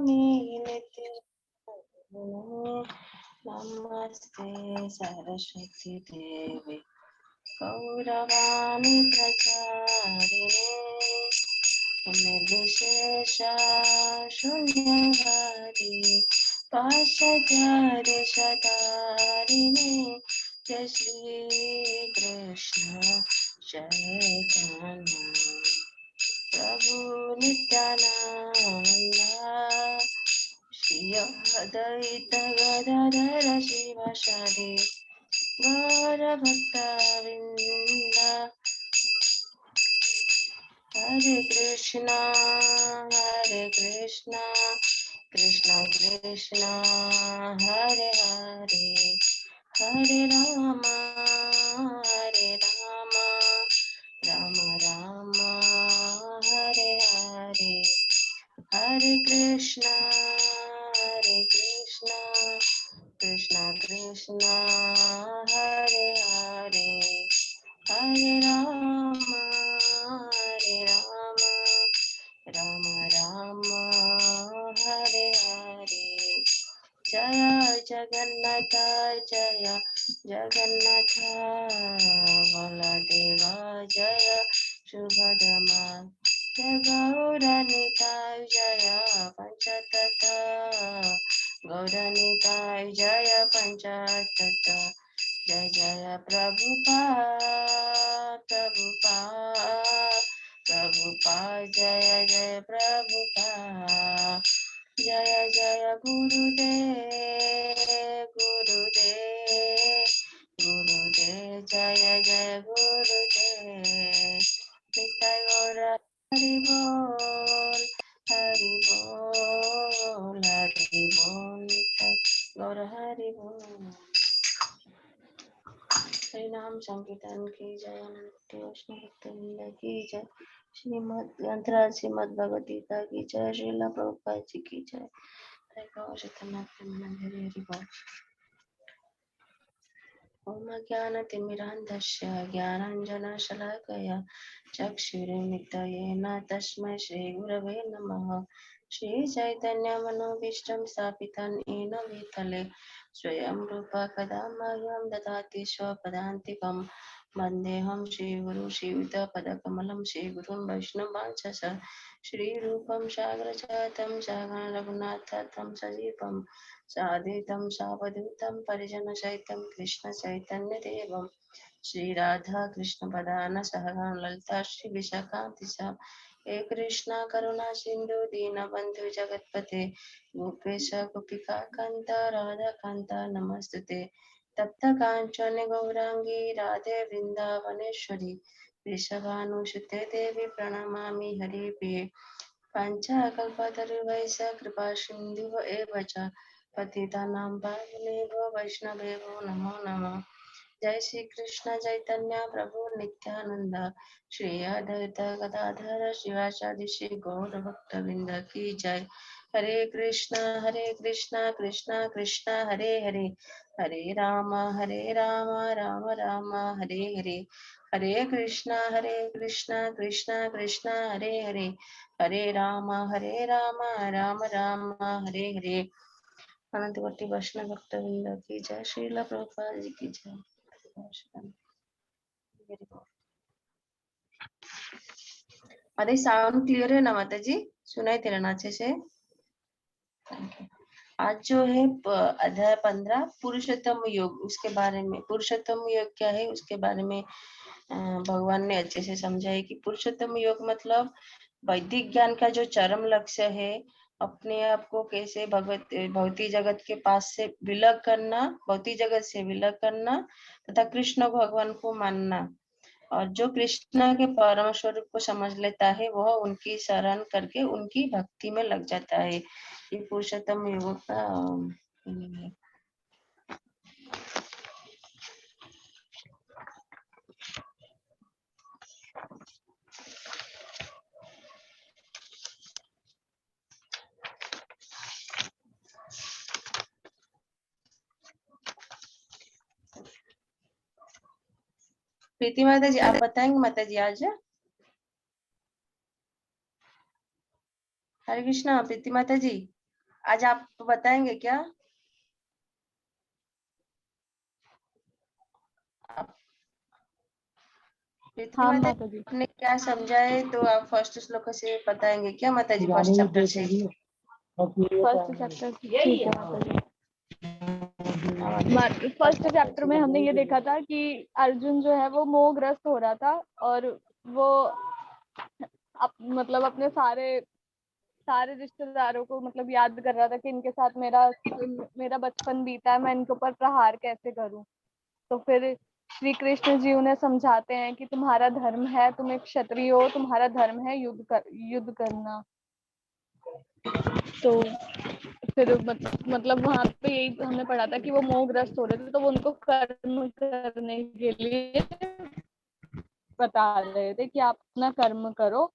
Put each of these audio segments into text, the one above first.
गौरवाणी नित्य नमस्ते सरस्वती देवी गौरवाणी प्रचारिणे निर्विशेष शून्यवादी पाश्चात्यादिशतारिणे जय श्री कृष्ण चैतन्य प्रभु नित्यानंद श्री अद्वैत गदाधर शिवासादि गौर भक्तवृंद हरे कृष्णा कृष्ण कृष्ण हरे हरे हरे राम राम राम हरे हरे हरे कृष्णा कृष्ण कृष्ण हरे हरे हरे राम राम राम हरे हरे जय जगन्नाथ जय जगन्नाथ बलदेव जय सुभद्रमा जय गौरनिताय जय पंचतत्व गौरनिताय जय पंचतत्व जय जय प्रभुपाद जय जय प्रभुपाद जय जय गुरुदेव जय जय गुरुदेव नित्य गौर हरि बोल हरि बोल नित्य गौर हरि बोल हरि नाम संकीर्तन की जय अनंत वैष्णव भक्तवृंद की जय श्रीमद् ग्रंथराज श्रीमद् भगवद गीता की जय श्रीला प्रभुपाद जी की जय हरे गौर चैतन्य प्रेमानंद हरि हरि बोल ओम ज्ञानतिमिरान्धस्य ज्ञानाञ्जनशलाकया चक्षुरुन्मिलितं तस्मै श्रीगुरवे नमः श्रीचैतन्यमनोभीष्टं स्थापितं येन भूतले स्वयं रूप कदा मह्यं ददाति स्वपदान्तिकं वन्देऽहं श्रीगुरुं श्रीयुतपदकमलं श्रीगुरुं वैष्णवांश्च श्रीरूपं साग्रजातं सागं रघुनाथं सजीवं साद्वैतं सावधूतं परिजनसहितं कृष्ण चैतन्य देवं श्री राधा कृष्ण पदान सहगण ललिता श्री विशाखान्ति हे कृष्णा करुणा सिंधु दीनबंधु जगतपते गोपेश गोपिका कांता राधा कांता नमस्तुते तप्त कांचन गौरांगी राधे वृंदावनेश्वरी वृषभानुसुते देवी प्रणमामि हरिप्रिये पंचाकल्पतरुवैश्च कृपा सिन्धु एव च पतितानां पावनेभ्यो वैष्णवेभ्यो नमो नमः जय श्री कृष्ण चैतन्य प्रभु नित्यानंद श्री अद्वैत गदाधर शिवाचार्य श्री गौर भक्तवृंद की जय हरे कृष्णा कृष्णा कृष्ण हरे हरे हरे राम राम राम हरे हरे हरे कृष्णा कृष्णा कृष्ण हरे हरे हरे राम राम राम हरे हरे अनंत कोटि वैष्णव भक्तवृंद की जय श्रीला प्रभुपाद जी की जय माता साउंड क्लियर है ना माता जी? सुनाई दे रहा अच्छे से? आज जो है अध्याय 15 पुरुषोत्तम योग, उसके बारे में, पुरुषोत्तम योग क्या है उसके बारे में भगवान ने अच्छे से समझा है कि पुरुषोत्तम योग मतलब वैदिक ज्ञान का जो चरम लक्ष्य है, अपने आप को कैसे भौतिक जगत के पास से विलग करना, भौतिक जगत से विलग करना तथा कृष्ण भगवान को मानना, और जो कृष्ण के परम स्वरूप को समझ लेता है वह उनकी शरण करके उनकी भक्ति में लग जाता है। ये पुरुषोत्तम योग का meaning है। प्रीति माता जी आप बताएंगे माता जी आज? हरे कृष्णा प्रीति माता जी। आज आप बताएंगे क्या? प्रीति हाँ माता माता जी। ने क्या समझा है, तो आप फर्स्ट श्लोक से बताएंगे क्या माता जी? फर्स्ट चैप्टर से। फर्स्ट चैप्टर ठीक है माता जी। फर्स्ट चैप्टर में हमने ये देखा था कि अर्जुन जो है वो मोहग्रस्त हो रहा था, और वो मतलब अपने सारे सारे रिश्तेदारों को मतलब याद कर रहा था कि इनके साथ मेरा मेरा बचपन बीता है, मैं इनके ऊपर प्रहार कैसे करूं। तो फिर श्री कृष्ण जी उन्हें समझाते हैं कि तुम्हारा धर्म है, तुम एक क्षत्रिय हो, तुम्हारा धर्म है युद्ध करना। तो फिर मतलब वहां पे यही हमने पढ़ा था कि वो मोहग्रस्त हो रहे थे, तो वो उनको कर्म करने के लिए बता रहे थे कि आप अपना कर्म करो।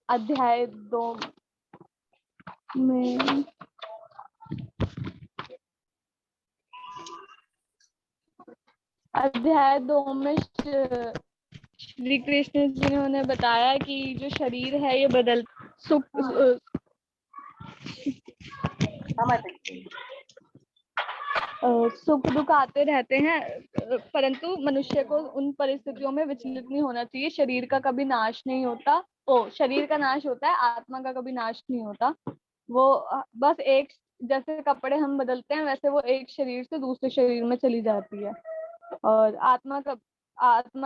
अध्याय 2 में अध्याय 2 में श्री कृष्ण जी ने उन्हें बताया कि जो शरीर है ये बदल सुख हाँ माता जी। सुख दुख आते रहते हैं, परंतु मनुष्य को उन परिस्थितियों में विचलित नहीं होना चाहिए। शरीर का कभी नाश नहीं होता। शरीर का नाश होता है, आत्मा का कभी नाश नहीं होता। वो बस एक, जैसे कपड़े हम बदलते हैं वैसे वो एक शरीर से दूसरे शरीर में चली जाती है। और आत्मा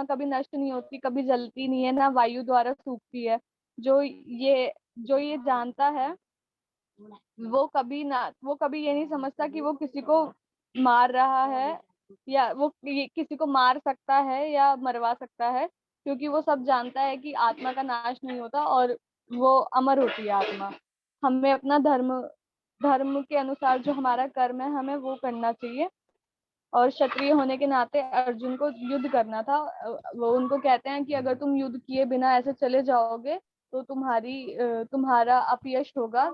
कभी नष्ट नहीं होती, कभी जलती नहीं है, ना वायु द्वारा सूखती है। जो ये जानता है वो कभी ये नहीं समझता कि वो किसी को मार रहा है, या वो किसी को मार सकता है या मरवा सकता है, क्योंकि वो सब जानता है कि आत्मा का नाश नहीं होता और वो अमर होती है आत्मा। हमें अपना धर्म के अनुसार जो हमारा कर्म है हमें वो करना चाहिए। और क्षत्रिय होने के नाते अर्जुन को युद्ध करना था। वो उनको कहते हैं कि अगर तुम युद्ध किए बिना ऐसे चले जाओगे तो तुम्हारा अपयश होगा।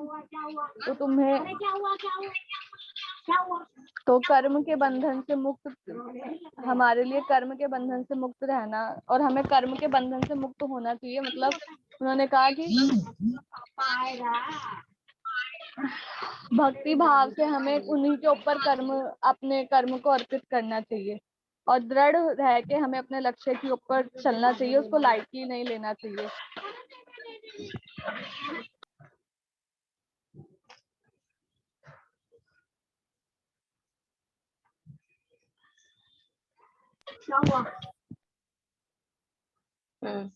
तो तुम्हें तो कर्म के बंधन से मुक्त हमारे लिए कर्म के बंधन से मुक्त रहना, और हमें कर्म के बंधन से मुक्त होना चाहिए। मतलब उन्होंने कहा कि भक्ति भाव से हमें उन्हीं के ऊपर अपने कर्म को अर्पित करना चाहिए, और दृढ़ रह के हमें अपने लक्ष्य के ऊपर चलना चाहिए, उसको लाइटली नहीं लेना चाहिए। हम्म।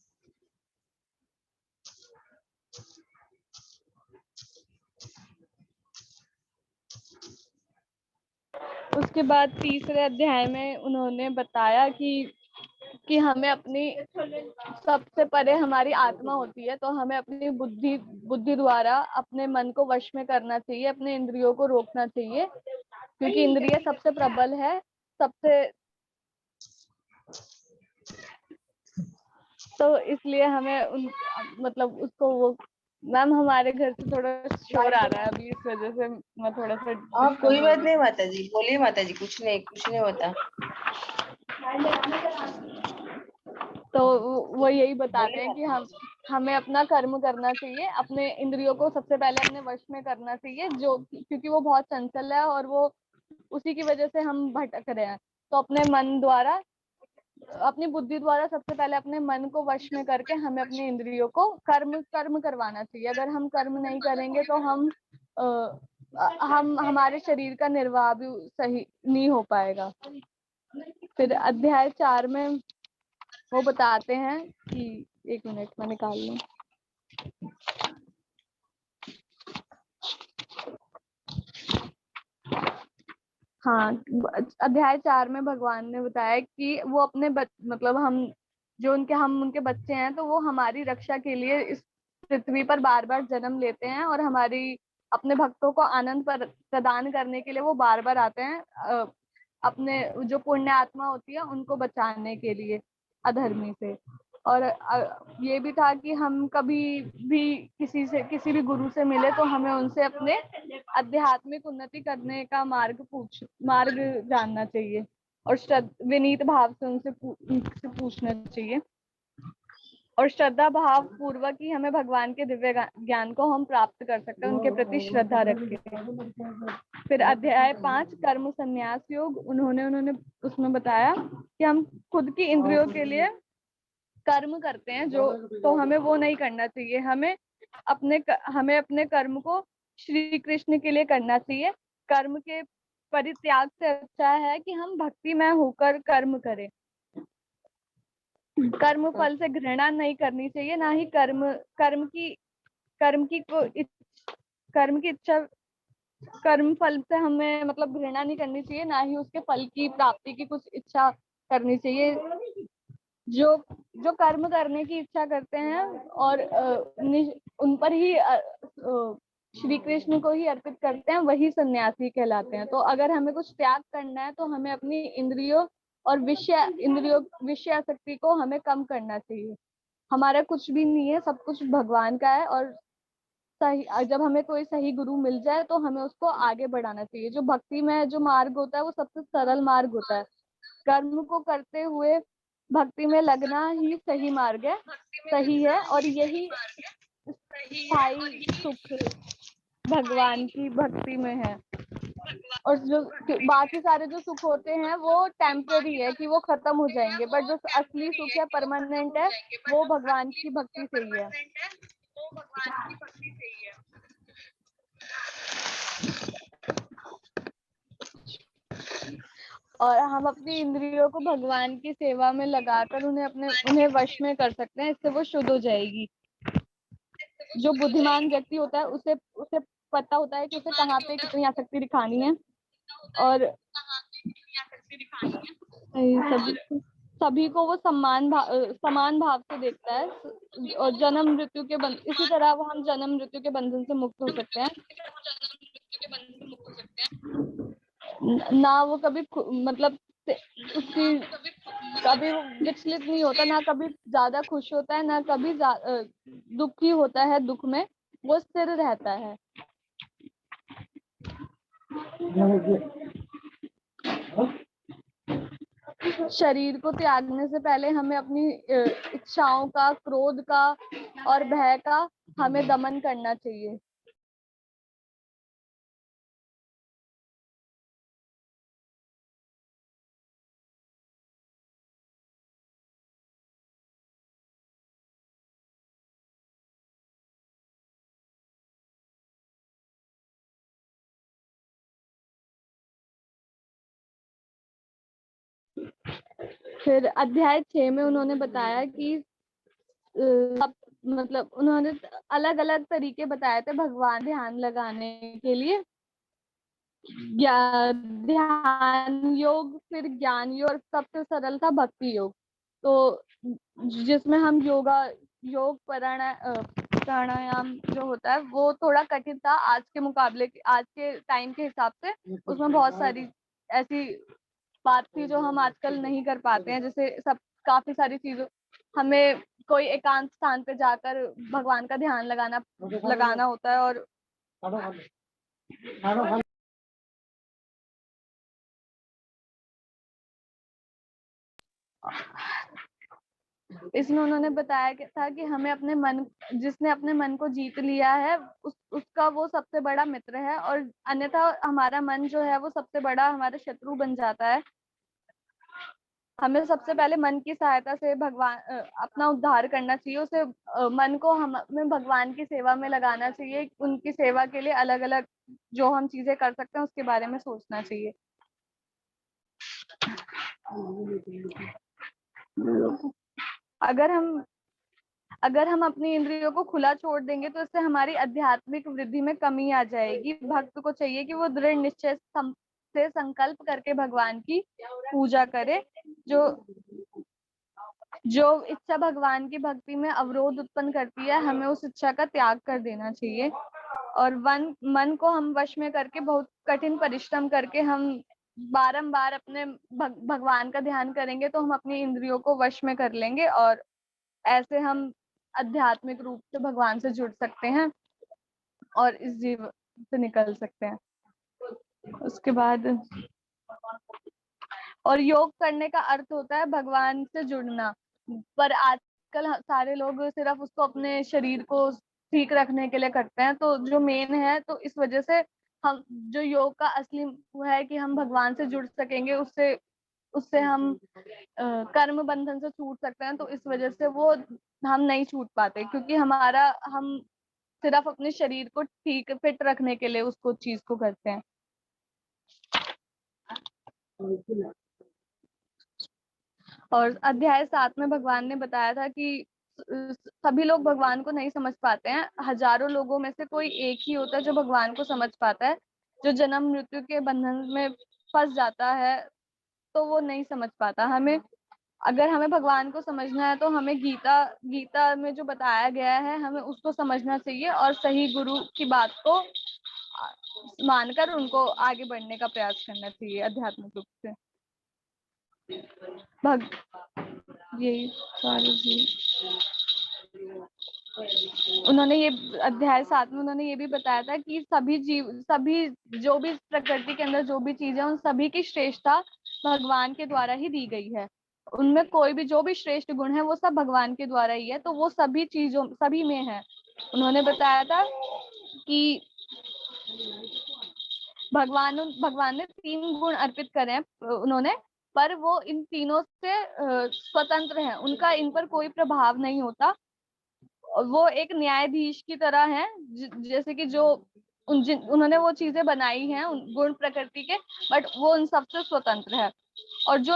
उसके बाद तीसरे अध्याय में उन्होंने बताया कि हमें अपनी सबसे परे हमारी आत्मा होती है, तो हमें अपनी बुद्धि द्वारा अपने मन को वश में करना चाहिए, अपने इंद्रियों को रोकना चाहिए, क्योंकि इंद्रिय सबसे प्रबल है। सबसे तो इसलिए हमें मतलब उसको वो मैम हमारे घर से थोड़ा शोर आ रहा है अभी, इस वजह से मैं थोड़ा सा हाँ डिस्टर्ब कोई हो बात रही नहीं माता जी, बोलिए माता जी, कुछ नहीं होता। तो वो यही बताते बोलिए हैं कि माता जी। हमें अपना कर्म करना चाहिए, अपने इंद्रियों को सबसे पहले अपने वश में करना चाहिए, जो क्योंकि वो बहुत चंचल है और वो उसी की वजह से हम भटक रहे हैं। तो अपनी बुद्धि द्वारा सबसे पहले अपने मन को वश में करके हमें अपने इंद्रियों को कर्म करवाना चाहिए। अगर हम कर्म नहीं करेंगे तो हम हमारे शरीर का निर्वाह भी सही नहीं हो पाएगा। फिर अध्याय 4 में वो बताते हैं कि, एक मिनट मैं निकाल लूं। हाँ, अध्याय 4 में भगवान ने बताया कि वो अपने मतलब हम उनके बच्चे हैं, तो वो हमारी रक्षा के लिए इस पृथ्वी पर बार बार जन्म लेते हैं, और हमारी अपने भक्तों को आनंद प्रदान करने के लिए वो बार बार आते हैं, अपने जो पुण्य आत्मा होती है उनको बचाने के लिए अधर्मी से। और ये भी था कि हम कभी भी किसी भी गुरु से मिले तो हमें उनसे अपने आध्यात्मिक उन्नति करने का मार्ग जानना चाहिए, और विनीत भाव से उनसे पूछना चाहिए। और श्रद्धा भाव पूर्वक ही हमें भगवान के दिव्य ज्ञान को हम प्राप्त कर सकते हैं, उनके प्रति श्रद्धा रख के। फिर अध्याय 5 कर्म संन्यास योग, उन्होंने उसमें बताया कि हम खुद की इंद्रियों के लिए कर्म करते हैं जो, तो हमें वो नहीं करना चाहिए। हमें अपने कर्म को श्री कृष्ण के लिए करना चाहिए। कर्म के परित्याग से अच्छा है कि हम भक्तिमय होकर कर्म करें। कर्म फल से घृणा नहीं करनी चाहिए, ना ही कर्म की इच्छा, कर्म फल से हमें मतलब घृणा नहीं करनी चाहिए, ना ही उसके फल की प्राप्ति की कुछ इच्छा करनी चाहिए। जो कर्म करने की इच्छा करते हैं और उन पर ही श्री कृष्ण को ही अर्पित करते हैं, वही सन्यासी कहलाते हैं। तो अगर हमें कुछ त्याग करना है तो हमें अपनी इंद्रियों और विषय आसक्ति को हमें कम करना चाहिए। हमारा कुछ भी नहीं है, सब कुछ भगवान का है। और जब हमें कोई सही गुरु मिल जाए तो हमें उसको आगे बढ़ाना चाहिए। जो भक्ति में जो मार्ग होता है वो सबसे सरल मार्ग होता है। कर्म को करते हुए भक्ति में लगना ही सही मार्ग है, सही है। और यही स्थायी सुख भगवान की भक्ति में है। और जो बाकी सारे जो सुख होते हैं वो टेम्पररी है, कि वो खत्म हो जाएंगे, बट जो असली सुख है, परमानेंट है, वो भगवान की भक्ति से ही है। और हम अपनी इंद्रियों को भगवान की सेवा में लगाकर उन्हें वश में कर सकते हैं, इससे वो शुद्ध हो जाएगी। जो बुद्धिमान व्यक्ति होता है उसे पता होता है कि उसे कहाँ पे कितनी आसक्ति दिखानी है, और सभी को वो समान भाव से देखता है। और इसी तरह वो हम जन्म मृत्यु के बंधन से मुक्त हो सकते हैं। ना वो कभी मतलब उसकी कभी वो विचलित नहीं होता, ना कभी ज्यादा खुश होता है, ना कभी दुखी होता है। दुख में वो स्थिर रहता है। शरीर को त्यागने से पहले हमें अपनी इच्छाओं का, क्रोध का और भय का हमें दमन करना चाहिए। फिर अध्याय 6 में उन्होंने बताया कि मतलब उन्होंने अलग अलग तरीके बताए थे भगवान ध्यान लगाने के लिए। ध्यान योग, फिर ज्ञान योग, और सबसे सरल था भक्ति योग। तो जिसमें हम योग प्राणायाम जो होता है वो थोड़ा कठिन था आज के टाइम के हिसाब से। उसमें बहुत सारी ऐसी बात थी जो हम आजकल नहीं कर पाते हैं। जैसे काफी सारी चीजों, हमें कोई एकांत स्थान पे जाकर भगवान का ध्यान लगाना होता है। और इसमें उन्होंने बताया था कि हमें जिसने अपने मन को जीत लिया है उसका वो सबसे बड़ा मित्र है, और अन्यथा हमारा मन जो है वो सबसे बड़ा हमारा शत्रु बन जाता है। हमें सबसे पहले मन की सहायता से अपना उद्धार करना चाहिए। मन को हमें भगवान की सेवा में लगाना चाहिए। उनकी सेवा के लिए अलग अलग जो हम चीजें कर सकते हैं उसके बारे में सोचना चाहिए। अगर हम अपनी इंद्रियों को खुला छोड़ देंगे तो इससे हमारी आध्यात्मिक वृद्धि में कमी आ जाएगी। भक्त को चाहिए कि वो दृढ़ निश्चय से संकल्प करके भगवान की पूजा करे। जो इच्छा भगवान की भक्ति में अवरोध उत्पन्न करती है, हमें उस इच्छा का त्याग कर देना चाहिए। और मन को हम वश में करके बहुत कठिन परिश्रम करके हम बारंबार अपने भगवान का ध्यान करेंगे तो हम अपनी इंद्रियों को वश में कर लेंगे, और ऐसे हम आध्यात्मिक रूप से भगवान से जुड़ सकते हैं और इस जीवन से निकल सकते हैं। उसके बाद और योग करने का अर्थ होता है भगवान से जुड़ना। पर आज आजकल सारे लोग सिर्फ उसको अपने शरीर को ठीक रखने के लिए करते हैं, तो जो मेन है, तो इस वजह से हम जो योग का असली वो है कि हम भगवान से जुड़ सकेंगे, उससे उससे हम कर्म बंधन से छूट सकते हैं। तो इस वजह से वो हम नहीं छूट पाते, क्योंकि हम सिर्फ अपने शरीर को ठीक फिट रखने के लिए उसको चीज को करते हैं। और अध्याय 7 में भगवान ने बताया था कि सभी लोग भगवान को नहीं समझ पाते हैं, हजारों लोगों में से कोई एक ही होता है जो भगवान को समझ पाता है। जो जन्म मृत्यु के बंधन में फंस जाता है तो वो नहीं समझ पाता। अगर हमें भगवान को समझना है तो हमें गीता में जो बताया गया है हमें उसको समझना चाहिए, और सही गुरु की बात को मानकर उनको आगे बढ़ने का प्रयास करना चाहिए आध्यात्मिक रूप से। भग यही सारी जी। उन्होंने ये अध्याय 7 में उन्होंने ये भी बताया था कि सभी जो भी प्रकृति के अंदर जो भी चीजें उन सभी की श्रेष्ठता भगवान के द्वारा ही दी गई है। उनमें कोई भी जो भी श्रेष्ठ गुण है वो सब भगवान के द्वारा ही है, तो वो सभी में है। उन्होंने बताया था कि भगवान ने 3 गुण अर्पित करे हैं उन्होंने, पर वो इन तीनों से स्वतंत्र है, उनका इन पर कोई प्रभाव नहीं होता। वो एक न्यायाधीश की तरह है, जैसे कि जो उन्होंने वो चीजें बनाई हैं गुण प्रकृति के, बट वो उन सबसे स्वतंत्र है। और जो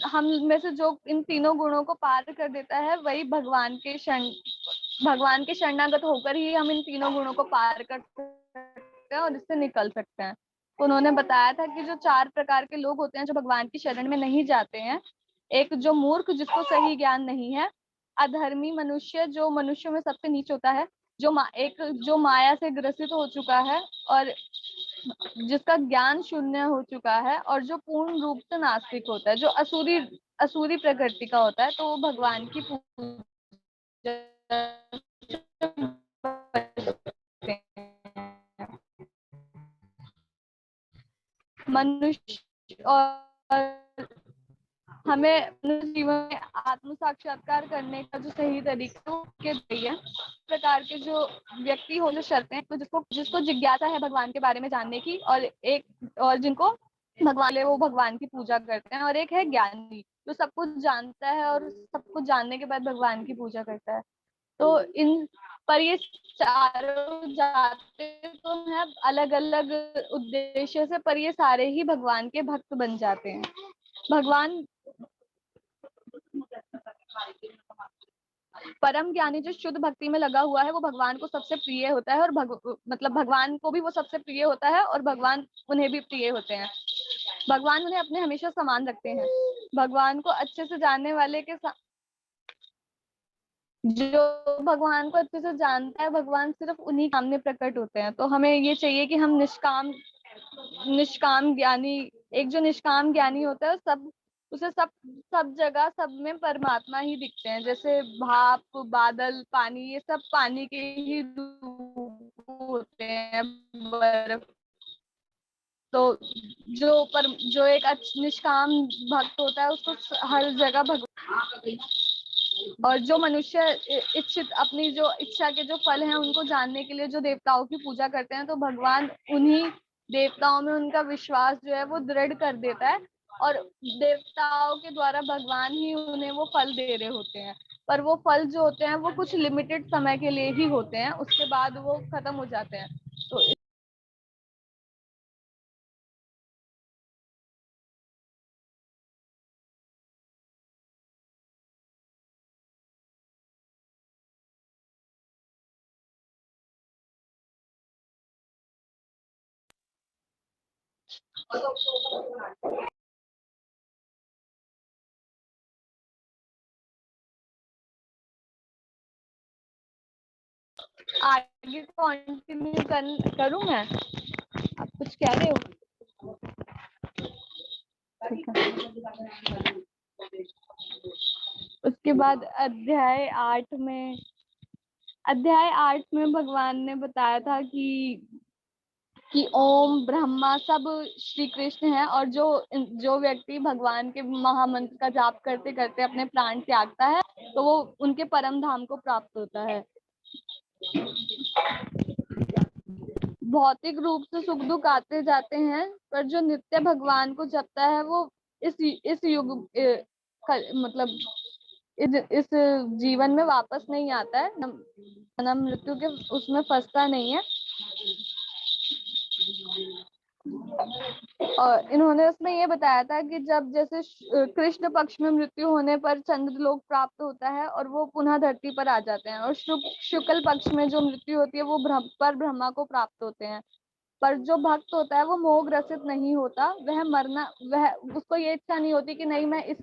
हम में से जो इन तीनों गुणों को पार कर देता है वही भगवान के शरणागत होकर ही हम इन तीनों गुणों को पार कर सकते हैं और इससे निकल सकते हैं। तो उन्होंने बताया था कि जो 4 प्रकार के लोग होते हैं जो भगवान की शरण में नहीं जाते हैं। एक जो मूर्ख, जिसको सही ज्ञान नहीं है, अधर्मी मनुष्य जो मनुष्यों में सबसे नीच होता है, एक जो माया से ग्रसित हो चुका है और जिसका ज्ञान शून्य हो चुका है, और जो पूर्ण रूप से नास्तिक होता है, जो असुरी प्रकृति का होता है, तो वो भगवान की पूजा मनुष्य और हमें अपने जीवन में आत्म साक्षात्कार करने का जो सही तरीका के दिए प्रकार के जो व्यक्ति हो, जो शर्तें, तो जिसको जिज्ञासा है भगवान के बारे में जानने की, और जिनको भगवान वो भगवान की पूजा करते हैं, और एक है ज्ञानी जो सब कुछ जानता है और सब कुछ जानने के बाद भगवान की पूजा करता है। तो इन पर ये चारों जाते तो हैं अलग अलग उद्देश्य से, पर ये सारे ही भगवान के भक्त बन जाते हैं। भगवान परम ज्ञानी जो शुद्ध भक्ति में लगा हुआ है वो भगवान को सबसे प्रिय होता है, और मतलब भगवान को भी वो सबसे प्रिय होता है, और भगवान उन्हें भी प्रिय होते हैं। भगवान उन्हें अपने हमेशा समान रखते हैं। भगवान को अच्छे से जानने वाले जो भगवान को अच्छे से जानता है, भगवान सिर्फ उन्हीं के सामने प्रकट होते हैं। तो हमें ये चाहिए कि हम निष्काम ज्ञानी, एक जो निष्काम ज्ञानी होता है उसे सब जगह सब में परमात्मा ही दिखते हैं। जैसे भाप, बादल, पानी, ये सब पानी के ही रूप होते हैं, बर्फ। तो जो एक निष्काम भक्त होता है उसको हर जगह भगवान, और जो मनुष्य इच्छित अपनी जो इच्छा के जो फल हैं उनको जानने के लिए जो देवताओं की पूजा करते हैं, तो भगवान उन्हीं देवताओं में उनका विश्वास जो है वो दृढ़ कर देता है, और देवताओं के द्वारा भगवान ही उन्हें वो फल दे रहे होते हैं। पर वो फल जो होते हैं वो कुछ लिमिटेड समय के लिए ही होते हैं, उसके बाद वो खत्म हो जाते हैं। तो आगे कंटिन्यू करूं मैं? आप कुछ कह रहे हो? ठीक है। उसके बाद अध्याय 8 में भगवान ने बताया था कि कि ओम ब्रह्मा सब श्री कृष्ण है, और जो व्यक्ति भगवान के महामंत्र का जाप करते करते अपने प्राण त्यागता है तो वो उनके परम धाम को प्राप्त होता है। भौतिक रूप से सुख दुख आते जाते हैं, पर जो नित्य भगवान को जपता है वो इस युग मतलब इस जीवन में वापस नहीं आता है, जन्म मृत्यु के उसमें फंसता नहीं है। और इन्होंने उसमें ये बताया था कि जब जैसे कृष्ण पक्ष में मृत्यु होने पर चंद्रलोक प्राप्त होता है और वो पुनः धरती पर आ जाते हैं, और शुक्ल पक्ष में जो मृत्यु होती है वो ब्रह्मा को प्राप्त होते हैं। पर जो भक्त होता है वो मोह ग्रसित नहीं होता, वह उसको ये इच्छा नहीं होती कि नहीं मैं इस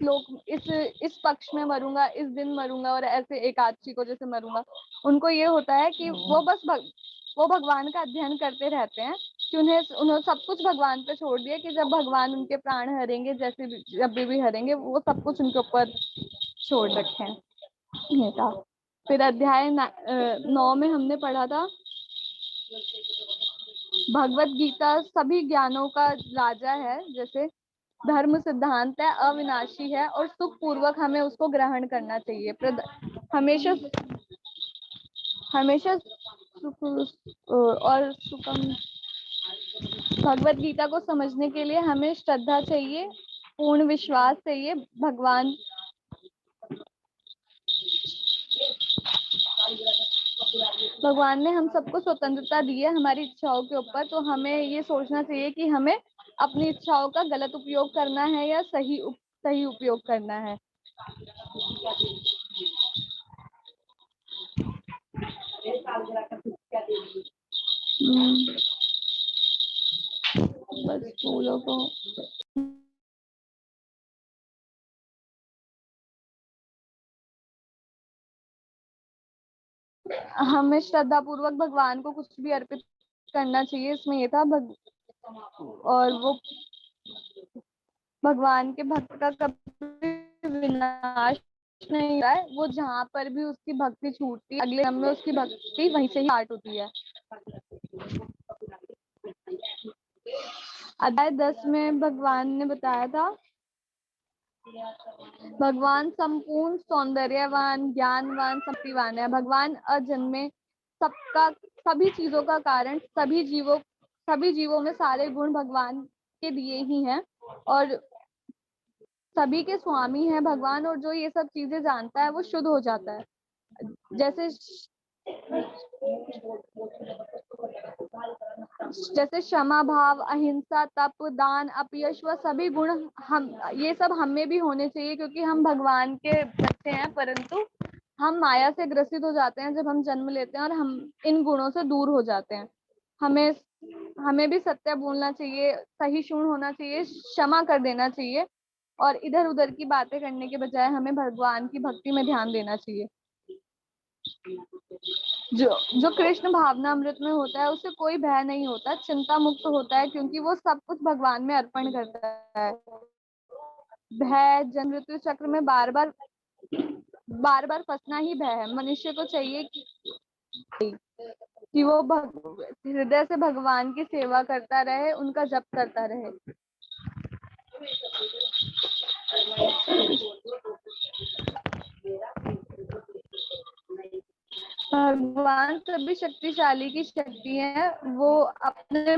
पक्ष में मरूंगा, इस दिन मरूंगा और ऐसे एकादशी को जैसे मरूंगा। उनको ये होता है कि वो भगवान का अध्ययन करते रहते हैं कि उन्होंने सब कुछ भगवान पे छोड़ दिया, कि जब भगवान उनके प्राण हरेंगे, जैसे जब भी हरेंगे, वो सब कुछ उनके ऊपर छोड़ रखे हैं। ये था। फिर अध्याय 9 में हमने पढ़ा था भगवत गीता सभी ज्ञानों का राजा है, जैसे धर्म सिद्धांत है, अविनाशी है और सुख पूर्वक हमें उसको ग्रहण करना चाहिए। हमेशा हमेशा सुख और सुखम। भगवत गीता को समझने के लिए हमें श्रद्धा चाहिए, पूर्ण विश्वास चाहिए। भगवान ने हम सबको स्वतंत्रता दी है हमारी इच्छाओं के ऊपर, तो हमें ये सोचना चाहिए कि हमें अपनी इच्छाओं का गलत उपयोग करना है या सही उपयोग करना है। बस फूलों को हमें श्रद्धा पूर्वक भगवान को कुछ भी अर्पित करना चाहिए। इसमें ये था और वो भगवान के भक्त का कभी विनाश नहीं होता है। वो जहाँ पर भी उसकी भक्ति छूटती है, अगले जन्म में उसकी भक्ति वहीं से ही स्टार्ट होती है। अध्याय 10 में भगवान ने बताया था भगवान संपूर्ण सौंदर्यवान ज्ञानवान शक्तिवान है। भगवान अजन्मे सभी चीजों का कारण, सभी जीवों में सारे गुण भगवान के दिए ही हैं और सभी के स्वामी है भगवान। और जो ये सब चीजें जानता है वो शुद्ध हो जाता है। जैसे क्षमा भाव, अहिंसा, तप, दान, अपयश व सभी गुण ये सब हमें भी होने चाहिए, क्योंकि हम भगवान के बच्चे हैं। परंतु हम माया से ग्रसित हो जाते हैं जब हम जन्म लेते हैं और हम इन गुणों से दूर हो जाते हैं। हमें भी सत्य बोलना चाहिए, सहिष्णु होना चाहिए, क्षमा कर देना चाहिए और इधर उधर की बातें करने के बजाय हमें भगवान की भक्ति में ध्यान देना चाहिए। जो कृष्ण भावना अमृत में होता है उसे कोई भय नहीं होता, चिंता मुक्त होता है, क्योंकि वो सब कुछ भगवान में अर्पण करता है। भय जन्म मृत्यु चक्र में बार बार फंसना ही भय है। मनुष्य को चाहिए कि वो हृदय से भगवान की सेवा करता रहे, उनका जप करता रहे। भगवान सभी शक्तिशाली की शक्ति है। वो अपने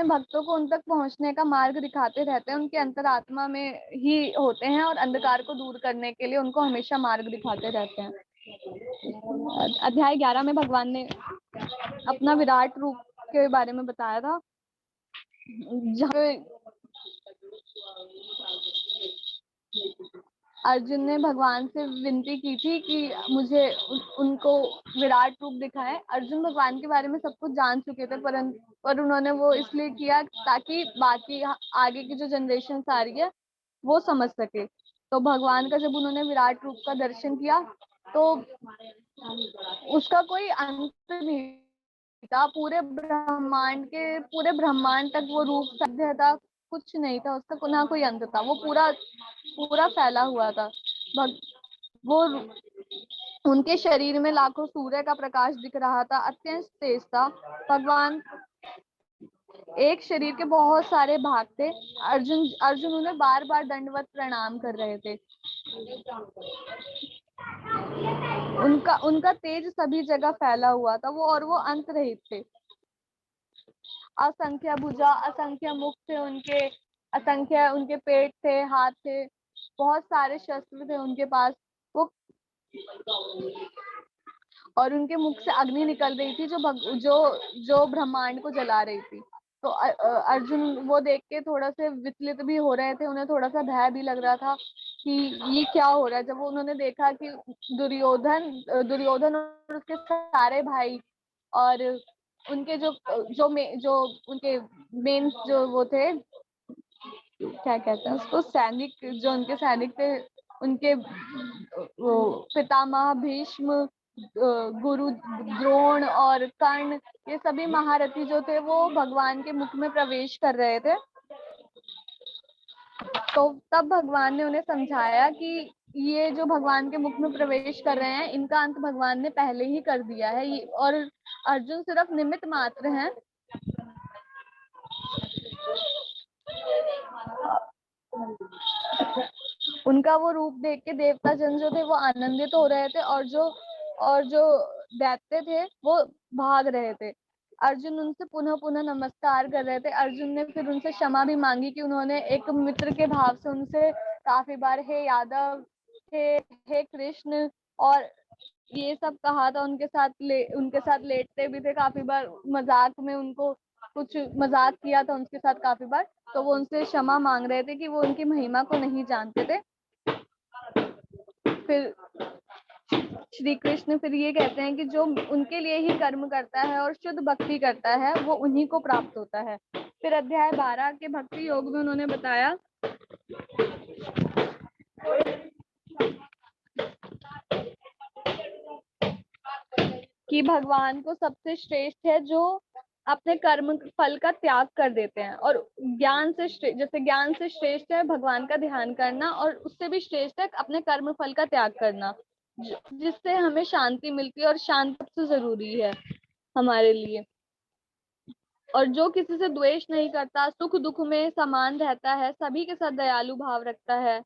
भक्तों को उन तक पहुंचने का मार्ग दिखाते रहते हैं। उनके अंतरात्मा में ही होते हैं और अंधकार को दूर करने के लिए उनको हमेशा मार्ग दिखाते रहते हैं। अध्याय 11 में भगवान ने अपना विराट रूप के बारे में बताया था, जहाँ अर्जुन ने भगवान से विनती की थी कि मुझे उनको विराट रूप दिखाएं। अर्जुन भगवान के बारे में सब कुछ जान चुके थे, पर उन्होंने वो इसलिए किया ताकि बाकी आगे की जो जनरेशन आ रही है वो समझ सके। तो भगवान का जब उन्होंने विराट रूप का दर्शन किया तो उसका कोई अंत नहीं था। पूरे ब्रह्मांड तक वो रूप साध्य था, कुछ नहीं था उसका, ना कोई अंत था। वो पूरा फैला हुआ था। वो उनके शरीर में लाखों सूर्य का प्रकाश दिख रहा था, अत्यंत तेज था। भगवान एक शरीर के बहुत सारे भाग थे। अर्जुन अर्जुन उन्हें बार बार दंडवत प्रणाम कर रहे थे। उनका उनका तेज सभी जगह फैला हुआ था, वो अंत रहित थे। असंख्य भुजा, असंख्य मुख थे उनके, असंख्य उनके पेट थे, हाथ थे, बहुत सारे शस्त्र थे उनके पास। वो और उनके मुख से अग्नि निकल रही थी जो ब्रह्मांड को जला रही थी। तो अर्जुन वो देख के थोड़ा से विचलित भी हो रहे थे, उन्हें थोड़ा सा भय भी लग रहा था कि ये क्या हो रहा है। जब उन्होंने देखा कि दुर्योधन और उसके सारे भाई और उनके जो उनके मेन जो वो थे, क्या कहते हैं उसको, सैनिक, जो उनके सैनिक थे, उनके वो पितामह भीष्म, गुरु द्रोण और कर्ण, ये सभी महारथी जो थे वो भगवान के मुख में प्रवेश कर रहे थे। तो तब भगवान ने उन्हें समझाया कि ये जो भगवान के मुख में प्रवेश कर रहे हैं, इनका अंत भगवान ने पहले ही कर दिया है, और अर्जुन सिर्फ निमित्त मात्र हैं। उनका वो रूप देख के देवता जन जो थे वो आनंदित हो रहे थे, और जो दैत्य थे वो भाग रहे थे। अर्जुन उनसे पुनः पुनः नमस्कार कर रहे थे। अर्जुन ने फिर उनसे क्षमा भी मांगी कि उन्होंने एक मित्र के भाव से उनसे काफी बार हे यादव, हे कृष्ण और ये सब कहा था। उनके साथ लेटते भी थे काफी बार, मजाक में उनको कुछ मजाक किया था उनके साथ काफी बार। तो वो उनसे क्षमा मांग रहे थे कि वो उनकी महिमा को नहीं जानते थे। फिर श्री कृष्ण फिर ये कहते हैं कि जो उनके लिए ही कर्म करता है और शुद्ध भक्ति करता है वो उन्हीं को प्राप्त होता है। फिर अध्याय 12 के भक्ति योग में उन्होंने बताया कि भगवान को सबसे श्रेष्ठ है जो अपने कर्म फल का त्याग कर देते हैं, और जैसे ज्ञान से श्रेष्ठ है भगवान का ध्यान करना, और उससे भी श्रेष्ठ है अपने कर्म फल का त्याग करना, जिससे हमें शांति मिलती है, और शांति सबसे जरूरी है हमारे लिए। और जो किसी से द्वेष नहीं करता, सुख दुख में समान रहता है, सभी के साथ दयालु भाव रखता है,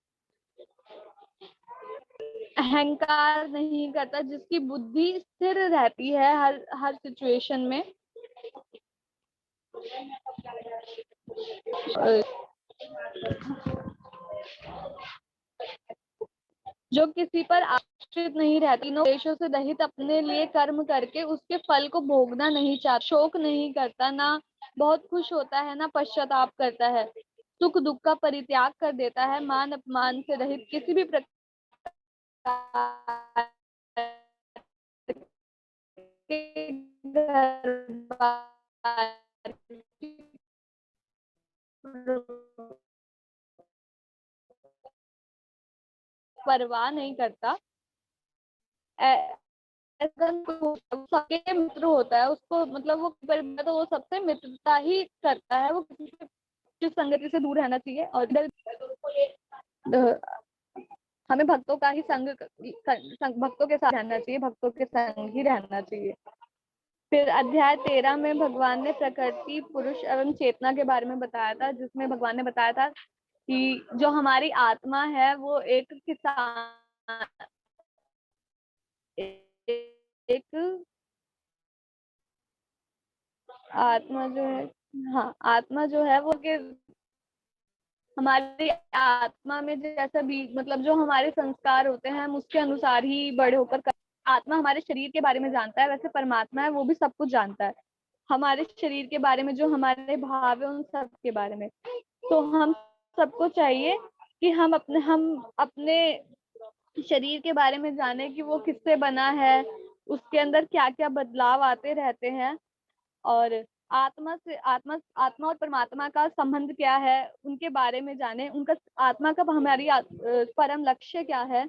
अहंकार नहीं करता, जिसकी बुद्धि स्थिर रहती है हर सिचुएशन में, जो किसी पर आश्रित नहीं रहती, तीनों देशों से रहित, अपने लिए कर्म करके उसके फल को भोगना नहीं चाहता, शोक नहीं करता, ना बहुत खुश होता है, ना पश्चाताप करता है, सुख दुख का परित्याग कर देता है, मान अपमान से रहित, किसी भी प्रकार के परवाह नहीं करता। सबके मित्र होता है उसको, मतलब वो तो वो सबसे मित्रता ही करता है, वो किसी से संगति से दूर रहना चाहिए। और हमें भक्तों का ही भक्तों के साथ रहना चाहिए, भक्तों के संग ही रहना चाहिए। फिर अध्याय 13 में भगवान ने प्रकृति, पुरुष एवं चेतना के बारे में बताया था, जिसमें भगवान ने बताया था कि जो हमारी आत्मा है वो एक किसान, एक आत्मा जो है, हाँ आत्मा जो है वो कि हमारी आत्मा में जैसा भी, मतलब जो हमारे संस्कार होते हैं हम उसके अनुसार ही बड़े होकर आत्मा हमारे शरीर के बारे में जानता है, वैसे परमात्मा है वो भी सब कुछ जानता है, हमारे शरीर के बारे में, जो हमारे भाव है उन सब के बारे में। तो हम सबको चाहिए कि हम अपने शरीर के बारे में जाने कि वो किससे बना है, उसके अंदर क्या क्या बदलाव आते रहते हैं, और आत्मा और परमात्मा का संबंध क्या है उनके बारे में जाने, उनका आत्मा का हमारी परम लक्ष्य क्या है,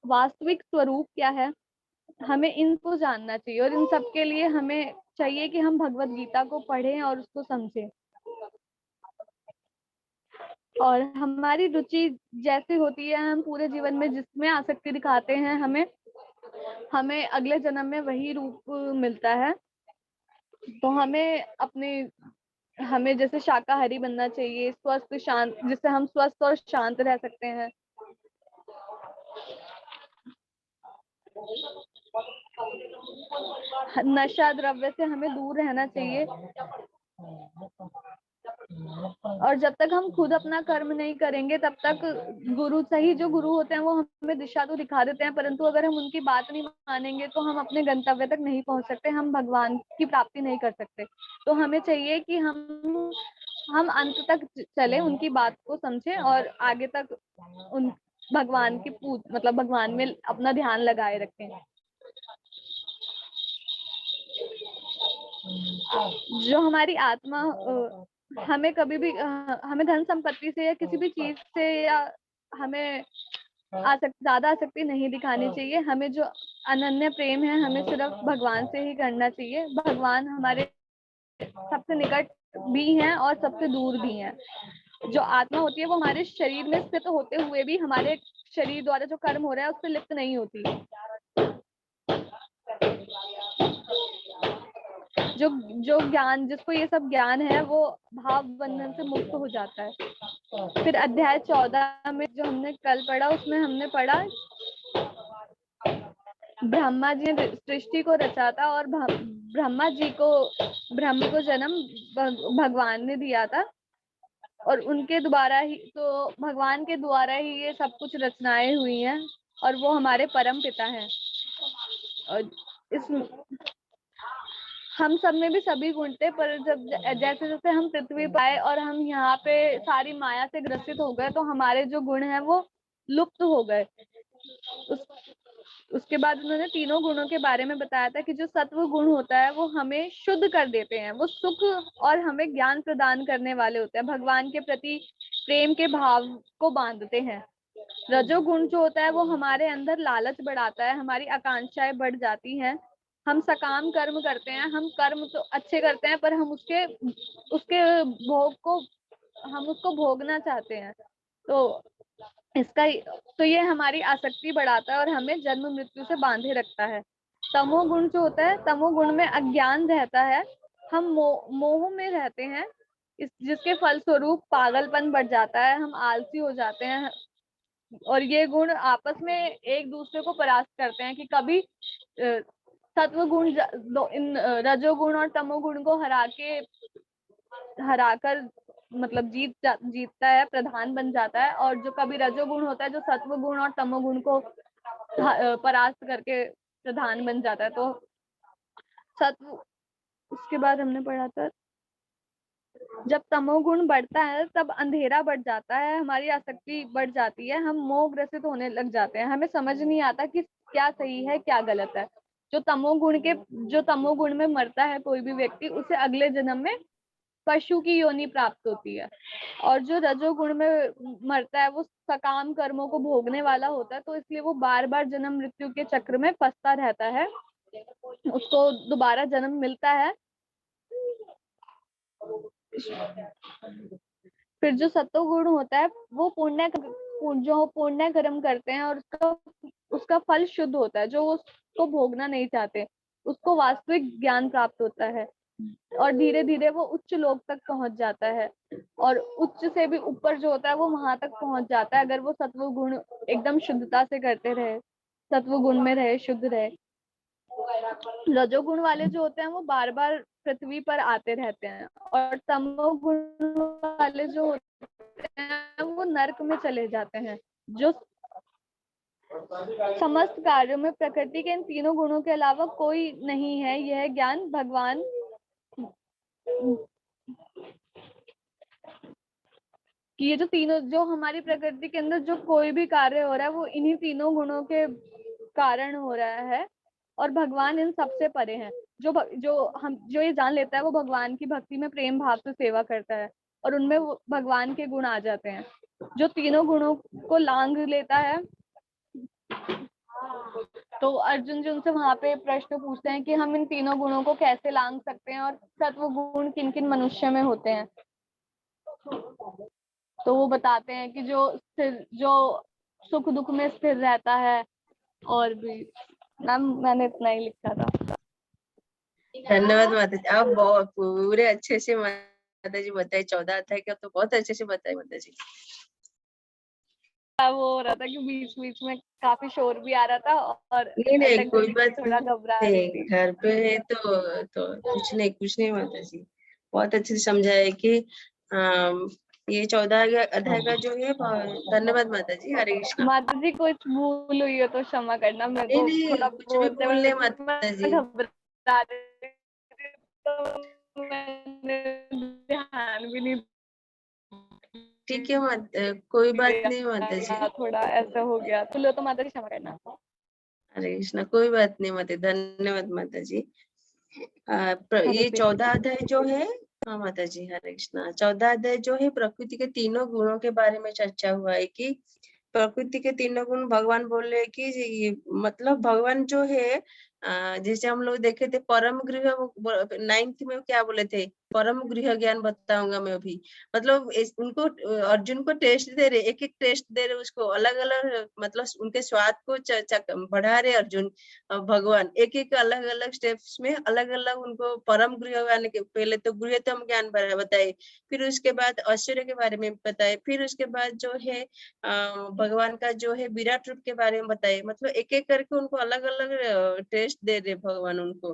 वास्तविक स्वरूप क्या है, हमें इनको जानना चाहिए। और इन सब के लिए हमें चाहिए कि हम भगवत गीता को पढ़ें और उसको समझें, और हमारी रुचि जैसी होती है हम पूरे जीवन में जिसमें आसक्ति दिखाते हैं, हमें हमें अगले जन्म में वही रूप मिलता है। तो हमें जैसे शाकाहारी बनना चाहिए, स्वस्थ शांत, जिससे हम स्वस्थ और शांत रह सकते हैं। नशा द्रव्य से हमें दूर रहना चाहिए। और जब तक हम खुद अपना कर्म नहीं करेंगे तब तक सही जो गुरु होते हैं वो हमें दिशा तो दिखा देते हैं, परंतु अगर हम उनकी बात नहीं मानेंगे तो हम अपने गंतव्य तक नहीं पहुंच सकते, हम भगवान की प्राप्ति नहीं कर सकते। तो हमें चाहिए कि हम अंत तक चले, उनकी बात को समझें और आगे तक उन भगवान की मतलब भगवान में अपना ध्यान लगाए रखें। जो हमारी आत्मा हमें कभी भी हमें धन संपत्ति से या किसी भी चीज से या हमें ज्यादा आसक्ति नहीं दिखानी चाहिए। हमें जो अनन्य प्रेम है हमें सिर्फ भगवान से ही करना चाहिए। भगवान हमारे सबसे निकट भी हैं और सबसे दूर भी हैं। जो आत्मा होती है वो हमारे शरीर में स्थित होते हुए भी हमारे शरीर द्वारा जो कर्म हो रहा है उससे लिप्त नहीं होती। जो ज्ञान, जिसको ये सब ज्ञान है वो भाव बंधन से मुक्त हो जाता है। फिर अध्याय 14 में जो हमने कल पढ़ा उसमें हमने पढ़ा ब्रह्मा जी ने सृष्टि को रचा था और ब्रह्म को जन्म भगवान ने दिया था और उनके द्वारा ही तो भगवान के द्वारा ही ये सब कुछ रचनाएं हुई हैं और वो हमारे परम पिता हैं। और इस हम सब में भी सभी गुण थे, पर जब जैसे जैसे हम पृथ्वी पाए और हम यहाँ पे सारी माया से ग्रसित हो गए तो हमारे जो गुण हैं वो लुप्त हो गए। उसके बाद उन्होंने तीनों गुणों के बारे में बताया था कि जो सत्व गुण होता है वो हमें शुद्ध कर देते हैं, वो सुख और हमें ज्ञान प्रदान करने वाले होते हैं, भगवान के प्रति प्रेम के भाव को बांधते हैं। रजोगुण जो होता है वो हमारे अंदर लालच बढ़ाता है, हमारी आकांक्षाएं बढ़ जाती हैं, हम सकाम कर्म करते हैं, हम कर्म तो अच्छे करते हैं पर हम उसके भोग को हम उसको भोगना चाहते हैं। तो ये हमारी आसक्ति बढ़ाता है और हमें जन्म मृत्यु से बांधे रखता है। तमोगुण जो होता है, तमोगुण में अज्ञान रहता है, हम मोह में रहते हैं, जिसके फलस्वरूप पागलपन बढ़ जाता है, हम आलसी हो जाते हैं और ये गुण आपस में एक दूसरे को परास्त करते हैं कि कभी सत्व गुण इन रजोगुण और तमोगुण को हराकर मतलब जीतता है, प्रधान बन जाता है, और जो कभी रजोगुण होता है जो सत्व गुण और तमोगुण को परास्त करके प्रधान बन जाता है। तो सत्व, उसके बाद हमने पढ़ा था जब तमोगुण बढ़ता है तब अंधेरा बढ़ जाता है, हमारी आसक्ति बढ़ जाती है, हम मोह ग्रसित होने लग जाते हैं, हमें समझ नहीं आता कि क्या सही है क्या गलत है। जो तमोगुण में मरता है कोई भी व्यक्ति, उसे अगले जन्म में पशु की योनि प्राप्त होती है, और जो रजोगुण में मरता है वो सकाम कर्मों को भोगने वाला होता है, तो इसलिए वो बार बार जन्म मृत्यु के चक्र में फंसता रहता है, उसको दोबारा जन्म मिलता है। फिर जो सत्वगुण होता है वो पुण्य कर्म करते हैं और उसका फल शुद्ध होता है, जो उसको भोगना नहीं चाहते उसको वास्तविक ज्ञान प्राप्त होता है और धीरे धीरे वो उच्च लोक तक पहुंच जाता है, और उच्च से भी ऊपर जो होता है वो वहां तक पहुंच जाता है अगर वो सत्व गुण एकदम शुद्धता से करते रहे, सत्व गुण में रहे, शुद्ध रहे। रजोगुण वाले जो होते हैं वो बार बार पृथ्वी पर आते रहते हैं, और तमोगुण वाले जो होते हैं वो नरक में चले जाते हैं। जो समस्त कार्यों में प्रकृति के इन तीनों गुणों के अलावा कोई नहीं है, यह ज्ञान भगवान कि ये जो तीनों, जो हमारी प्रकृति के अंदर जो कोई भी कार्य हो रहा है वो इन्हीं तीनों गुणों के कारण हो रहा है, और भगवान इन सबसे परे हैं। जो ये जान लेता है वो भगवान की भक्ति में प्रेम भाव से सेवा करता है और उनमें वो भगवान के गुण आ जाते हैं। जो तीनों गुणों को लांघ लेता है, तो अर्जुन जी उनसे वहां पे प्रश्न पूछते हैं कि हम इन तीनों गुणों को कैसे लांघ सकते हैं और सत्व गुण किन किन मनुष्य में होते हैं। तो वो बताते हैं कि जो सुख दुख में स्थिर रहता है, और भी मैम मैंने इतना ही लिखा था। धन्यवाद माता जी, आप बहुत पूरे अच्छे से माता जी बताए, 14 अध्याय का तो बहुत अच्छे से बताए माता जी। वो हो रहा था कि बीच बीच में काफी शोर भी आ रहा था और नहीं नहीं अटक कोई भी बात थोड़ा घबरा रही नहीं, थी। घर पे है तो कुछ नहीं माता जी, बहुत अच्छे से समझाया कि ये 14 अध्याय का जो है धन्यवाद माता जी, हरे कृष्णा। माता जी कुछ भूल हुई हो तो क्षमा करना, मेरे नहीं को नहीं थोड़ा कुछ भी बोलते भूल नहीं वक्त माता जी, मैं घबरा रही थी, तो मैंने ध्यान भी नहीं ठीक है कोई बात नहीं माता जी, दिया, थोड़ा ऐसा हो गया तो माता जी क्षमा करना। हरे कृष्णा कोई बात नहीं माता, धन्यवाद माता जी। हरे ये कृष्ण। 14 अध्याय जो है, हाँ माता जी हरे कृष्णा, 14 अध्याय जो है प्रकृति के तीनों गुणों के बारे में चर्चा हुआ है कि प्रकृति के तीनों गुण भगवान बोल रहे हैं कि ये मतलब भगवान जो है जैसे हम लोग देखे थे परम गृह 9th में क्या बोले थे, परम गृह ज्ञान बताऊंगा मैं अभी, मतलब उनको अर्जुन को टेस्ट दे रहे, एक एक टेस्ट दे रहे उसको अलग अलग, मतलब उनके स्वाद को बढ़ा रहे अर्जुन, भगवान एक एक अलग अलग स्टेप्स में अलग अलग उनको परम गृह ज्ञान के, पहले तो गृहतम ज्ञान बताए, फिर उसके बाद ऐश्वर्य के बारे में बताए, फिर उसके बाद जो है भगवान का जो है विराट रूप के बारे में बताए, मतलब एक एक करके उनको अलग अलग टेस्ट दे रहे भगवान उनको,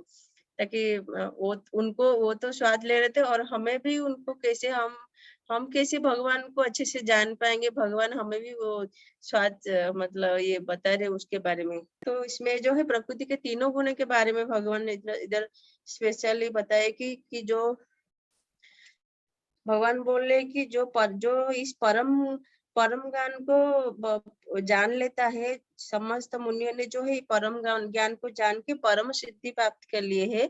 ताकि वो तो स्वाद ले रहे थे और हमें भी उनको कैसे हम कैसे भगवान को अच्छे से जान पाएंगे, भगवान हमें भी वो स्वाद मतलब ये बता रहे उसके बारे में। तो इसमें जो है प्रकृति के तीनों गुणों के बारे में भगवान ने इधर इधर स्पेशली बताया कि जो भगवान बोल रहे कि जो इस परम परम ज्ञान को जान लेता है, समस्त मुनियों ने जो है परम ज्ञान को जान के परम सिद्धि प्राप्त कर लिए है,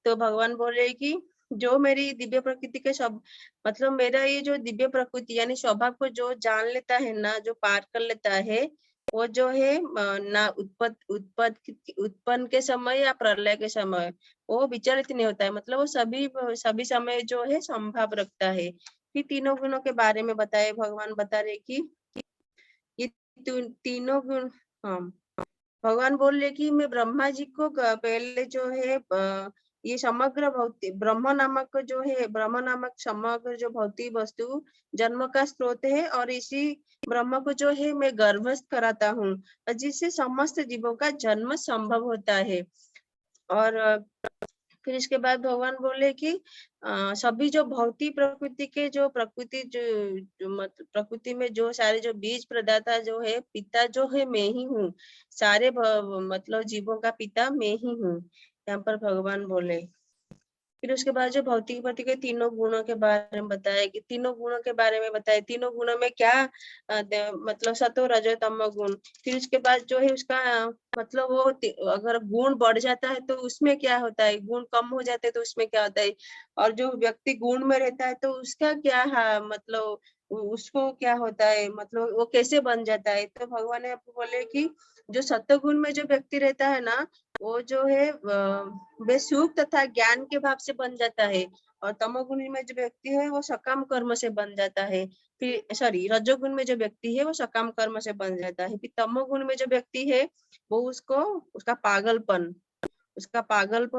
तो भगवान बोल रहे कि जो मेरी दिव्य प्रकृति के सब मतलब मेरा ये जो दिव्य प्रकृति यानी स्वभाव को जो जान लेता है ना, जो पार कर लेता है, वो जो है ना उत्पन्न के समय या प्रलय के समय वो विचलित नहीं होता है, मतलब वो सभी समय जो है संभाव रखता है। फिर तीनों गुणों के बारे में बताए, भगवान बता रहे कि ये तीनों गुण, हाँ भगवान बोल रहे कि मैं ब्रह्मा जी को पहले जो है ये समग्र भौतिक ब्रह्म नामक समग्र जो भौतिक वस्तु जन्म का स्रोत है और इसी ब्रह्म को जो है मैं गर्भस्थ कराता हूँ और जिससे समस्त जीवों का जन्म संभव होता है। और फिर इसके बाद भगवान बोले कि सभी जो भौतिक प्रकृति के जो प्रकृति मतलब प्रकृति में जो सारे जो बीज प्रदाता जो है पिता जो है मैं ही हूँ, सारे मतलब जीवों का पिता मैं ही हूँ, यहाँ पर भगवान बोले। फिर उसके बाद जो भौतिक प्रकृति के तीनों गुणों के बारे में बताया कि तीनों गुणों के बारे में बताया, तीनों गुणों में क्या मतलब सतो रजो तमो गुण, फिर उसके बाद जो है उसका मतलब वो अगर गुण बढ़ जाता है तो उसमें क्या होता है, गुण कम हो जाते हैं तो उसमें क्या होता है, और जो व्यक्ति गुण में रहता है तो उसका क्या मतलब उसको क्या होता है, मतलब वो कैसे बन जाता है। तो भगवान ने आपको बोले कि जो सत्य गुण में जो व्यक्ति रहता है ना, वो जो है वे सुख तथा ज्ञान के भाव से बन जाता है, और तमोगुण में जो व्यक्ति है वो सकाम कर्म से बन जाता है, फिर सॉरी रजोगुण में जो व्यक्ति है वो सकाम कर्म से बन जाता है, फिर तमोगुण में जो व्यक्ति है वो उसका पागलपन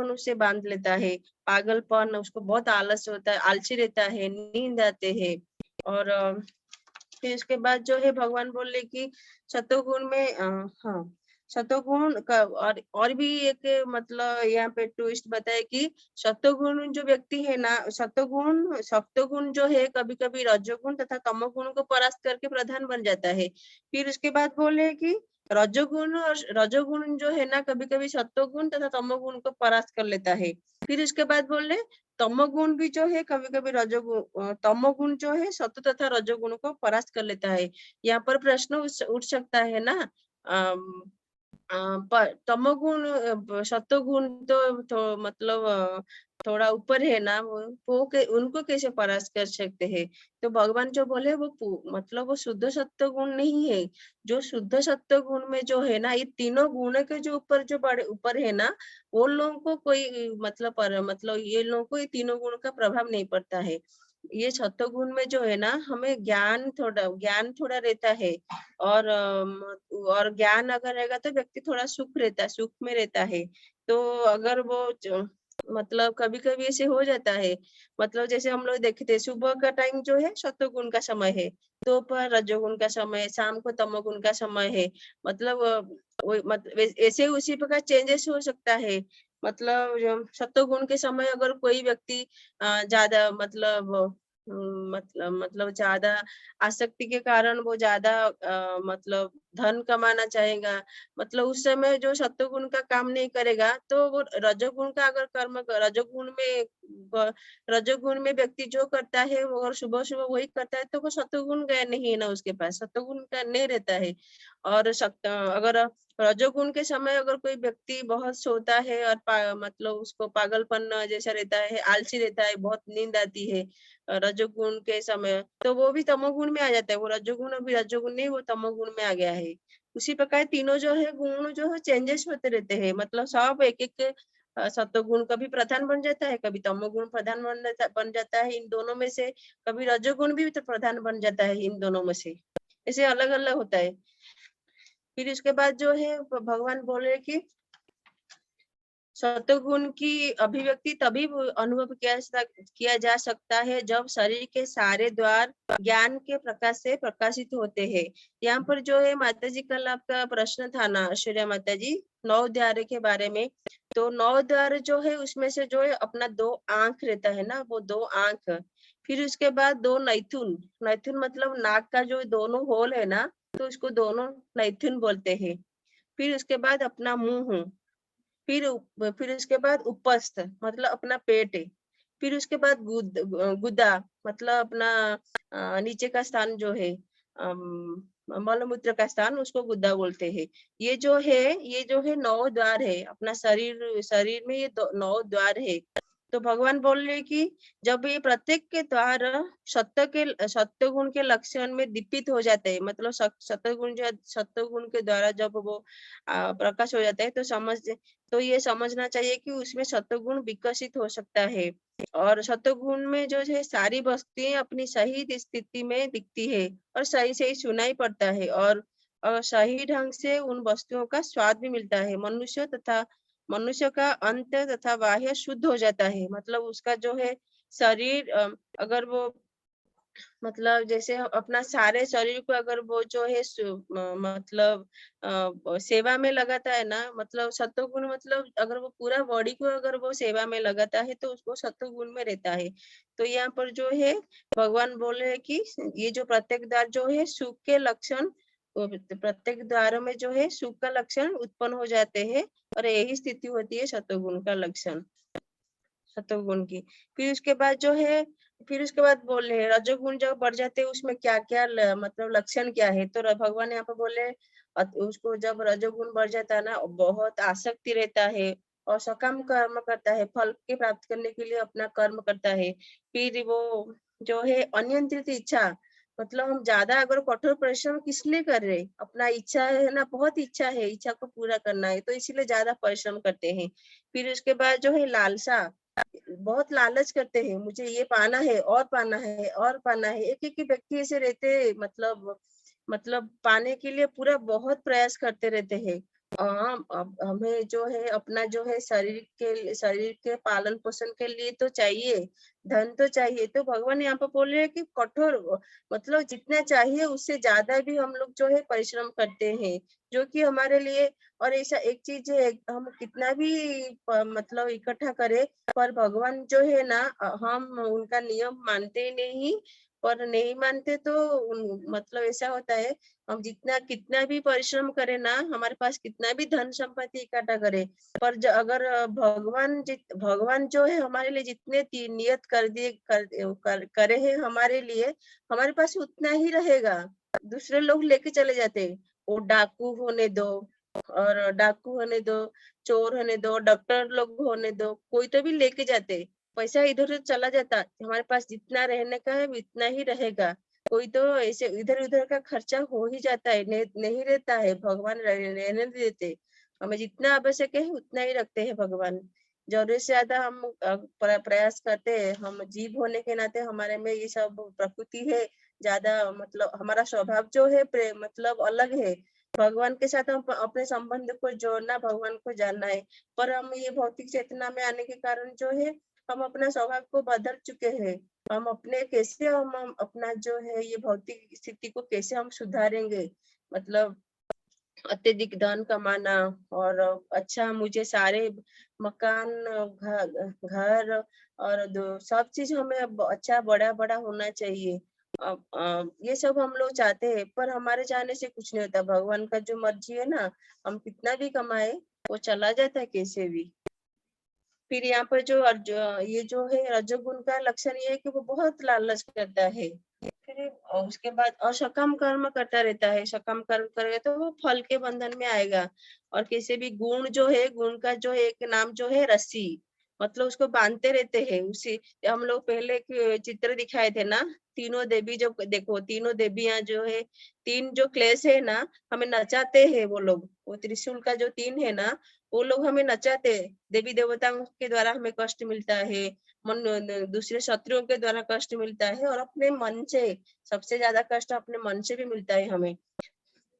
उससे बांध लेता है, पागलपन उसको बहुत आलस होता है, आलसी रहता है, नींद आते हैं। और फिर इसके बाद जो है भगवान बोले कि सतोगुण में हाँ सतोगुण का और भी एक मतलब यहाँ पे ट्विस्ट बताए कि सतोगुण जो व्यक्ति है ना, सत्वगुण जो है कभी कभी रजोगुण तथा तमोगुण को परास्त करके प्रधान बन जाता है। फिर उसके बाद बोले कि रजोगुण जो है ना कभी कभी सत्वगुण तथा तमोगुण को परास्त कर लेता है। फिर उसके बाद बोले तमोगुण भी जो है कभी कभी तमोगुण जो है सत्व तथा रजोगुण को परास्त कर लेता है। यहाँ पर प्रश्न उठ सकता है ना, तमोगुण सत्वगुण तो मतलब थोड़ा ऊपर है ना, उनको कैसे परास्त कर सकते हैं। तो भगवान जो बोले वो मतलब वो शुद्ध सत्व गुण नहीं है, जो शुद्ध सत्व गुण में जो है ना ये तीनों गुणों के जो ऊपर जो बड़े ऊपर है ना, वो लोगों को कोई मतलब ये लोगों को ये तीनों गुणों का प्रभाव नहीं पड़ता है। ये सत्वगुण में जो है ना, हमें ज्ञान थोड़ा रहता है। और ज्ञान अगर रहेगा तो व्यक्ति थोड़ा सुख में रहता है। तो अगर मतलब कभी कभी ऐसे हो जाता है, मतलब जैसे हम लोग देखते हैं सुबह का टाइम जो है सत्वगुण का समय है, दोपहर रजोगुण का समय है, शाम को तमोगुण का समय है। मतलब ऐसे उसी प्रकार चेंजेस हो सकता है। मतलब सत्वगुण के समय अगर कोई व्यक्ति ज्यादा मतलब ज्यादा आसक्ति के कारण वो ज्यादा मतलब धन कमाना चाहेगा। मतलब उस समय जो सत्वगुण का काम नहीं करेगा, तो वो रजोगुण का अगर रजोगुण में व्यक्ति जो करता है वो अगर सुबह सुबह वही करता है, तो वो सत्वगुण गया नहीं है ना, उसके पास सत्वगुण का नहीं रहता है। और अगर रजोगुण के समय अगर कोई व्यक्ति बहुत सोता है और मतलब उसको पागलपन जैसा रहता है, आलसी रहता है, बहुत नींद आती है रजोगुण के समय, तो वो भी तमोगुण में आ जाता है। वो रजोगुण अभी रजोगुण नहीं, वो तमोगुण में आ गया है। उसी प्रकार तीनों जो है गुण जो है चेंजेस होते रहते हैं। मतलब सब एक एक सत्वगुण कभी प्रधान बन जाता है, कभी तमोगुण प्रधान बन जाता है इन दोनों में से, कभी रजोगुण भी तो प्रधान बन जाता है इन दोनों में से। ऐसे अलग अलग होता है। फिर उसके बाद जो है भगवान बोल रहे कि सत्वगुण की अभिव्यक्ति तभी अनुभव किया जा सकता है जब शरीर के सारे द्वार ज्ञान के प्रकाश से प्रकाशित होते हैं। यहाँ पर जो है माता जी, कल आपका प्रश्न था ना ऐश्वर्या माता जी, 9 द्वार के बारे में। तो 9 द्वार जो है उसमें से जो है अपना 2 आंख रहता है ना, वो 2 आंख। फिर उसके बाद 2 नैथुन। नैथुन मतलब नाक का जो दोनों होल है ना, तो उसको दोनों नैथुन बोलते हैं। फिर उसके बाद अपना मुंह। फिर उसके बाद उपस्थ मतलब अपना पेट है। फिर उसके बाद गुदा मतलब अपना नीचे का स्थान जो है, मलमूत्र का स्थान, उसको गुद्दा बोलते हैं। ये जो है 9 द्वार है अपना शरीर में, ये 9 द्वार है। तो भगवान बोल रहे कि जब ये प्रत्येक के द्वार सत्य गुण के लक्षण में दीपित हो जाते हैं, मतलब सत्य गुण के द्वारा जब वो प्रकाश हो जाता है, तो ये समझना चाहिए कि उसमें सत्वगुण विकसित हो सकता है। और सत्वगुण में जो है सारी वस्तुएं अपनी सही स्थिति में दिखती है और सही सही सुनाई पड़ता है, और सही ढंग से उन वस्तुओं का स्वाद भी मिलता है। मनुष्य का अंत तथा बाह्य शुद्ध हो जाता है। मतलब उसका जो है शरीर, अगर वो मतलब जैसे अपना सारे शरीर को अगर वो जो है मतलब सेवा में लगाता है ना, मतलब सत्वगुण, मतलब अगर वो पूरा बॉडी को अगर वो सेवा में लगाता है तो उसको सत्वगुण में रहता है। तो यहाँ पर जो है भगवान बोल रहे हैं कि ये जो प्रत्येक द्वार जो है सुख के लक्षण, प्रत्येक द्वार में जो है सुख का लक्षण उत्पन्न हो जाते हैं, और यही स्थिति होती है सत्वगुण का लक्षण, सत्वगुण की। फिर उसके बाद जो है, फिर उसके बाद बोल रहे हैं रजोगुण जब बढ़ जाते हैं उसमें क्या क्या मतलब लक्षण क्या है। तो भगवान यहाँ पे बोले उसको जब रजोगुण बढ़ जाता है ना, बहुत आसक्ति रहता है और सकाम कर्म करता है, फल के प्राप्त करने के लिए अपना कर्म करता है। फिर वो जो है अनियंत्रित इच्छा, मतलब हम ज्यादा अगर कठोर परिश्रम किस लिए कर रहे, अपना इच्छा है ना, बहुत इच्छा है, इच्छा को पूरा करना है, तो इसीलिए ज्यादा परिश्रम करते हैं। फिर उसके बाद जो है लालसा, बहुत लालच करते हैं, मुझे ये पाना है और पाना है और पाना है। एक एक व्यक्ति ऐसे रहते, मतलब पाने के लिए पूरा बहुत प्रयास करते रहते हैं। अब हमें जो है अपना जो है शरीर के पालन पोषण के लिए तो चाहिए, धन तो चाहिए। तो भगवान यहाँ पर बोल रहे हैं कि कठोर, मतलब जितना चाहिए उससे ज्यादा भी हम लोग जो है परिश्रम करते हैं, जो कि हमारे लिए। और ऐसा एक चीज है, हम कितना भी मतलब इकट्ठा करें, पर भगवान जो है ना, हम उनका नियम मानते ही नहीं। पर नहीं मानते तो मतलब ऐसा होता है, हम जितना कितना भी परिश्रम करें ना, हमारे पास कितना भी धन संपत्ति इकट्ठा करें, पर अगर भगवान जो है हमारे लिए जितने नियत कर दिए करे हैं हमारे लिए, हमारे पास उतना ही रहेगा। दूसरे लोग लेके चले जाते, वो डाकू होने दो, और डाकू होने दो, चोर होने दो, डॉक्टर लोग होने दो, कोई तो भी लेके जाते, पैसा इधर उधर चला जाता। हमारे पास जितना रहने का है उतना ही रहेगा। कोई तो ऐसे इधर उधर का खर्चा हो ही जाता है, नहीं रहता है, भगवान रहने नहीं देते। हमें जितना आवश्यक है उतना ही रखते हैं भगवान। जरूरत से ज्यादा हम प्रयास करते हैं। हम जीव होने के नाते हमारे में ये सब प्रकृति है ज्यादा, मतलब हमारा स्वभाव जो है मतलब अलग है। भगवान के साथ हम अपने संबंध को जोड़ना, भगवान को जानना है। पर हम ये भौतिक चेतना में आने के कारण जो है हम अपना स्वभाव को बदल चुके हैं। हम अपने कैसे हम अपना जो है ये भौतिक स्थिति को कैसे हम सुधारेंगे, मतलब अत्यधिक धन कमाना और अच्छा मुझे सारे मकान, घर और सब चीज हमें अच्छा बड़ा बड़ा होना चाहिए। ये सब हम लोग चाहते हैं, पर हमारे चाहने से कुछ नहीं होता। भगवान का जो मर्जी है ना, हम कितना भी कमाए वो चला जाता है कैसे भी। फिर यहाँ पर ये जो है रजोगुण का लक्षण ये है कि वो बहुत लालच करता है। फिर उसके बाद असकाम कर्म करता रहता है। सकम कर्म करेगा तो वो फल के बंधन में आएगा। और किसी भी गुण जो है, गुण का जो एक नाम जो है रस्सी, मतलब उसको बांधते रहते हैं। उसी हम लोग पहले एक चित्र दिखाए थे ना, तीनों देवी, जो देखो तीनों देवियां जो है, तीन जो क्लेश है ना, हमें नचाते हैं वो लोग। वो त्रिशूल का जो तीन है ना, वो लोग हमें नचाते। देवी देवताओं के द्वारा हमें कष्ट मिलता है, मन दूसरे शत्रुओं के द्वारा कष्ट मिलता है, और अपने मन से सबसे ज्यादा कष्ट अपने मन से भी मिलता है हमें।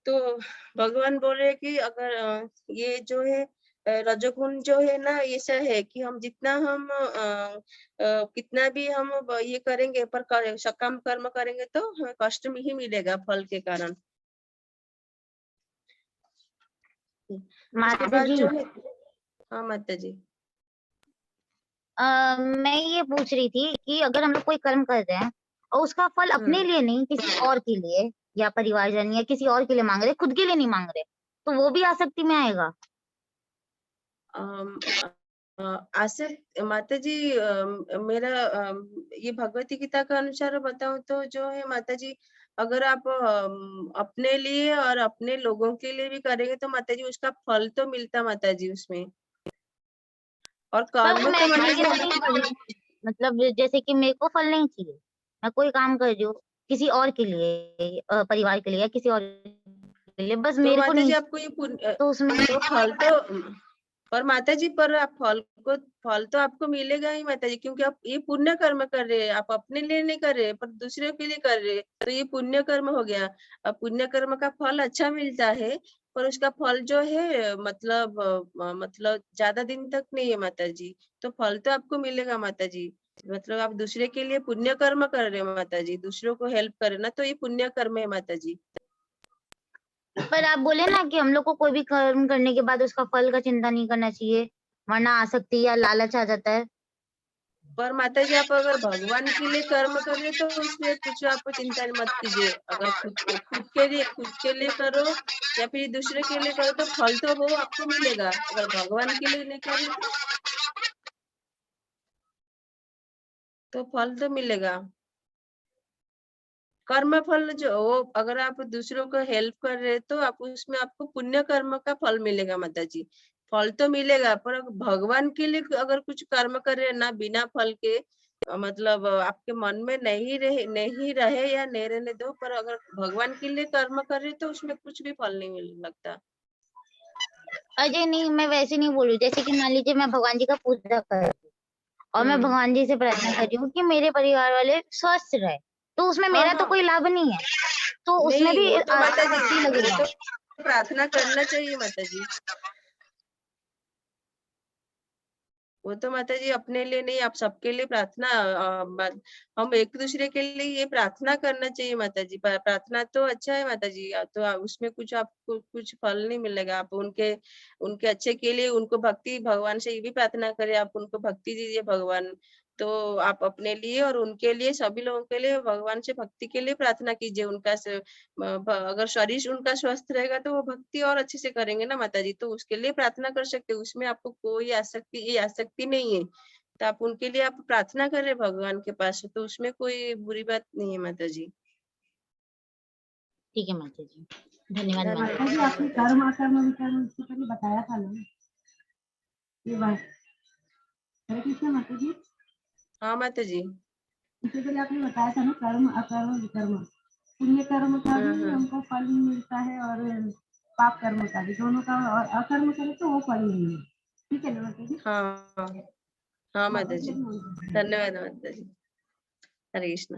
तो भगवान बोल रहे हैं कि अगर ये जो है रजोगुण जो है ना, ऐसा है कि हम जितना हम कितना भी हम ये करेंगे, पर सकाम कर्म करेंगे तो हमें कष्ट में ही मिलेगा फल के कारण। उसके माता बाद जी, जो है, हाँ माता जी। मैं ये पूछ रही थी कि अगर हम लोग कोई कर्म कर रहे हैं और उसका फल अपने लिए नहीं, किसी और के लिए या परिवारजन या किसी और के लिए मांग रहे, खुद के लिए नहीं मांग रहे, तो वो भी आसक्ति में आएगा? आसक्त माता जी, मेरा ये भगवती गीता का अनुसार बताऊं तो जो है माता जी, अगर आप अपने लिए और अपने लोगों के लिए भी करेंगे तो माता जी उसका फल तो मिलता माता जी उसमें। और पर कर्म मैं तो माता ये जी नहीं कर रही, मतलब जैसे कि मेरे को फल नहीं चाहिए, मैं कोई काम कर रही हूँ किसी और के लिए, परिवार के लिए या किसी और के लिए, बस तो मेरे को माता जी नहीं आपको ये चाहिए, तो उसमें तो फल तो, पर माता जी पर आप फल तो आपको मिलेगा ही माता जी, क्योंकि आप ये पुण्य कर्म कर रहे हैं। आप अपने लिए नहीं कर रहे पर दूसरे के लिए कर रहे हैं, तो ये पुण्य कर्म हो गया। अब पुण्य कर्म का फल अच्छा मिलता है, पर उसका फल जो है मतलब ज्यादा दिन तक नहीं है माता जी। तो फल तो आपको मिलेगा माता जी। मतलब आप दूसरे के लिए पुण्य कर्म कर रहे हो माता जी, दूसरों को हेल्प करे ना, तो ये पुण्य कर्म है माता जी। पर आप बोले ना कि हम लोग को कोई भी कर्म करने के बाद उसका फल का चिंता नहीं करना चाहिए, वरना आसक्ति या लालच आ जाता है। पर माता जी आप अगर भगवान के लिए कर्म कर रहे तो उसमें कुछ आप चिंता मत कीजिए। अगर खुद के लिए करो या फिर दूसरे के लिए करो तो फल तो वो आपको मिलेगा। अगर भगवान के लिए नहीं कर रहे तो फल तो मिलेगा। कर्म फल जो वो, अगर आप दूसरों को हेल्प कर रहे तो आप उसमें आपको पुण्य कर्म का फल मिलेगा माता जी। फल तो मिलेगा, पर अगर भगवान के लिए अगर कुछ कर्म कर रहे ना बिना फल के, मतलब आपके मन में नहीं रहे या नहीं रहने दो, पर अगर भगवान के लिए कर्म कर रहे तो उसमें कुछ भी फल नहीं मिल लगता। अजय नहीं, मैं वैसे नहीं बोल रही, जैसे कि मान लीजिए मैं भगवान जी का पूजा कर रही हूँ और मैं हम्म। भगवान जी से प्रार्थना कर रही हूँ कि मेरे परिवार वाले स्वस्थ रहे, तो उसमें हाँ मेरा तो हाँ, कोई लाभ नहीं है, तो उसमें नहीं भी वो तो माता जी, आसक्ति वो लगेगा। तो प्रार्थना करना चाहिए माता जी। वो तो माता जी अपने लिए नहीं, आप सबके लिए प्रार्थना, हम एक दूसरे के लिए ये प्रार्थना करना चाहिए माता जी। प्रार्थना तो अच्छा है माता जी, तो उसमें कुछ आपको कुछ फल नहीं मिलेगा। आप उनके उनके अच्छे के लिए उनको भक्ति, भगवान से ये भी प्रार्थना करें, आप उनको भक्ति दीजिए भगवान। तो आप अपने लिए और उनके लिए, सभी लोगों के लिए भगवान से भक्ति के लिए प्रार्थना कीजिए। अगर शरीर उनका स्वस्थ रहेगा तो वो भक्ति और अच्छे से करेंगे ना माता जी, तो उसके लिए प्रार्थना कर सकते हैं। उसमें आपको कोई आसक्ति नहीं है। तो आप उनके लिए आप प्रार्थना कर रहे हैं भगवान के पास, तो उसमें कोई बुरी बात नहीं है माता जी। ठीक है माता जी, धन्यवाद माता धन्यवाद जी। जी आपने माता जी। कर्म अकर्म विकर्म इससे पहले बताया था ना ये बात। हरे कृष्ण माता जी, हाँ माता जी। इससे पहले आपने बताया था ना कर्म अकर्म विकर्म, पुण्य कर्म का भी हम्म। हमको फल मिलता है और पाप कर्म का भी, दोनों का। और अकर्म करे तो वो फल नहीं है। ठीक है ना माता जी? हाँ हाँ माता जी, जी। धन्यवाद माता जी। हरे कृष्णा।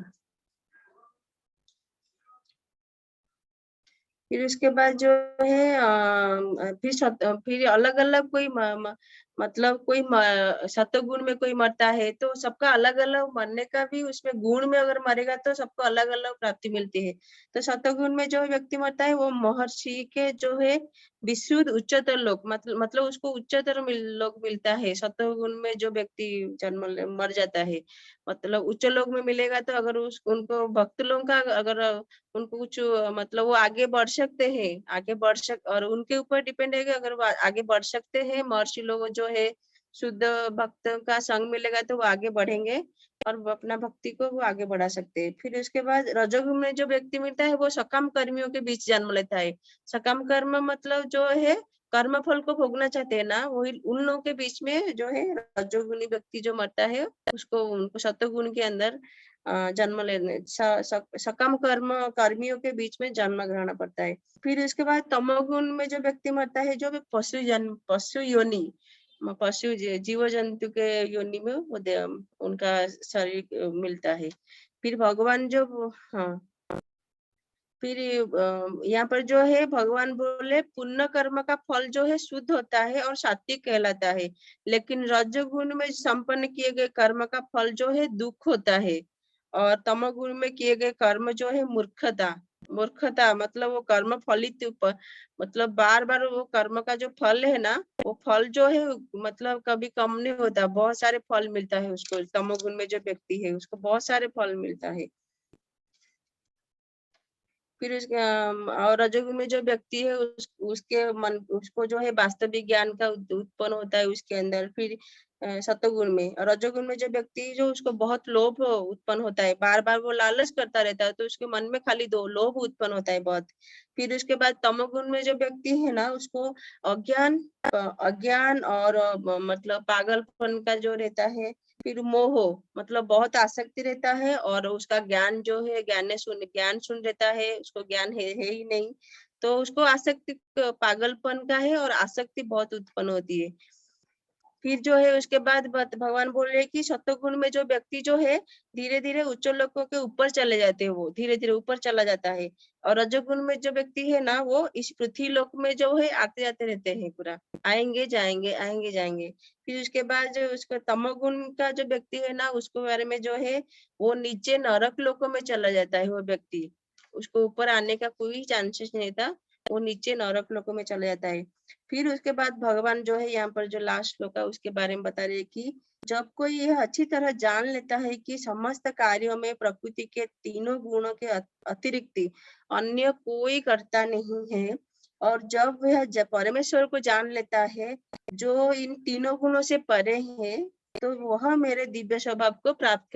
फिर उसके बाद जो है फिर अलग अलग कोई मतलब कोई सतगुण में कोई मरता है तो सबका अलग अलग मरने का भी उसमें गुण में अगर मरेगा तो सबको अलग अलग प्राप्ति मिलती है। तो सतगुण में जो व्यक्ति मरता है वो महर्षि के जो है विशुद्ध उच्चतर लोक मतलब उसको उच्चतर लोक मिलता है। सतगुण में जो व्यक्ति मर जाता है मतलब उच्च लोक में मिलेगा। तो अगर उनको भक्त लोगों का अगर उनको कुछ मतलब वो आगे बढ़ सकते हैं, आगे बढ़ और उनके ऊपर डिपेंड है कि अगर वो आगे बढ़ सकते हैं। महर्षि लोग जो है शुद्ध भक्त का संग मिलेगा तो वो आगे बढ़ेंगे और वो अपना भक्ति को वो आगे बढ़ा सकते हैं। फिर उसके बाद रजोगुण में जो व्यक्ति मिलता है वो सकाम कर्मियों के बीच जन्म लेता है। सकाम कर्म मतलब जो है कर्म फल को भोगना चाहते हैं ना, वही उन लोगों के बीच में जो है रजोगुणी व्यक्ति जो मरता है उसको उनको सतोगुण के अंदर जन्म लेने सकम कर्मियों के बीच में जन्म ग्रहण पड़ता है। फिर उसके बाद तमोगुण में जो व्यक्ति मरता है जो पशु योनि पशु जीव जंतु के योनि में वो उनका शरीर मिलता है। फिर भगवान जो हाँ फिर यहाँ पर जो है भगवान बोले पुण्य कर्म का फल जो है शुद्ध होता है और सात्विक कहलाता है, लेकिन रजोगुण में संपन्न किए गए कर्म का फल जो है दुख होता है। और तमोगुण में किए गए कर्म जो है मूर्खता मतलब वो कर्म फलित मतलब बार बार वो कर्म का जो फल है ना वो फल जो है मतलब कभी कम नहीं होता, बहुत सारे फल मिलता है उसको। तमोगुण में जो व्यक्ति है उसको बहुत सारे फल मिलता है। फिर और रजोगुण में जो व्यक्ति है उसके मन उसको जो है वास्तविक ज्ञान का उत्पन्न होता है उसके अंदर। फिर सतोगुण में और रजोगुण में जो व्यक्ति जो उसको बहुत लोभ उत्पन्न होता है, बार बार वो लालच करता रहता है तो उसके मन में खाली दो लोभ उत्पन्न होता है बहुत। फिर उसके बाद तमोगुण में जो व्यक्ति है ना उसको अज्ञान और मतलब पागलपन का जो रहता है। फिर मोह मतलब बहुत आसक्ति रहता है और उसका ज्ञान जो है ज्ञान सुन रहता है, उसको ज्ञान है ही नहीं। तो उसको आसक्ति पागलपन का है और आसक्ति बहुत उत्पन्न होती है। फिर जो है उसके बाद भगवान बोल रहे कि सत्वगुण में जो व्यक्ति जो है धीरे धीरे उच्च लोकों के ऊपर चले जाते हैं, वो धीरे धीरे ऊपर चला जाता है। और रजोगुण में जो व्यक्ति है ना वो इस पृथ्वी लोक में जो है आते जाते रहते हैं, पूरा आएंगे जाएंगे। फिर उसके बाद जो उसका तमोगुण का जो व्यक्ति है ना उसको बारे में जो है वो नीचे नरक लोकों में चला जाता है वो व्यक्ति, उसको ऊपर आने का कोई चांसेस नहीं था, वो नीचे नरक लोकों में चला जाता है। फिर उसके बाद भगवान जो है यहाँ पर जो लास्ट श्लोक है उसके बारे में बता रहे कि जब कोई यह अच्छी तरह जान लेता है कि समस्त कार्यों में प्रकृति के तीनों गुणों के अतिरिक्त अन्य कोई करता नहीं है, और जब वह परमेश्वर को जान लेता है जो इन तीनों गुणों से परे है, तो वह मेरे दिव्य स्वभाव को प्राप्त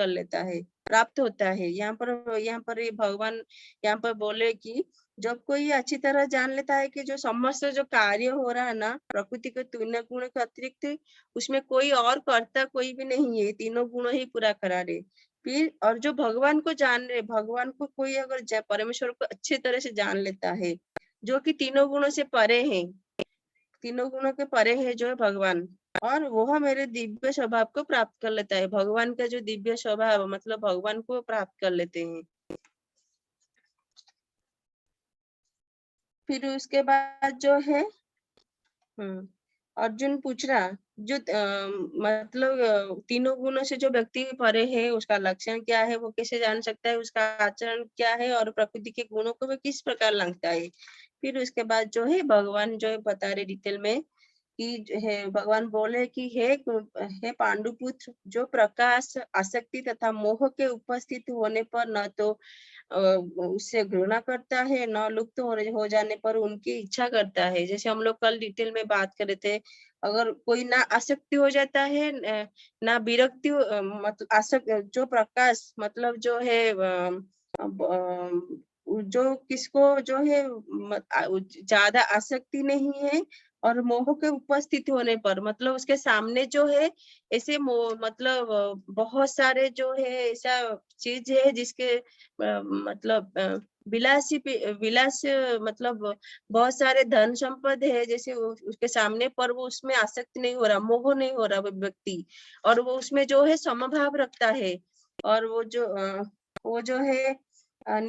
होता है। यहाँ पर ये भगवान यहाँ पर बोले कि जब कोई अच्छी तरह जान लेता है कि जो समस्त जो कार्य हो रहा है ना प्रकृति के तीनों गुणों के अतिरिक्त उसमें कोई और कर्ता कोई भी नहीं है, तीनों गुणों ही पूरा करा रहे। फिर और जो भगवान को जान रहे, भगवान को कोई अगर परमेश्वर को अच्छी तरह से जान लेता है जो कि तीनों गुणों से परे है, तीनों गुणों के परे है जो है भगवान, और वह मेरे दिव्य स्वभाव को प्राप्त कर लेता है। भगवान का जो दिव्य स्वभाव मतलब भगवान को प्राप्त कर लेते हैं। फिर उसके बाद जो है अर्जुन पूछ रहा जो मतलब तीनों गुणों से जो व्यक्ति परे है उसका लक्षण क्या है, वो कैसे जान सकता है, उसका आचरण क्या है और प्रकृति के गुणों को वो किस प्रकार लगता है। फिर उसके बाद जो है भगवान जो है बता रहे डिटेल में कि है भगवान बोले कि हे पांडुपुत्र, जो प्रकाश आसक्ति तथा मोह के उपस्थित होने पर न तो उससे घृणा करता है न लुप्त हो जाने पर उनकी इच्छा करता है। जैसे हम लोग कल डिटेल में बात कर रहे थे, अगर कोई ना आसक्ति हो जाता है ना विरक्ति मतलब आसक्त जो प्रकाश मतलब जो है जो किसको जो है ज्यादा आसक्ति नहीं है और मोह के उपस्थित होने पर मतलब उसके सामने जो है ऐसे मतलब बहुत सारे जो है ऐसा चीज है जिसके मतलब विलास मतलब बहुत सारे धन संपद है, जैसे उसके सामने, पर वो उसमें आसक्त नहीं हो रहा, मोह नहीं हो रहा वो व्यक्ति, और वो उसमें जो है समभाव रखता है। और वो जो है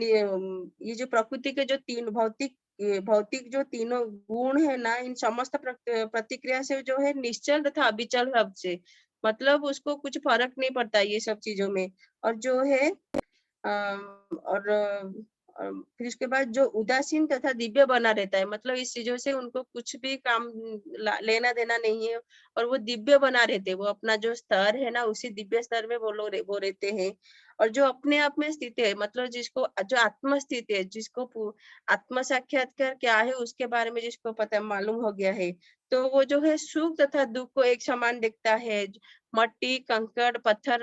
ये जो प्रकृति के जो तीन भौतिक जो तीनों गुण है ना, इन समस्त प्रतिक्रिया से जो है निश्चल तथा अविचल भाव से, मतलब उसको कुछ फर्क नहीं पड़ता ये सब चीजों में। और जो है और फिर उसके बाद जो उदासीन तथा दिव्य बना रहता है, मतलब इस चीजों से उनको कुछ भी काम लेना देना नहीं है, और वो दिव्य बना रहते हैं। वो अपना जो स्तर है ना, उसी दिव्य स्तर में वो रहते हैं। और जो अपने आप में स्थित है, मतलब जिसको जो आत्म स्थित है, जिसको आत्म साक्षात्कार क्या है उसके बारे में जिसको पता मालूम हो गया है, तो वो जो है सुख तथा दुख को एक समान देखता है। मट्टी, कंकड़, पत्थर,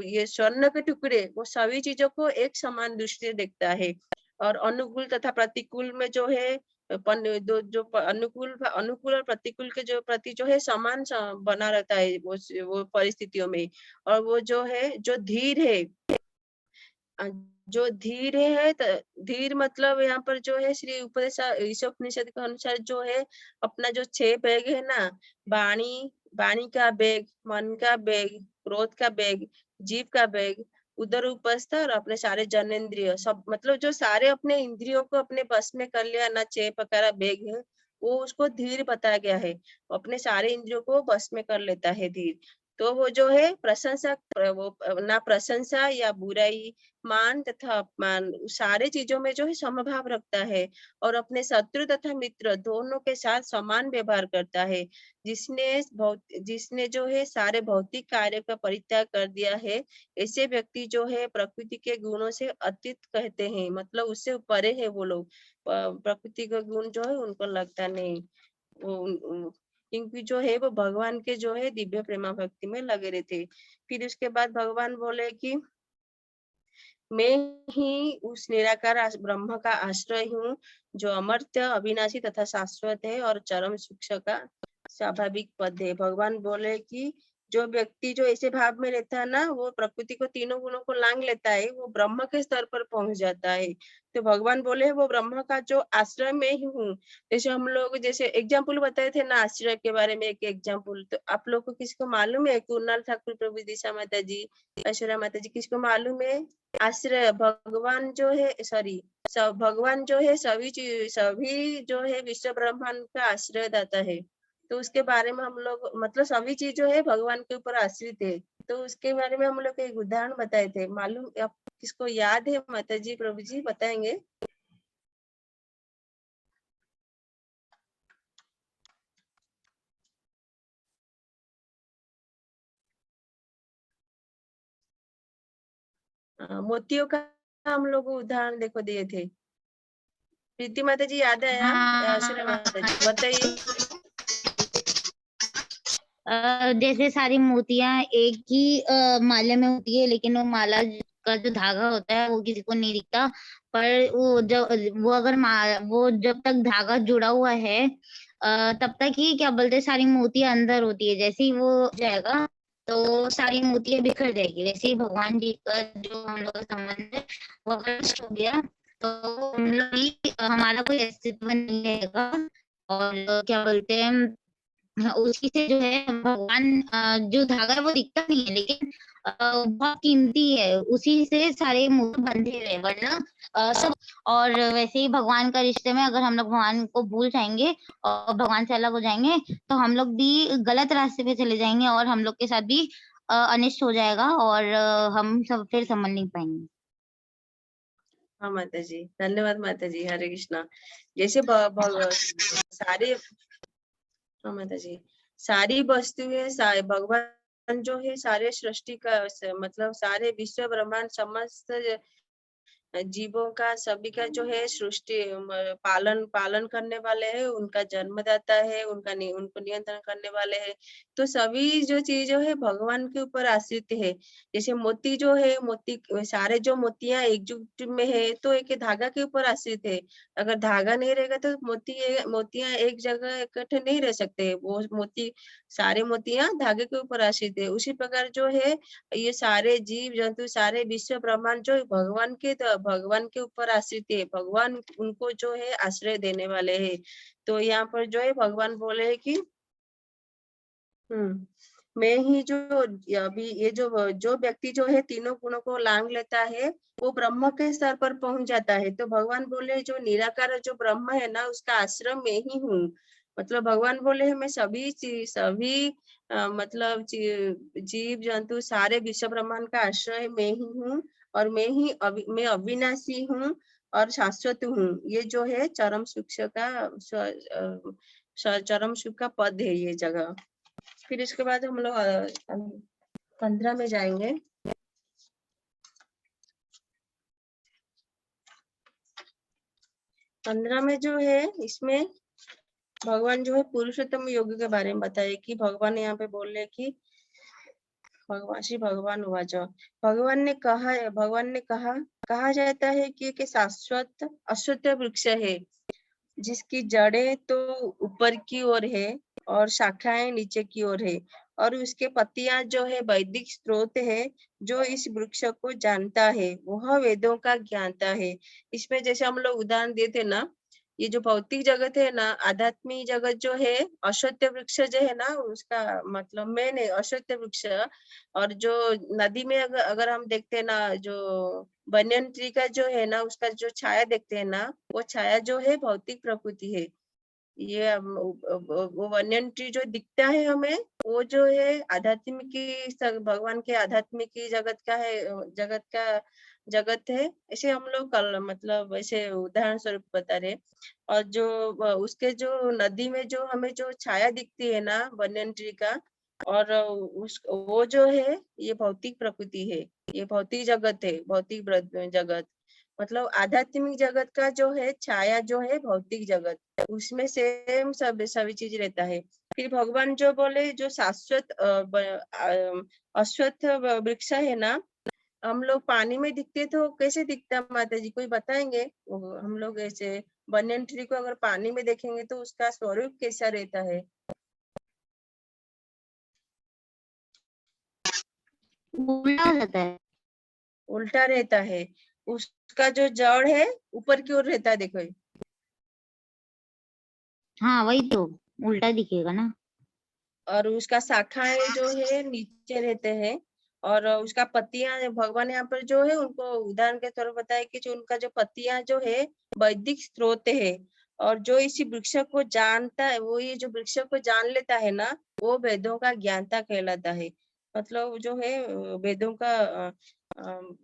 ये स्वर्ण के टुकड़े, वो सभी चीजों को एक समान दृष्टि से देखता है। और अनुकूल तथा प्रतिकूल में जो है अनुकूल और प्रतिकूल के जो प्रति जो है समान बना रहता है वो परिस्थितियों में। और वो जो है जो धीर है, जो धीर है, धीर मतलब यहाँ पर जो है श्री उपनिषद के अनुसार जो है अपना जो 6 वेग है ना, वाणी का वेग, मन का वेग, क्रोध का वेग, जीव का वेग, उदर उपस्थ और अपने सारे जनेंद्रिय सब, मतलब जो सारे अपने इंद्रियों को अपने बस में कर लिया ना, 6 प्रकार वेग है, वो उसको धीर बताया गया है। अपने सारे इंद्रियों को बस में कर लेता है धीर। तो वो जो है ना प्रशंसा या बुराई, मान तथा अपमान, सारे चीजों में जो है समभाव रखता है। और अपने शत्रु तथा मित्र दोनों के साथ समान व्यवहार करता है। जिसने जो है सारे भौतिक कार्य का परित्याग कर दिया है, ऐसे व्यक्ति जो है प्रकृति के गुणों से अतीत कहते हैं, मतलब उससे परे है वो लोग। प्रकृति का गुण जो है उनको लगता नहीं, क्योंकि जो है वो भगवान के जो है दिव्य प्रेमा भक्ति में लगे रहते। फिर उसके बाद भगवान बोले कि मैं ही उस निराकार ब्रह्म का आश्रय हूँ, जो अमर्त्य, अविनाशी तथा शाश्वत है और चरम सुख का स्वाभाविक पद है। भगवान बोले कि जो व्यक्ति जो ऐसे भाव में रहता है ना, वो प्रकृति को तीनों गुणों को लांग लेता है, वो ब्रह्म के स्तर पर पहुंच जाता है। तो भगवान बोले वो ब्रह्म का जो आश्रय में ही हूँ। जैसे हम लोग जैसे एग्जाम्पल बताए थे ना आश्रय के बारे में, एक एग्जाम्पल तो आप लोग को किसको मालूम है? कुणाल ठाकुर प्रभु, दिशा माता जी, ऐश्वर्या माता जी, किसको मालूम है? आश्रय भगवान जो है, सॉरी, भगवान जो है सभी जो है विश्व ब्रह्मांड का आश्रय दाता है। तो उसके बारे में हम लोग, मतलब सभी चीज जो है भगवान के ऊपर आश्रित है। तो उसके बारे में हम लोग एक उदाहरण बताए थे, मालूम आप किसको याद है? माता जी, प्रभु जी बताएंगे? मोतियों का हम लोग उदाहरण देखो दिए थे। प्रीति माता जी याद आया? ऐश्वर्या माता जी बताइए। जैसे सारी मोतियां एक ही माला में होती है, लेकिन वो माला का जो धागा होता है वो किसी को नहीं दिखता। पर वो अगर वो जब तक धागा जुड़ा हुआ है तब तक ही क्या बोलते हैं, सारी मोतियां अंदर होती है। जैसे ही वो जाएगा तो सारी मोतियां बिखर जाएगी। वैसे ही भगवान जी का जो हम लोग का संबंध है वो अगर नष्ट हो गया तो हम लोग भी हमारा कोई अस्तित्व नहीं रहेगा। और क्या बोलते हैं, हाँ, उसी से जो है भगवान जो धागा है वो दिखता नहीं है, लेकिन बहुत कीमती है। उसी से सारे मुंह बंधे हुए, वरना सब। और वैसे ही भगवान का रिश्ते में अगर हम लोग भगवान को भूल जाएंगे और भगवान से अलग हो जाएंगे तो हम लोग भी गलत रास्ते पे चले जाएंगे और हम लोग के साथ भी अनिष्ट हो जाएगा और हम सब फिर समझ नहीं पाएंगे। हाँ माता जी, धन्यवाद माता जी, हरे कृष्णा। जैसे सारे, हाँ माता जी, सारी वस्तुएं भगवान जो है सारे सृष्टि का मतलब सारे विश्व ब्रह्मांड समस्त जीवों का, सभी का जो है सृष्टि पालन करने वाले हैं, उनका जन्मदाता है, उनको नियंत्रण करने वाले हैं। तो सभी जो चीजें है भगवान के ऊपर आश्रित है। जैसे मोती जो है, मोती सारे जो मोतियां एकजुट में है तो एक धागा के ऊपर आश्रित है। अगर धागा नहीं रहेगा तो मोतियां एक जगह इकट्ठे नहीं रह सकते। वो सारे मोतियां धागे के ऊपर आश्रित है। उसी प्रकार जो है ये सारे जीव जंतु, सारे विश्व ब्रह्मांड जो भगवान के भगवान के ऊपर आश्रित है, भगवान उनको जो है आश्रय देने वाले हैं। तो यहाँ पर जो है भगवान बोले है कि मैं ही जो अभी ये जो व्यक्ति जो है तीनों गुणों को लांग लेता है वो ब्रह्म के स्तर पर पहुंच जाता है। तो भगवान बोले जो निराकार जो ब्रह्म है ना उसका आश्रम मैं ही हूँ। मतलब भगवान बोले है मैं सभी मतलब जीव जंतु सारे विश्व ब्रह्मांड का आश्रय मैं ही हूँ और मैं अविनाशी हूँ और शाश्वत हूँ। ये जो है चरम सुख का पद है ये जगह। फिर इसके बाद हम लोग 15 में जाएंगे। 15 में जो है इसमें भगवान जो है पुरुषोत्तम योग के बारे में बताए कि भगवान यहाँ पे बोल रहे कि श्री भगवान वाच भगवान ने कहा जाता है कि शाश्वत अश्वत्थ वृक्ष है जिसकी जड़ें तो ऊपर की ओर है और शाखाएं नीचे की ओर है और उसके पत्तियां जो है वैदिक स्रोत है। जो इस वृक्ष को जानता है वह वेदों का ज्ञाता है। इसमें जैसे हम लोग उदाहरण देते ना, ये जो भौतिक जगत है ना, आध्यात्मिक जगत जो है अश्वत्थ वृक्ष जो है ना उसका मतलब मैंने अश्वत्थ वृक्ष। और जो नदी में अगर हम देखते हैं ना जो बनियन ट्री का जो है ना उसका जो छाया देखते हैं ना वो छाया जो है भौतिक प्रकृति है। ये वो बनियन ट्री जो दिखता है हमें वो जो है आध्यात्मिक की भगवान के आध्यात्मिक की जगत है। ऐसे हम लोग कल मतलब ऐसे उदाहरण स्वरूप बता रहे। और जो उसके जो नदी में जो हमें जो छाया दिखती है ना बनियन ट्री का और वो जो है ये भौतिक प्रकृति है, ये भौतिक जगत है। भौतिक जगत मतलब आध्यात्मिक जगत का जो है छाया जो है भौतिक जगत उसमें सेम सभी चीज रहता है। फिर भगवान जो बोले जो शाश्वत अश्वत्थ वृक्ष है ना, हम लोग पानी में दिखते तो कैसे दिखता माता जी कोई बताएंगे? हम लोग ऐसे बनियन ट्री को अगर पानी में देखेंगे तो उसका स्वरूप कैसा रहता है? उल्टा हो जाता है। उल्टा रहता है। उसका जो जड़ है ऊपर की ओर रहता है, देखो। हाँ वही तो उल्टा दिखेगा ना। और उसका शाखाएं जो है नीचे रहते हैं और उसका पत्तियां भगवान यहाँ पर जो है उनको उदाहरण के तौर पर बताया कि जो उनका जो पत्तियां जो है वैदिक स्रोत है। और जो इसी वृक्ष को जानता है वो ये जो वृक्ष को जान लेता है ना वो वेदों का ज्ञाता कहलाता है। मतलब जो है वेदों का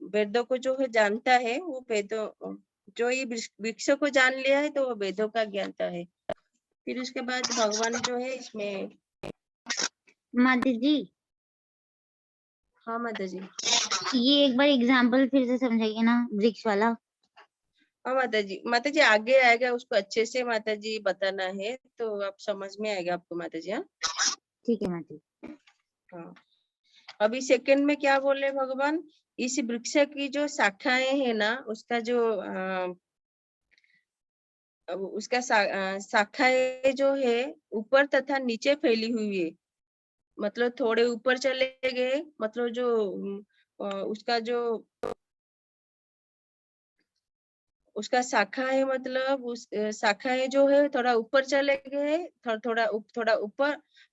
वेदों को जो है जानता है वो वेदों जो ये वृक्ष को जान लिया है तो वो वेदों का ज्ञाता है। फिर उसके बाद भगवान जो है इसमें माता जी हाँ माता जी ये एक बार एग्जाम्पल फिर से समझाइए ना वृक्ष वाला। हाँ माता जी आगे आएगा उसको अच्छे से माता जी बताना है तो आप समझ में आएगा आपको माता जी। हाँ ठीक है माता जी। हाँ अभी सेकंड में क्या बोले भगवान, इस वृक्ष की जो शाखाएं है ना उसका जो उसका शाखाएं जो है ऊपर तथा नीचे फैली हुई है। मतलब थोड़े ऊपर चले गए मतलब जो उसका जो उसका शाखा है मतलब उस शाखाएं जो है थोड़ा ऊपर चले गए थोड़ा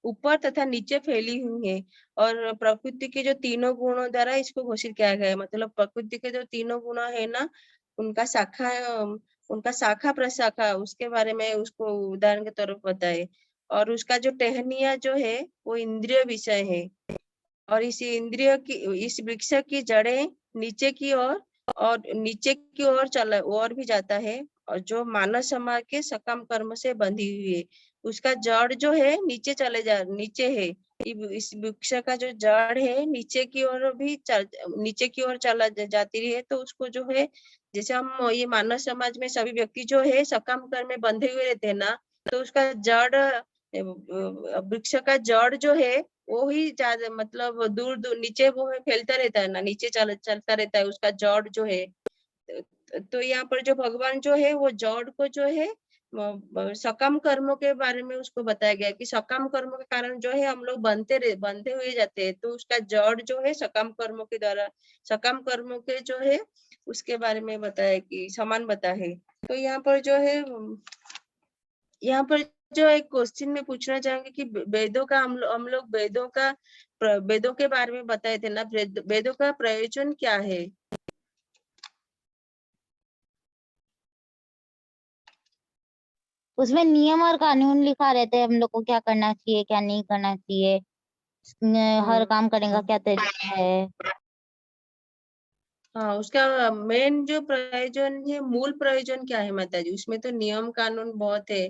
ऊपर तथा नीचे फैली हुई है। और प्रकृति के जो तीनों गुणों द्वारा इसको घोषित किया गया है। मतलब प्रकृति के जो तीनों गुण है ना उनका शाखा प्रशाखा उसके बारे में उसको उदाहरण के तौर पर बताए। और उसका जो टहनिया जो है वो इंद्रिय विषय है। और इस वृक्ष की जड़ें नीचे की ओर और नीचे की ओर चला और भी जाता है और जो मानव समाज के सकम कर्म से बंधी हुई है। उसका जड़ जो है नीचे है। इस वृक्ष का जो जड़ है नीचे की ओर भी नीचे की ओर चला जाती है। तो उसको जो है जैसे हम ये मानव समाज में सभी व्यक्ति जो है सकम कर्म में बंधे हुए रहते हैं ना तो उसका जड़ वृक्ष का जड़ जो है वो ही ज्यादा मतलब दूर दूर नीचे वो फैलता रहता है ना, नीचे चलता रहता है उसका जड़ जो है। तो यहाँ पर जो भगवान जो है वो जड़ को जो है सकाम कर्मों के बारे में उसको बताया गया कि सकाम कर्मों के कारण जो है हम लोग बनते हुए जाते हैं, तो उसका जड़ जो है सकाम कर्मों के द्वारा, सकाम कर्मों के जो है उसके बारे में बताया कि समान बता है। तो यहाँ पर जो है यहाँ पर जो एक क्वेश्चन में पूछना चाहूंगी कि वेदों का हम लोग वेदों के बारे में बताए थे ना, वेदों का प्रयोजन क्या है? उसमें नियम और कानून लिखा रहता है, हम लोग को क्या करना चाहिए क्या नहीं करना चाहिए, हर काम करने का क्या तरीका है। हाँ, उसका मेन जो प्रयोजन है, मूल प्रयोजन क्या है माता जी? उसमें तो नियम कानून बहुत है,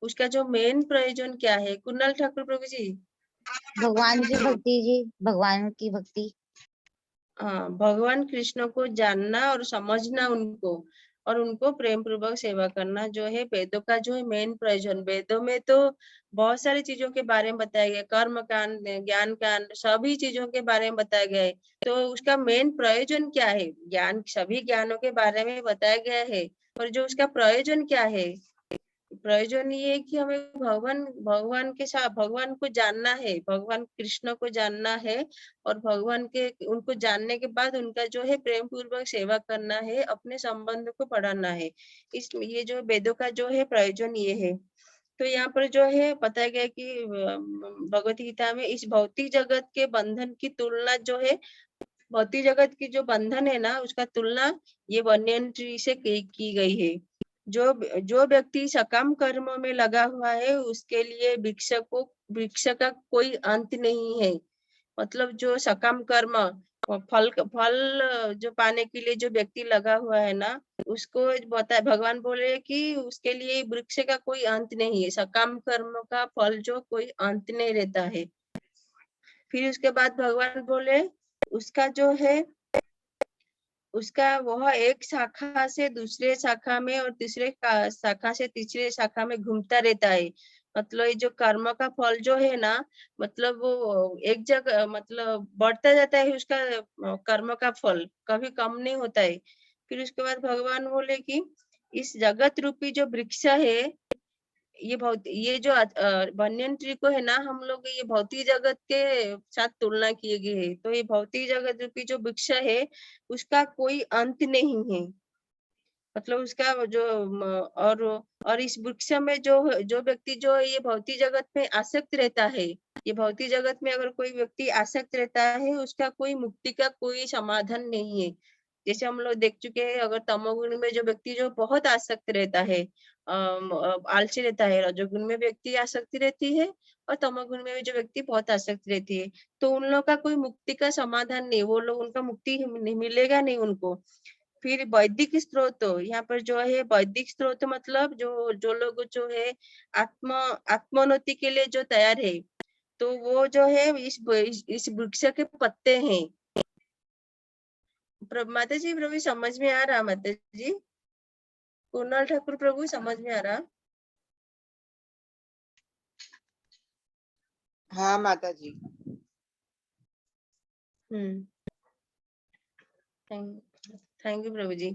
उसका जो मेन प्रयोजन क्या है? कुणाल ठाकुर प्रभु जी। भगवान की भक्ति जी, भगवान की भक्ति। हाँ, भगवान कृष्ण को जानना और समझना उनको, और उनको प्रेम पूर्वक सेवा करना जो है वेदों का जो है मेन प्रयोजन। वेदों में तो बहुत सारी चीजों के बारे में बताया गया, कर्म कांड, ज्ञान कांड, सभी चीजों के बारे में बताया गया है। तो उसका मेन प्रयोजन क्या है? ज्ञान, सभी ज्ञानों के बारे में बताया गया है, और जो उसका प्रयोजन क्या है? प्रयोजन ये है कि हमें भगवान के साथ, भगवान को जानना है, भगवान कृष्ण को जानना है, और भगवान के उनको जानने के बाद उनका जो है प्रेम पूर्वक सेवा करना है, अपने संबंध को बढ़ाना है। ये जो वेदों का जो है प्रयोजन ये है। तो यहाँ पर जो है बताया गया कि भगवत गीता में इस भौतिक जगत के बंधन की तुलना जो है, भौतिक जगत की जो बंधन है ना, उसका तुलना ये banyan tree से की गई है। जो व्यक्ति सकाम कर्मों में लगा हुआ है, उसके लिए वृक्ष का कोई अंत नहीं है। मतलब जो सकाम कर्म, फल जो पाने के लिए जो व्यक्ति लगा हुआ है ना, उसको भगवान बोले कि उसके लिए वृक्ष का कोई अंत नहीं है, सकाम कर्म का फल जो कोई अंत नहीं रहता है। फिर उसके बाद भगवान बोले उसका जो है, उसका वह एक शाखा से दूसरे शाखा में और तीसरे शाखा से तीसरे शाखा में घूमता रहता है। मतलब ये जो कर्म का फल जो है ना, मतलब वो एक जगह मतलब बढ़ता जाता है उसका कर्म का फल, कभी कम नहीं होता है। फिर उसके बाद भगवान बोले कि इस जगत रूपी जो वृक्ष है, ये जो banyan ट्री को है ना, हम लोग ये भौतिक जगत के साथ तुलना किए गए है। तो ये भौतिक जगत रूपी जो वृक्ष है, उसका कोई अंत नहीं है। मतलब उसका जो और इस वृक्ष में जो व्यक्ति जो ये भौतिक जगत में आसक्त रहता है, ये भौतिक जगत में अगर कोई व्यक्ति आसक्त रहता है, उसका कोई मुक्ति का कोई समाधान नहीं है। जैसे हम लोग देख चुके हैं, अगर तमोगुण में जो व्यक्ति जो बहुत आसक्त रहता है, आलसी रहता है, रजोगुण में व्यक्ति आसक्ति रहती है, और तमोगुण में जो व्यक्ति बहुत आसक्त रहती है, तो उन लोग का कोई मुक्ति का समाधान नहीं, वो लोग उनका मुक्ति मिलेगा नहीं उनको। फिर वैदिक स्रोत, यहाँ पर जो है वैदिक स्रोत मतलब जो लोग जो है आत्मोन्नति के लिए जो तैयार है, तो वो जो है इस वृक्ष के पत्ते हैं। माता जी प्रभु समझ में आ रहा? माता जी कुणाल ठाकुर प्रभु समझ में आ रहा? हाँ माता जी। थैंक यू प्रभु जी।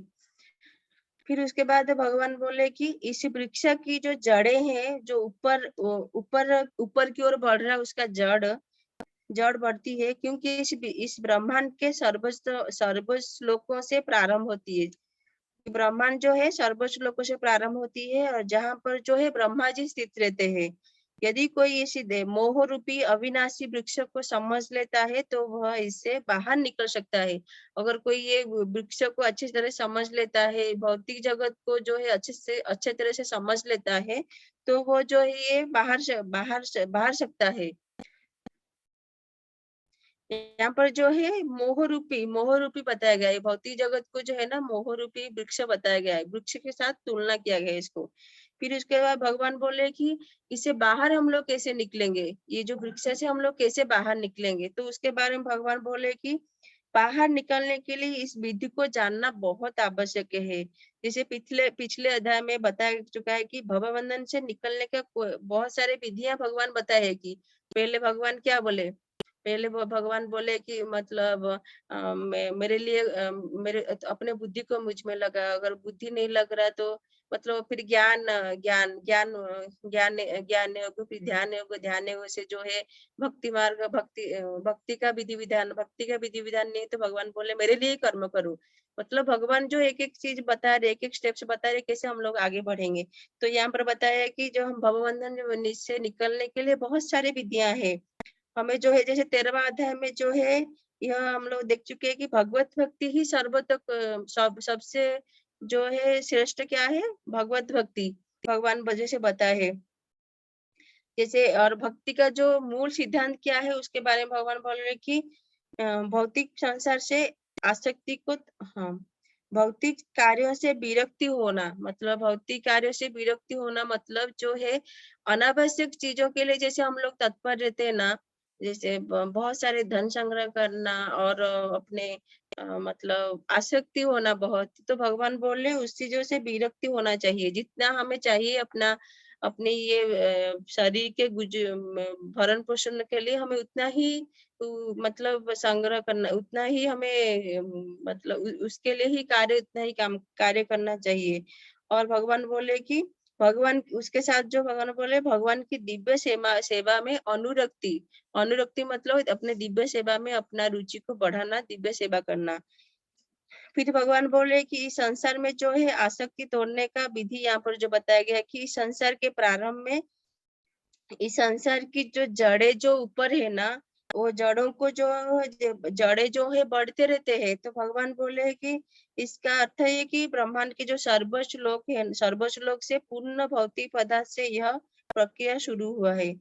फिर उसके बाद भगवान बोले कि इस वृक्ष की जो जड़ें हैं, जो ऊपर ऊपर ऊपर की ओर बढ़ रहा है, उसका जड़ बढ़ती है, क्योंकि इस ब्रह्मांड के सर्व श्लोकों से प्रारंभ होती है। ब्रह्मांड जो है सर्व श्लोकों से प्रारंभ होती है, और जहाँ पर जो है ब्रह्मा जी स्थित रहते हैं। यदि कोई इस मोह रूपी अविनाशी वृक्ष को समझ लेता है, तो वह इससे बाहर निकल सकता है। अगर कोई ये वृक्ष को अच्छी तरह समझ लेता है, भौतिक जगत को जो है अच्छे तरह से समझ लेता है, तो वो जो है ये बाहर सकता है। यहाँ पर जो है मोह रूपी बताया गया है, भौतिक जगत को जो है ना मोह रूपी वृक्ष बताया गया है, वृक्ष के साथ तुलना किया गया है इसको। फिर उसके बाद भगवान बोले कि इससे बाहर हम लोग कैसे निकलेंगे, ये जो वृक्ष से हम लोग कैसे बाहर निकलेंगे, तो उसके बारे में भगवान बोले कि बाहर निकलने के लिए इस विधि को जानना बहुत आवश्यक है। जैसे पिछले अध्याय में बताया चुका है कि भवबंधन से निकलने का बहुत सारे विधियां भगवान बताए है। कि पहले भगवान क्या बोले, पहले वो भगवान बोले कि मतलब मेरे लिए मेरे अपने बुद्धि को मुझ में लगा, अगर बुद्धि नहीं लग रहा तो मतलब फिर ज्ञान ज्ञान ज्ञान ज्ञान ज्ञान योग, फिर ध्यान योग से जो है भक्ति मार्ग, भक्ति का विधि विधान, भक्ति का विधि विधान नहीं तो भगवान बोले मेरे लिए कर्म करो। मतलब भगवान जो एक एक चीज बता रहे, एक एक स्टेप्स बता रहे कैसे हम लोग आगे बढ़ेंगे। तो यहाँ पर बताया है कि जो हम भवबंधन से निकलने के लिए बहुत सारी विधियां हैं। हमें जो है जैसे 13वां अध्याय में जो है यह हम लोग देख चुके हैं कि भगवत भक्ति ही सर्वतक सबसे जो है श्रेष्ठ क्या है, भगवत भक्ति। भगवान वजह से बताया है जैसे, और भक्ति का जो मूल सिद्धांत क्या है उसके बारे में भगवान बोल रहे कि भौतिक संसार से आसक्ति को, हाँ, भौतिक कार्यों से विरक्ति होना, मतलब भौतिक कार्यों से विरक्ति होना मतलब जो है अनावश्यक चीजों के लिए जैसे हम लोग तत्पर रहते हैं ना, जैसे बहुत सारे धन संग्रह करना और अपने मतलब आसक्ति होना बहुत, तो भगवान बोल रहे उस चीजों से विरक्ति होना चाहिए। जितना हमें चाहिए अपना अपने ये शरीर के भरण पोषण के लिए हमें उतना ही मतलब संग्रह करना, उतना ही हमें मतलब उसके लिए ही उतना ही काम कार्य करना चाहिए। और भगवान बोले कि भगवान उसके साथ जो भगवान बोले भगवान की दिव्य सेवा में अनुरक्ति, अनुरक्ति मतलब अपने दिव्य सेवा में अपना रुचि को बढ़ाना, दिव्य सेवा करना। फिर भगवान बोले कि इस संसार में जो है आसक्ति तोड़ने का विधि यहाँ पर जो बताया गया है कि इस संसार के प्रारंभ में इस संसार की जो जड़े जो ऊपर है ना, वो जड़ों को जो जड़े जो है बढ़ते रहते हैं। तो भगवान बोले कि इसका अर्थ है कि ब्रह्मांड के जो सर्वश्लोक है, सर्वश्लोक से पूर्ण भौतिक पदार्थ से यह प्रक्रिया शुरू हुआ है।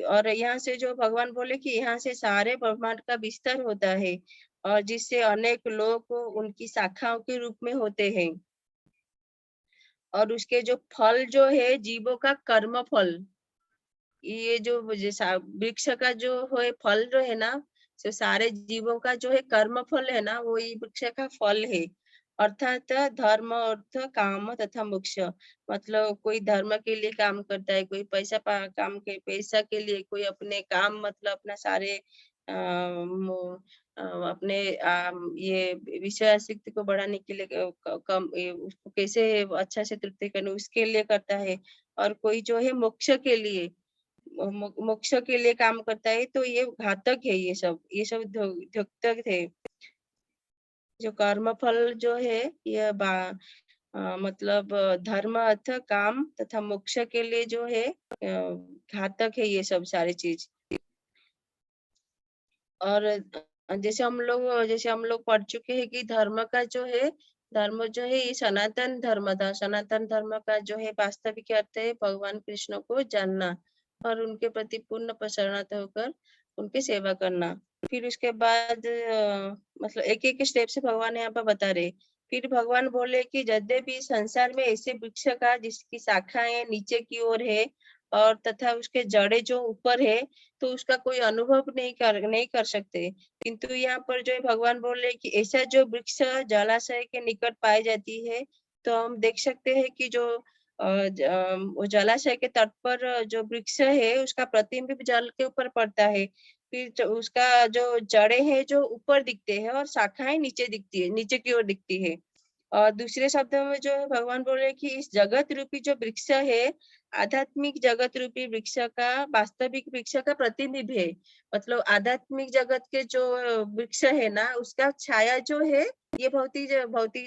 और यहाँ से जो भगवान बोले कि यहाँ से सारे ब्रह्मांड का विस्तार होता है और जिससे अनेक लोग उनकी शाखाओं के रूप में होते हैं। और उसके जो फल जो है जीवों का कर्म फल, ये जो जैसा वृक्ष का जो है फल जो है ना, जो सारे जीवों का जो है कर्म फल है ना, वो ये वृक्ष का फल है। अर्थात धर्म अर्थ काम तथा मोक्ष, मतलब कोई धर्म के लिए काम करता है, कोई पैसा के लिए, कोई अपने काम मतलब अपना सारे अपने ये विषय आसक्ति को बढ़ाने के लिए कम उसको कैसे अच्छा से तृप्ति करने उसके लिए करता है। और कोई जो है मोक्ष के लिए मोक्ष के लिए काम करता है। तो ये घातक है, ये सब घातक है। जो कर्म फल जो है ये मतलब धर्म अर्थ काम तथा मोक्ष के लिए जो है घातक है ये सब सारी चीज। और जैसे हम लोग पढ़ चुके हैं कि धर्म जो है ये सनातन धर्म था। सनातन धर्म का जो है वास्तविक अर्थ है भगवान कृष्ण को जानना और उनके प्रति पूर्ण प्रसन्नता होकर उनकी सेवा करना। फिर उसके बाद मतलब एक एक स्टेप से भगवान यहाँ पर बता रहे। फिर भगवान बोले कि यद्यपि संसार में ऐसे वृक्ष का जिसकी शाखाएं नीचे की ओर है और तथा उसके जड़े जो ऊपर है, तो उसका कोई अनुभव नहीं कर सकते। किंतु यहाँ पर जो है भगवान बोल रहे कि ऐसा जो वृक्ष जलाशय के निकट पाई जाती है, तो हम देख सकते हैं कि जो वो जलाशय के तट पर जो वृक्ष है उसका प्रतिबिंब जल के ऊपर पड़ता है। फिर उसका जो जड़े है जो ऊपर दिखते हैं और शाखाएं नीचे दिखती है, नीचे की ओर दिखती है। और दूसरे शब्दों में जो है भगवान बोल रहे कि इस जगत रूपी जो वृक्ष है, आध्यात्मिक जगत रूपी वृक्ष का वास्तविक वृक्ष का प्रतिबिंब है। मतलब आध्यात्मिक जगत के जो वृक्ष है ना, उसका छाया जो है ये भौतिक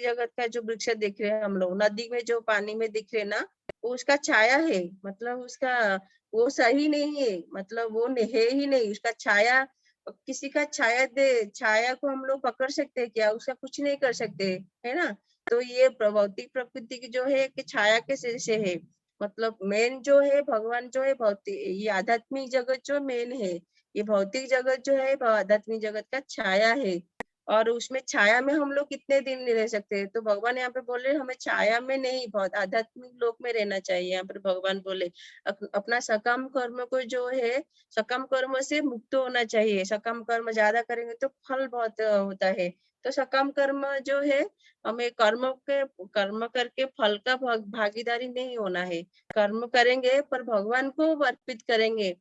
जगत का जो वृक्ष देख रहे हैं हम लोग, नदी में जो पानी में दिख रहे ना, वो उसका छाया है। मतलब उसका वो सही नहीं है, मतलब वो है ही नहीं उसका छाया। किसी का छाया को हम लोग पकड़ सकते हैं क्या? उसका कुछ नहीं कर सकते, है ना। तो ये भौतिक प्रकृति की जो है कि छाया के से है। मतलब मेन जो है भगवान जो है भौतिक, ये आध्यात्मिक जगत जो मेन है, ये भौतिक जगत जो है आध्यात्मिक जगत का छाया है। और उसमें छाया में हम लोग कितने दिन नहीं रह सकते हैं। तो भगवान यहाँ पे बोले हमें छाया में नहीं, बहुत आध्यात्मिक लोक में रहना चाहिए। यहाँ पर भगवान बोले अपना सकाम कर्म को जो है, सकाम कर्म से मुक्त होना चाहिए। सकाम कर्म ज्यादा करेंगे तो फल बहुत होता है। तो सकाम कर्म जो है, हमें कर्म करके फल का भागीदारी नहीं होना है। कर्म करेंगे पर भगवान को अर्पित करेंगे।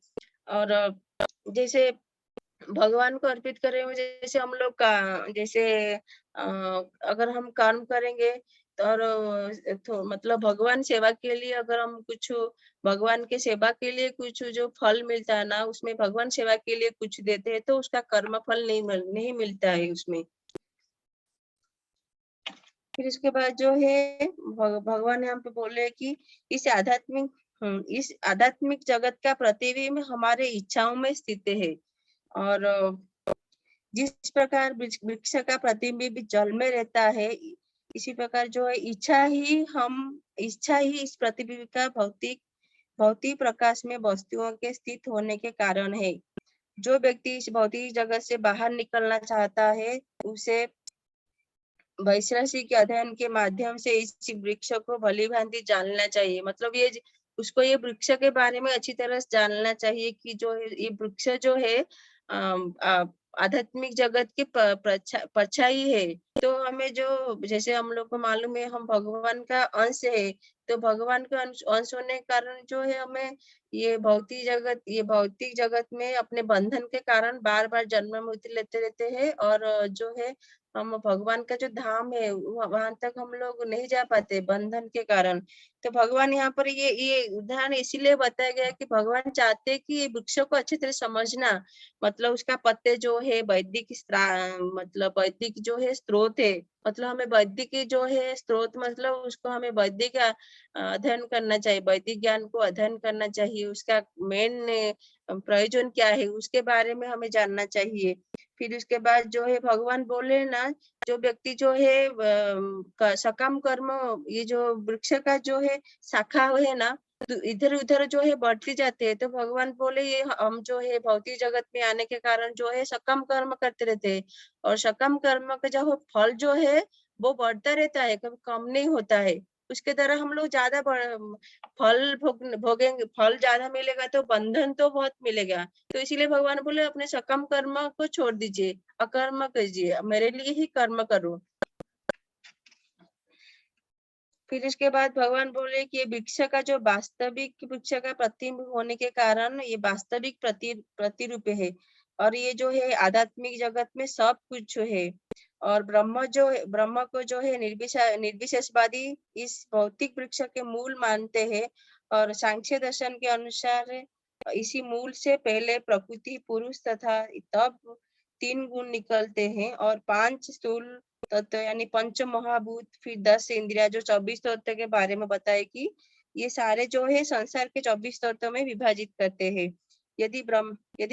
और जैसे भगवान को अर्पित करेंगे, जैसे हम लोग का जैसे अगर हम कर्म करेंगे और मतलब भगवान सेवा के लिए अगर हम कुछ भगवान के सेवा के लिए कुछ जो फल मिलता है ना, उसमें भगवान सेवा के लिए कुछ देते हैं तो उसका कर्म फल नहीं मिलता है उसमें। फिर इसके बाद जो है भगवान यहाँ पे बोले कि इस आध्यात्मिक जगत का प्रतिबिंब हमारे इच्छाओं में स्थित है। और जिस प्रकार वृक्ष का प्रतिबिंब जल में रहता है, इसी प्रकार जो है इच्छा ही इस प्रतिबिंब का भौतिक प्रकाश में वस्तुओं के स्थित होने के कारण है। जो व्यक्ति इस भौतिक जगत से बाहर निकलना चाहता है, उसे वैश्रसिक अध्ययन के माध्यम से इस वृक्ष को भली भांति जानना चाहिए। मतलब उसको ये वृक्ष के बारे में अच्छी तरह से जानना चाहिए कि जो ये वृक्ष जो है आध्यात्मिक जगत की परछाई है। तो हमें जो जैसे हम लोग को मालूम है हम भगवान का अंश है, तो भगवान का अंश होने के कारण जो है हमें ये भौतिक जगत में अपने बंधन के कारण बार बार जन्म मृत्यु लेते रहते हैं। और जो है हम भगवान का जो धाम है वहां तक हम लोग नहीं जा पाते बंधन के कारण। तो भगवान यहाँ पर ये उदाहरण इसीलिए बताया गया कि भगवान चाहते हैं कि ये वृक्ष को अच्छी तरह समझना। मतलब उसका पत्ते जो है वैदिक जो है स्रोत है, मतलब हमें वैदिक जो है स्रोत, मतलब उसको हमें वैदिक अध्ययन करना चाहिए, वैदिक ज्ञान को अध्ययन करना चाहिए। उसका मेन प्रयोजन क्या है उसके बारे में हमें जानना चाहिए। फिर उसके बाद जो है भगवान बोले ना, जो व्यक्ति जो है सकाम कर्म, ये जो वृक्ष का जो है शाखा है ना, तो इधर उधर जो है बढ़ती जाते हैं। तो भगवान बोले ये हम जो है भौतिक जगत में आने के कारण जो है सकाम कर्म करते रहते हैं, और सकाम कर्म का जो फल जो है वो बढ़ता रहता है, कभी कम नहीं होता है। उसके द्वारा हम लोग ज्यादा फल भोगेंगे, फल ज्यादा मिलेगा तो बंधन तो बहुत मिलेगा। तो इसीलिए भगवान बोले अपने सकम कर्म को छोड़ दीजिए, अकर्म कीजिए, मेरे लिए ही कर्म करो। फिर इसके बाद भगवान बोले कि ये वृक्ष का जो वास्तविक वृक्ष का प्रतिबिंब होने के कारण ये वास्तविक प्रतिरूप है। और ये जो है आध्यात्मिक जगत में सब कुछ है। और ब्रह्म को जो है निर्विशेषवादी इस भौतिक वृक्ष के मूल मानते हैं। और सांख्य दर्शन के अनुसार इसी मूल से पहले प्रकृति, पुरुष तथा तब 3 गुण निकलते हैं, और 5 स्थूल तत्व यानी पंच महाभूत, फिर 10 इंद्रिया जो 24 तत्व के बारे में बताए कि ये सारे जो है संसार के 24 तत्व में विभाजित करते हैं। यदि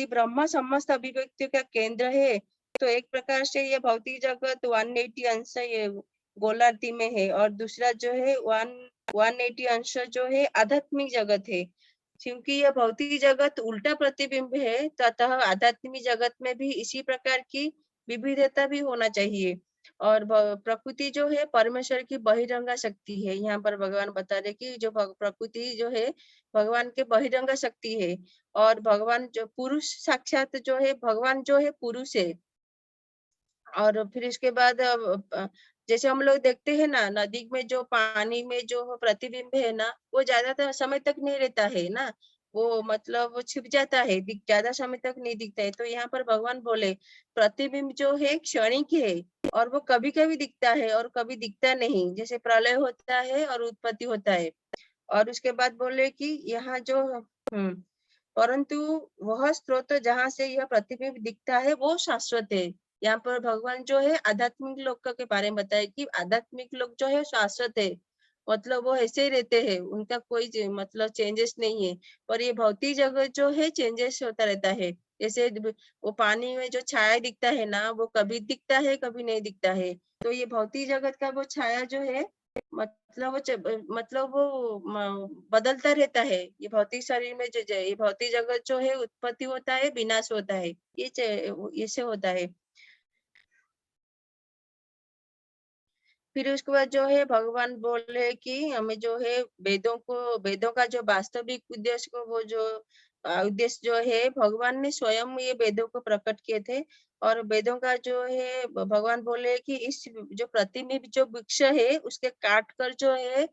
ब्रह्म समस्त अभिव्यक्तियों का केंद्र है, तो एक प्रकार से ये भौतिक जगत 180 अंश ये गोलार्धी में है, और दूसरा जो है 180 अंश जो है आध्यात्मिक जगत है। क्योंकि यह भौतिक जगत उल्टा प्रतिबिंब है, तो अतः आध्यात्मिक जगत में भी इसी प्रकार की विविधता भी होना चाहिए। और प्रकृति जो है परमेश्वर की बहिरंगा शक्ति है। यहाँ पर भगवान बता रहे कि जो प्रकृति जो है भगवान के बहिरंगा शक्ति है। और भगवान जो पुरुष साक्षात जो है भगवान जो है पुरुष है। और फिर इसके बाद जैसे हम लोग देखते हैं ना, नदी में जो पानी में जो प्रतिबिंब है ना, वो ज्यादातर समय तक नहीं रहता है ना, वो मतलब वो छिप जाता है, ज्यादा समय तक नहीं दिखता है। तो यहाँ पर भगवान बोले प्रतिबिंब जो है क्षणिक है, और वो कभी कभी दिखता है और कभी दिखता नहीं, जैसे प्रलय होता है और उत्पत्ति होता है। और उसके बाद बोले कि यहाँ जो परंतु वह स्रोत जहाँ से यह प्रतिबिंब दिखता है वो शाश्वत है। यहाँ पर भगवान जो है आध्यात्मिक लोक के बारे में बताया कि आध्यात्मिक लोग जो है शाश्वत है, मतलब वो ऐसे ही रहते हैं, उनका कोई मतलब चेंजेस नहीं है। पर ये भौतिक जगत जो है चेंजेस होता रहता है। जैसे वो पानी में जो छाया दिखता है ना, वो कभी दिखता है कभी नहीं दिखता है। तो ये भौतिक जगत का वो छाया जो है मतलब वो बदलता रहता है। ये भौतिक शरीर में ये भौतिक जगत जो है उत्पत्ति होता है, विनाश होता है, ये ऐसे होता है। फिर उसके बाद जो है भगवान बोले कि हमें जो है वेदों का जो वास्तविक उद्देश्य को वो जो उद्देश्य जो है भगवान ने स्वयं ये वेदों को प्रकट किए थे। और वेदों का जो है भगवान बोले कि इस जो प्रतिबिंब जो वृक्ष है उसके काट कर जो है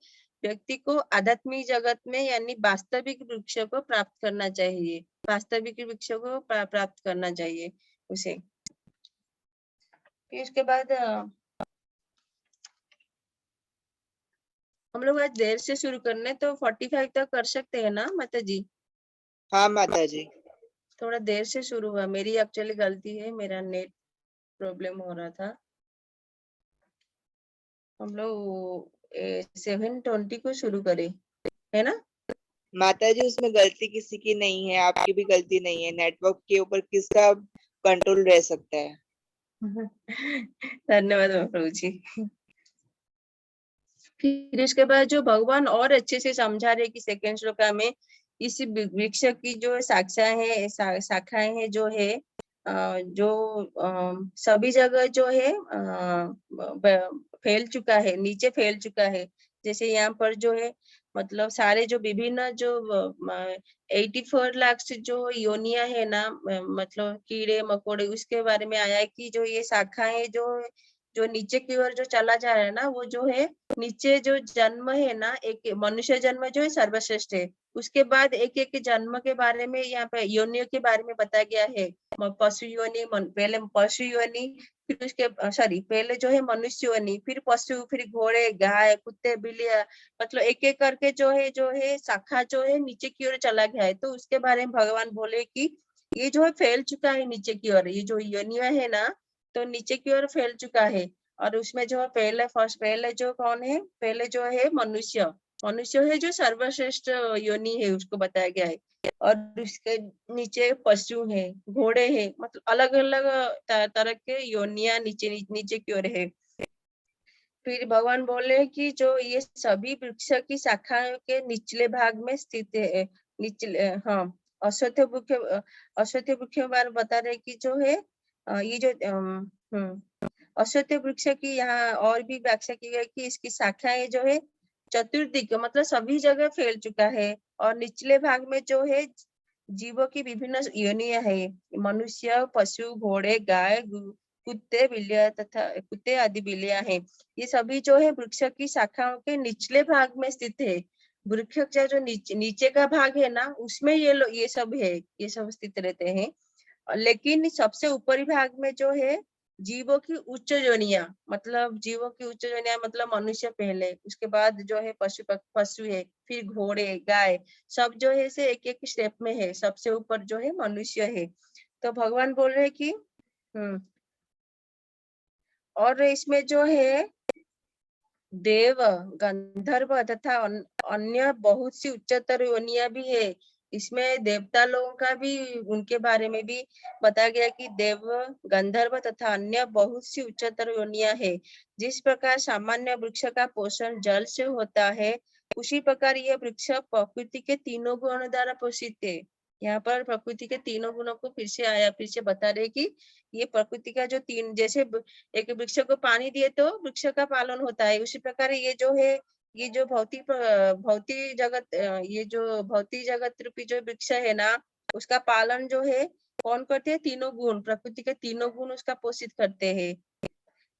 व्यक्ति को आध्यात्मिक जगत में यानी वास्तविक वृक्ष को प्राप्त करना चाहिए, वास्तविक वृक्ष को प्राप्त करना चाहिए उसे। फिर उसके बाद लोग आज देर से शुरू करने, तो 45 तक कर सकते हैं ना माता जी? हाँ माता जी। थोड़ा देर से शुरू हुआ, मेरी एक्चुअली गलती है, मेरा नेट प्रॉब्लम हो रहा था। हम लोग 7:20 को शुरू करें, है ना? माता जी उसमें गलती किसी की नहीं है, आपकी भी गलती नहीं है, नेटवर्क के ऊपर किसका कंट्रोल रह सकता है। धन्यवाद प्रभु जी। फिर इसके बाद जो भगवान और अच्छे से समझा रहे कि सेकंड श्लोका में इस वृक्ष की जो शाखाएं हैं जो है जो सभी जगह जो है फैल चुका है, नीचे फैल चुका है। जैसे यहाँ पर जो है मतलब सारे जो विभिन्न जो 84 लाख से जो योनिया है ना, मतलब कीड़े मकोड़े, उसके बारे में आया है कि जो ये शाखाएं जो नीचे की ओर जो चला जा रहा है ना, वो जो है नीचे जो जन्म है ना, एक मनुष्य जन्म जो है सर्वश्रेष्ठ है। उसके बाद एक एक जन्म के बारे में यहाँ पे योनियों के बारे में बताया गया है। पशु योनि, पहले पशु योनि, फिर उसके पहले जो है मनुष्य योनि, फिर पशु, फिर घोड़े, गाय, कुत्ते, बिल्लियां, मतलब एक एक करके जो है शाखा जो है नीचे की ओर चला गया है। तो उसके बारे में भगवान बोले कि ये जो है फैल चुका है नीचे की ओर, ये जो योनिया है ना, तो नीचे की ओर फैल चुका है। और उसमें जो पहले जो कौन है, पहले जो है मनुष्य है जो सर्वश्रेष्ठ योनि है, उसको बताया गया है। और उसके नीचे पशु है, घोड़े हैं, मतलब अलग अलग तरह के योनिया नीचे की ओर है। फिर भगवान बोले कि जो ये सभी वृक्ष की शाखाओं के निचले भाग में स्थित है, निचले, हाँ, अश्वत्थ वृक्ष के बारे में बता रहे कि जो है ये जो अश्वत्थ वृक्ष की यहाँ और भी व्याख्या की गई कि इसकी शाखाएं जो है चतुर्दिक, मतलब सभी जगह फैल चुका है। और निचले भाग में जो है जीवों की विभिन्न योनियां है, मनुष्य, पशु, घोड़े, गाय, कुत्ते, बिल्लियां तथा कुत्ते आदि बिल्लियां हैं। ये सभी जो है वृक्ष की शाखाओं के निचले भाग में स्थित है। वृक्ष का जो नीचे का भाग है ना, उसमें ये सब है, ये सब स्थित रहते हैं। लेकिन सबसे ऊपरी भाग में जो है जीवों की उच्च योनियां, मतलब जीवों की उच्च योनियां मतलब मनुष्य पहले, उसके बाद जो है पशु है, फिर घोड़े, गाय, सब जो है से एक एक स्टेप में है। सबसे ऊपर जो है मनुष्य है। तो भगवान बोल रहे कि और इसमें जो है देव, गंधर्व तथा अन्य बहुत सी उच्चतर योनियां भी है। इसमें देवता लोगों का भी, उनके बारे में भी बताया गया कि देव, गंधर्व तथा अन्य बहुत सी उच्चतर योनियां है। जिस प्रकार सामान्य वृक्ष का पोषण जल से होता है, उसी प्रकार यह वृक्ष प्रकृति के तीनों गुणों द्वारा पोषित है। यहाँ पर प्रकृति के तीनों गुणों को फिर से बता रहे कि ये प्रकृति का जो तीन, जैसे एक वृक्ष को पानी दिए तो वृक्ष का पालन होता है, उसी प्रकार ये जो है, ये जो भौतिक जगत, ये जो भौतिक जगत रूपी जो वृक्ष है ना, उसका पालन जो है कौन करते हैं? तीनों गुण, प्रकृति के तीनों गुण उसका पोषित करते हैं।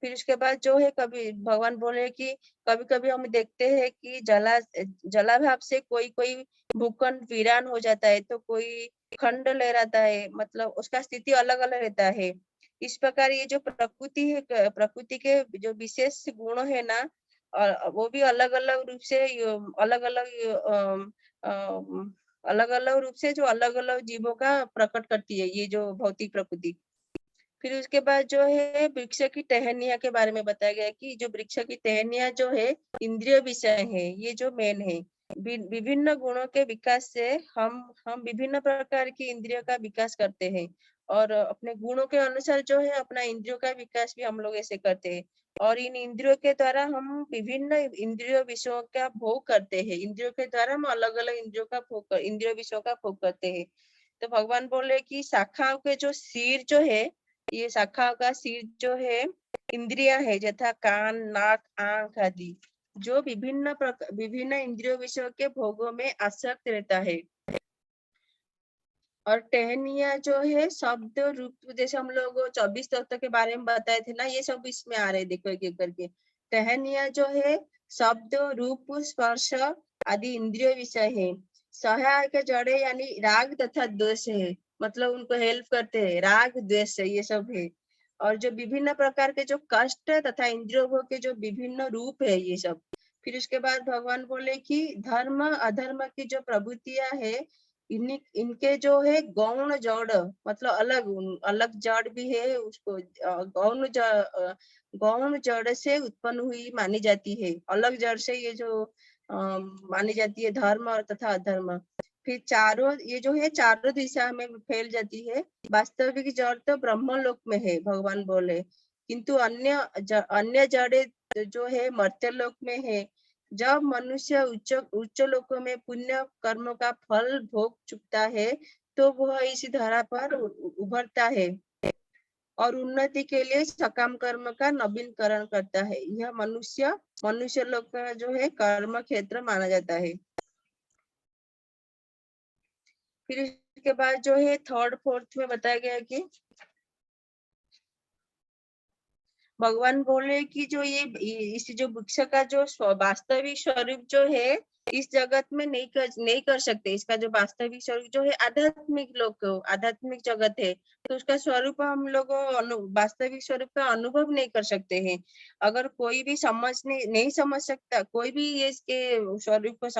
फिर उसके बाद जो है कभी भगवान बोले कि कभी कभी हम देखते हैं कि जलाभाव से कोई कोई भूखंड वीरान हो जाता है, तो कोई खंड ले रहता है, मतलब उसका स्थिति अलग अलग रहता है। इस प्रकार ये जो प्रकृति है, प्रकृति के जो विशेष गुण है ना, वो भी अलग अलग रूप से अलग अलग रूप से जो अलग अलग जीवों का प्रकट करती है, ये जो भौतिक प्रकृति। फिर उसके बाद जो है वृक्ष की टहनिया के बारे में बताया गया कि जो वृक्ष की टहनिया जो है इंद्रिय विषय है, ये जो मेन है। विभिन्न गुणों के विकास से हम विभिन्न प्रकार की इंद्रियों का विकास करते हैं, और अपने गुणों के अनुसार जो है अपना इंद्रियों का विकास भी हम लोग ऐसे करते हैं। और इन इंद्रियों के द्वारा हम विभिन्न इंद्रियों विषयों का भोग करते हैं। इंद्रियों के द्वारा हम अलग अलग इंद्रियों विषयों का भोग करते हैं। तो भगवान बोले कि शाखाओं के जो सिर जो है, ये शाखा का सिर जो है इंद्रिया है, यथा कान, नाक, आंख आदि, जो विभिन्न इंद्रियों विषयों के भोगों में आसक्त रहता है। और टहनिया जो है शब्द रूप, जैसे हम लोग 24 तत्व के बारे में बताए थे ना, ये सब इसमें आ रहे हैं, देखो एक एक करके। टहनिया जो है शब्द, रूप, स्पर्श आदि इंद्रिय विषय है। सहायक जड़े यानी राग तथा द्वेष है, मतलब उनको हेल्प करते हैं, राग द्वेष ये सब है। और जो विभिन्न प्रकार के जो कष्ट तथा इंद्रियों भोग के जो विभिन्न रूप है, ये सब। फिर उसके बाद भगवान बोले कि धर्म अधर्म की जो प्रवृत्तियां है इनके जो है गौण जड़ मतलब अलग अलग जड़ भी है, उसको गौण जड़ से उत्पन्न हुई मानी जाती है, अलग जड़ से ये जो मानी जाती है धर्म और तथा अधर्म। फिर चारों ये जो है चारों दिशा में फैल जाती है। वास्तविक जड़ तो ब्रह्मलोक में है भगवान बोले, किंतु अन्य जड़े जो है मर्त्यलोक में है। जब मनुष्य उच्च लोकों में पुण्य कर्मों का फल भोग चुकता है तो वह इस धरा पर उभरता है और उन्नति के लिए सकाम कर्म का नवीनकरण करता है। यह मनुष्य लोक का जो है कर्म क्षेत्र माना जाता है। फिर इसके बाद जो है थर्ड फोर्थ में बताया गया कि भगवान बोले कि जो ये इस जो वृक्ष का जो वास्तविक स्वरूप जो है इस जगत में नहीं कर सकते। इसका जो वास्तविक स्वरूप जो है आध्यात्मिक लोक आध्यात्मिक जगत है, तो उसका स्वरूप हम लोग वास्तविक स्वरूप का अनुभव नहीं कर सकते हैं। अगर कोई भी नहीं समझ सकता, कोई भी ये इसके स्वरूप को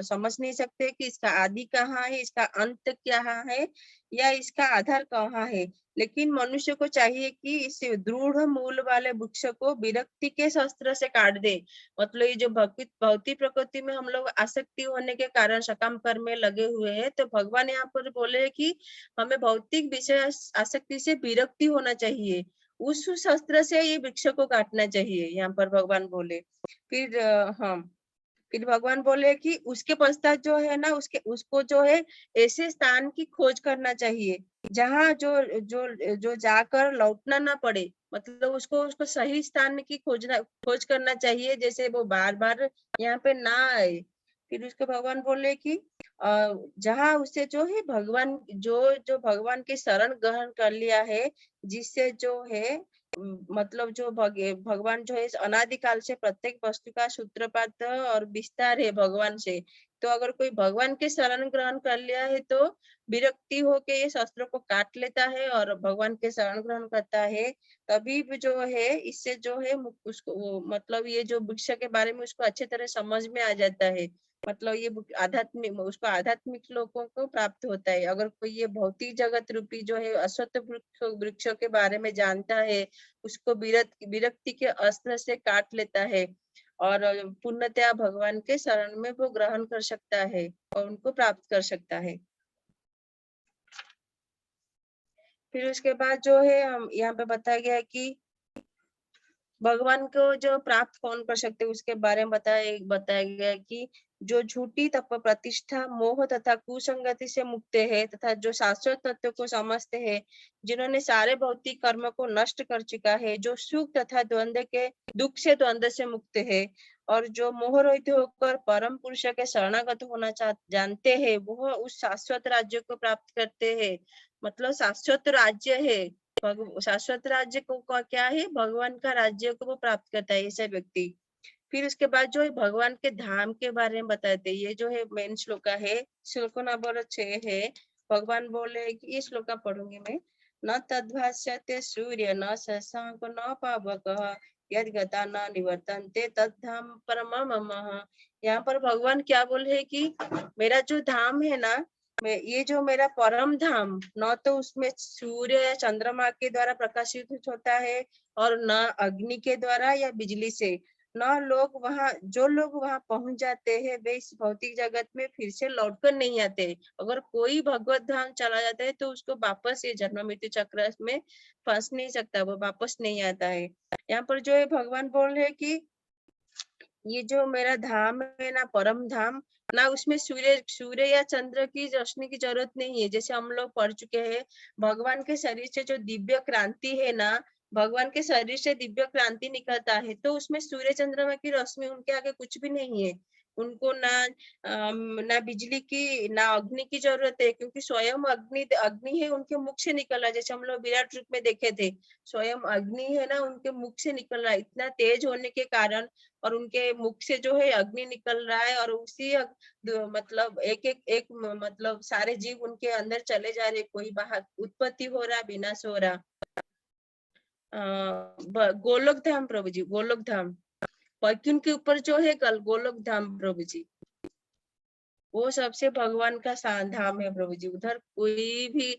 समझ नहीं सकते कि इसका आदि कहाँ है, इसका अंत क्या है या इसका आधार कहाँ है। लेकिन मनुष्य को चाहिए कि इस दृढ़ मूल वाले वृक्ष को विरक्ति के शस्त्र से काट दे। मतलब ये जो भौतिक प्रकृति में हम लोग आसक्ति होने के कारण सकाम कर्म में लगे हुए हैं, तो भगवान यहाँ पर बोले कि हमें भौतिक विषय आसक्ति से विरक्ति होना चाहिए, उस शस्त्र से ये वृक्ष को काटना चाहिए, यहाँ पर भगवान बोले। फिर फिर भगवान बोले कि उसके पश्चात जो है ना उसको जो है ऐसे स्थान की खोज करना चाहिए जहाँ जो जाकर लौटना ना पड़े। मतलब उसको सही स्थान की खोज करना चाहिए, जैसे वो बार बार यहाँ पे ना आए। फिर उसके भगवान बोले कि जहाँ उसे जो है भगवान जो भगवान की शरण ग्रहण कर लिया है, जिससे जो है मतलब जो भगवान जो है अनादिकाल से प्रत्येक वस्तु का सूत्रपात और विस्तार है भगवान से। तो अगर कोई भगवान के शरण ग्रहण कर लिया है तो विरक्ति होके ये शस्त्र को काट लेता है और भगवान के शरण ग्रहण करता है। तभी जो है इससे जो है उसको मतलब ये जो वृक्ष के बारे में उसको अच्छी तरह समझ में आ जाता है। मतलब ये उसको आध्यात्मिक लोगों को प्राप्त होता है। अगर कोई ये भौतिक जगत रूपी जो है अश्वत्थ वृक्षों के बारे में जानता है, उसको विरक्ति के अस्त्र से काट लेता है और पूर्णतया भगवान के शरण में वो ग्रहण कर सकता है और उनको प्राप्त कर सकता है। फिर उसके बाद जो है हम यहाँ पे बताया गया है कि भगवान को जो प्राप्त कौन कर सकते उसके बारे में बताया गया कि जो झूठी तप प्रतिष्ठा मोह तथा कुसंगति से मुक्त है तथा जो शाश्वत तत्व को समझते हैं, जिन्होंने सारे भौतिक कर्म को नष्ट कर चुका है, जो सुख तथा दुख से द्वंद्व से मुक्त है और जो मोह रहित होकर परम पुरुष के शरणागत होना जानते हैं, वह उस शाश्वत राज्य को प्राप्त करते हैं। मतलब शाश्वत राज्य है, शाश्वत राज्य को क्या है, भगवान का राज्य को वो प्राप्त करता है ऐसा व्यक्ति। फिर उसके बाद जो है भगवान के धाम के बारे में बताते हैं। ये जो है मेन श्लोका है, श्लोक नंबर 6 है। भगवान बोले कि ये श्लोका पढ़ूंगी मैं। न तद्भास्यते सूर्य न शशांक न पावकः यद् गता न निवर्तन्ते तद्धाम परमम् मम। यहाँ पर भगवान क्या बोले कि मेरा जो धाम है ना, ये जो मेरा परम धाम, न तो उसमें सूर्य या चंद्रमा के द्वारा प्रकाशित होता है और न अग्नि के द्वारा या बिजली से, न जो लोग वहां पहुंच जाते हैं वे इस भौतिक जगत में फिर से लौटकर नहीं आते। अगर कोई भगवत धाम चला जाता है तो उसको वापस ये जन्म मृत्यु चक्र में फंस नहीं सकता, वो वापस नहीं आता है। यहाँ पर जो है भगवान बोल रहे कि ये जो मेरा धाम है ना, परम धाम ना, उसमें सूर्य या चंद्र की रोशनी की जरूरत नहीं है। जैसे हम लोग पढ़ चुके हैं, भगवान के शरीर से जो दिव्य क्रांति है ना, भगवान के शरीर से दिव्य क्रांति निकलता है, तो उसमें सूर्य चंद्रमा की रोशनी उनके आगे कुछ भी नहीं है। उनको ना बिजली की ना अग्नि की जरूरत है, क्योंकि स्वयं अग्नि है उनके मुख से निकल रहा है। जैसे हम लोग विराट रूप में देखे थे, स्वयं अग्नि है ना उनके मुख से निकल रहा है। इतना तेज होने के कारण और उनके मुख से जो है अग्नि निकल रहा है और उसी मतलब एक मतलब सारे जीव उनके अंदर चले जा रहे, कोई बाहर उत्पत्ति हो रहा, विनाश हो रहा। गोलोक धाम प्रभु जी, गोलोक धाम वैकुंठ के ऊपर जो है गोलोक धाम प्रभु जी, वो सबसे भगवान का धाम है प्रभु जी। उधर कोई भी